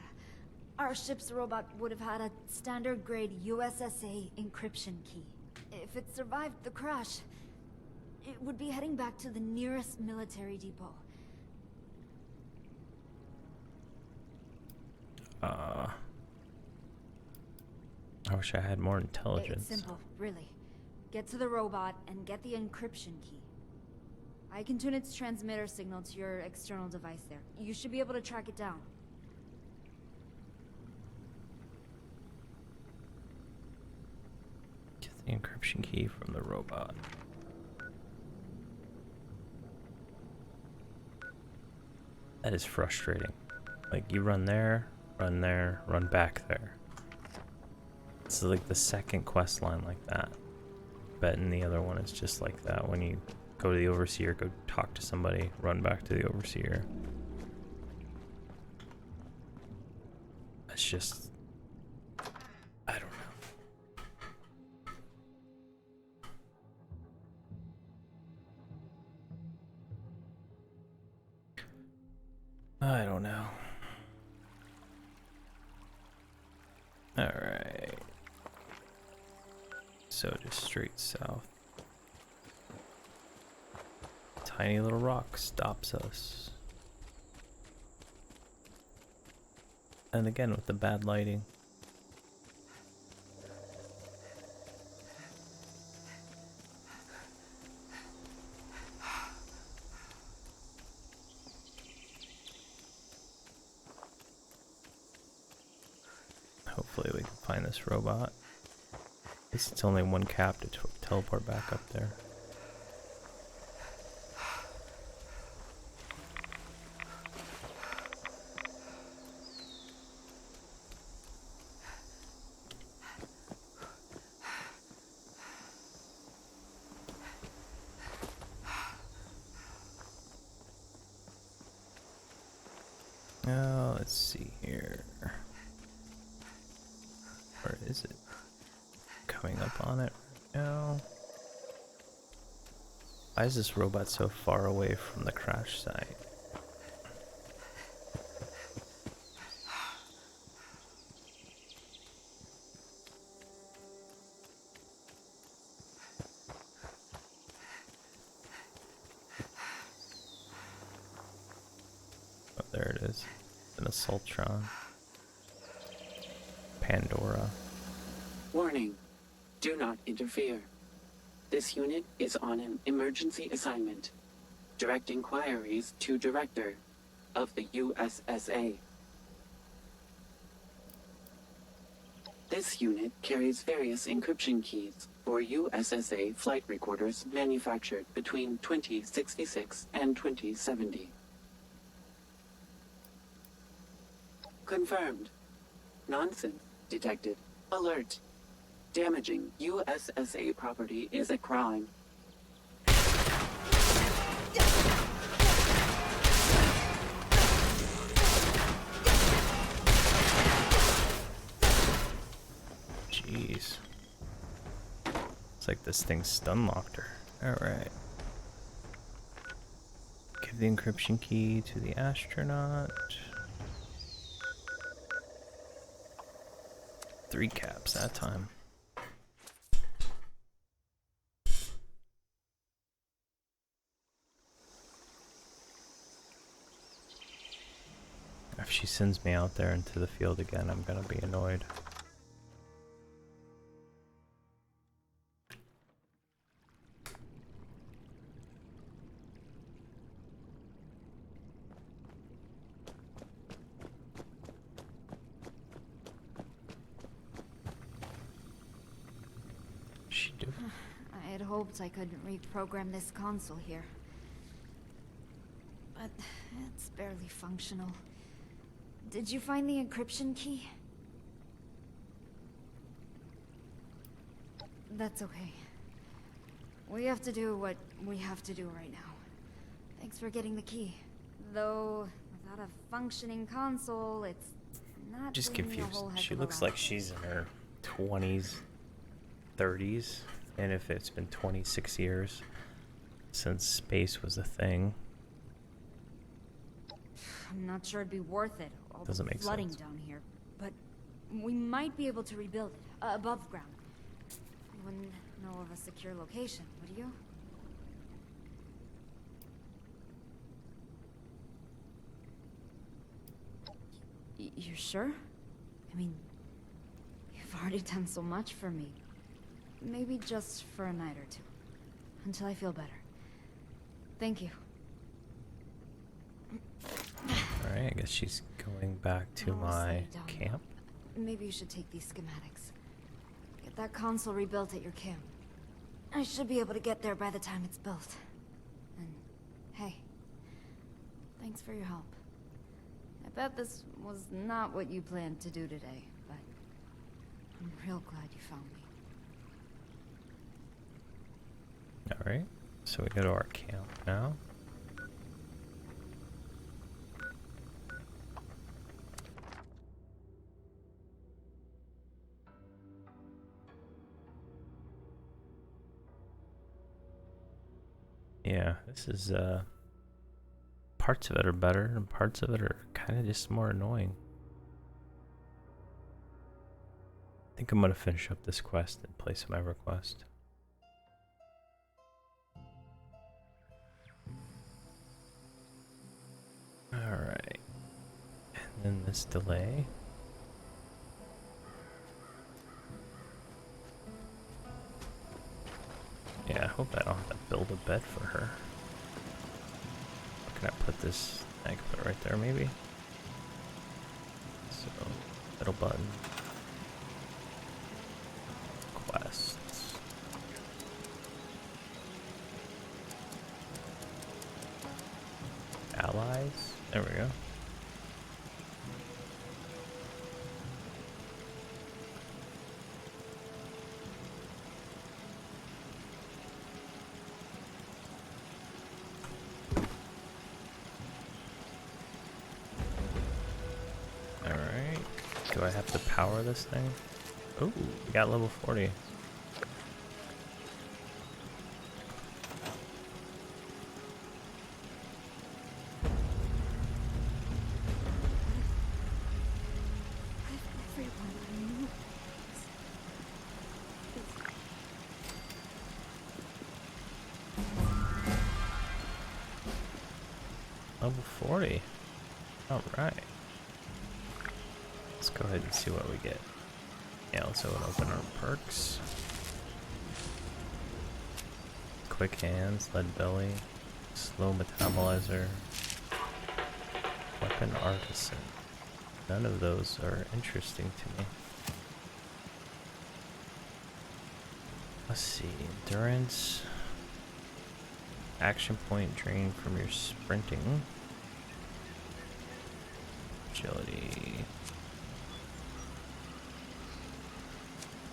Our ship's robot would have had a standard-grade USSA encryption key. If it survived the crash, it would be heading back to the nearest military depot. I wish I had more intelligence. It's simple, really. Get to the robot and get the encryption key. I can tune its transmitter signal to your external device there. You should be able to track it down. Get the encryption key from the robot. That is frustrating. Like, you run there, run back there. It's like the second quest line like that. Betting the other one is just like that. When you go to the overseer, go talk to somebody, run back to the overseer. It's just, I don't know. I don't know. Alright. So just straight south. Tiny little rock stops us. And again with the bad lighting. Hopefully we can find this robot. At least it's only one cap to teleport back up there. Now let's see here. Where is it? Coming up on it right now. Why is this robot so far away from the crash site? Oh, there it is. An Assaultron. Pandora. Warning. Do not interfere. This unit is on an emergency assignment. Direct inquiries to Director of the USSA. This unit carries various encryption keys for USSA flight recorders manufactured between 2066 and 2070. Confirmed. Nonsense detected. Alert. Damaging USSA property is a crime. Looks like this thing stun locked her. Alright. Give the encryption key to the astronaut. 3 caps that time. If she sends me out there into the field again, I'm gonna be annoyed. She do? I had hoped I could reprogram this console here. But it's barely functional. Did you find the encryption key? That's okay. We have to do what we have to do right now. Thanks for getting the key. Though, without a functioning console, it's not Just doing me a confused. whole heck She of a looks lot. like she's in her 20s, 30s, and if it's been 26 years since space was a thing. I'm not sure it'd be worth it, all Doesn't the make flooding sense. down here. But we might be able to rebuild it, above ground. Wouldn't know of a secure location, would you? You're sure? I mean, you've already done so much for me. Maybe just for a night or two. Until I feel better. Thank you. Alright, I guess she's going back to I'll set my it down. camp. Maybe you should take these schematics. Get that console rebuilt at your camp. I should be able to get there by the time it's built. And, hey, thanks for your help. I bet this was not what you planned to do today, but I'm real glad you found me. Alright, so we go to our camp now. Yeah, this is, parts of it are better, and parts of it are kind of just more annoying. I think I'm gonna finish up this quest and play some EverQuest. Alright. And then this delay. Yeah, I hope I don't have to build a bed for her. Where can I put this? I can put it right there, maybe. So, middle button. Quests. Allies. There we go. Do I have to power this thing? Ooh, we got level 40. Level 40. Alright. Let's go ahead and see what we get. Yeah, let's open our perks. Quick hands, lead belly, slow metabolizer, weapon artisan. None of those are interesting to me. Let's see, endurance, action point drained from your sprinting, agility.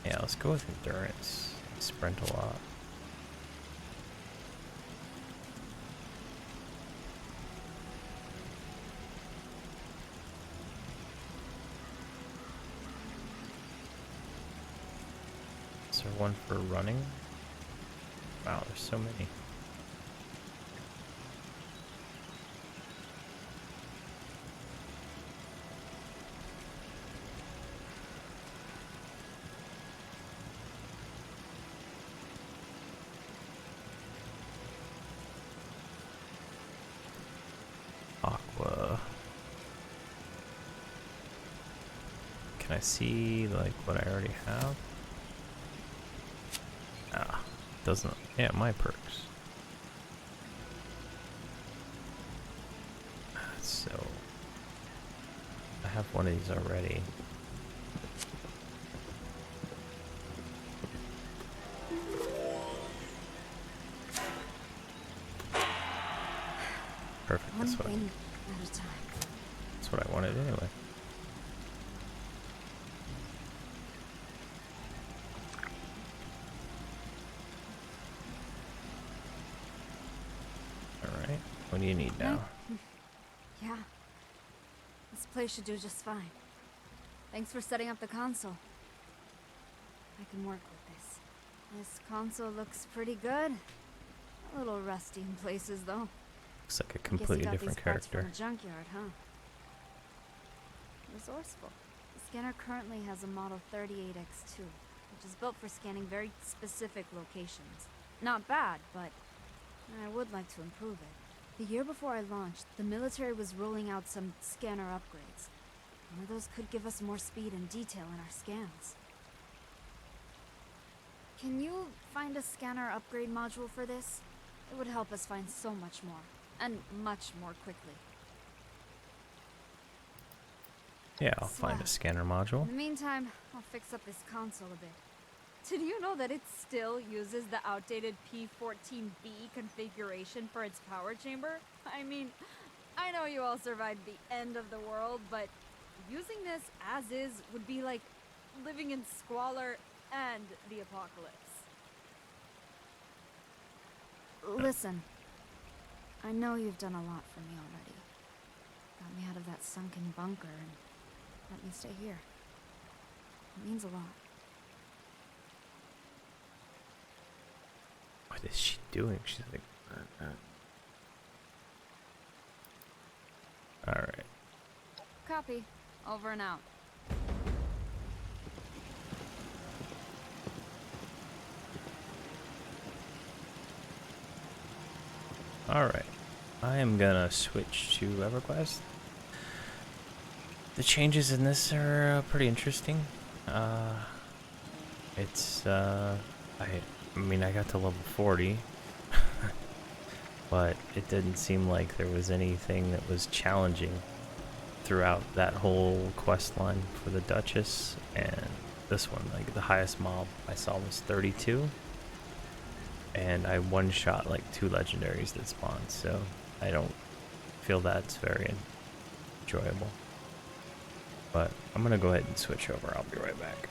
Yeah, let's go with endurance. Sprint a lot. Is there one for running? Wow, there's so many. Aqua. Can I see like what I already have? Ah, doesn't. Yeah, my perks. So I have one of these already. Perfect. One thing at a time. That's what I wanted anyway. Alright, what do you need now? Yeah. This place should do just fine. Thanks for setting up the console. I can work with this. This console looks pretty good. A little rusty in places, though. Looks like a completely different character. From a junkyard, huh? Resourceful. The scanner currently has a model 38X2, which is built for scanning very specific locations. Not bad, but I would like to improve it. The year before I launched, the military was rolling out some scanner upgrades. One of those could give us more speed and detail in our scans. Can you find a scanner upgrade module for this? It would help us find so much more, and much more quickly. Yeah, I'll find a scanner module. In the meantime, I'll fix up this console a bit. Did you know that it still uses the outdated P14B configuration for its power chamber? I mean, I know you all survived the end of the world, but using this as is would be like living in squalor and the apocalypse. Listen, I know you've done a lot for me already. Got me out of that sunken bunker and let me stay here. It means a lot. What is she doing? She's like, Alright. Copy. Over and out. Alright. I am gonna switch to EverQuest. The changes in this are pretty interesting. I mean, I got to level 40, but it didn't seem like there was anything that was challenging throughout that whole quest line for the Duchess, and this one, like the highest mob I saw was 32, and I one-shot like 2 legendaries that spawned, so I don't feel that's very enjoyable. But I'm gonna go ahead and switch over. I'll be right back.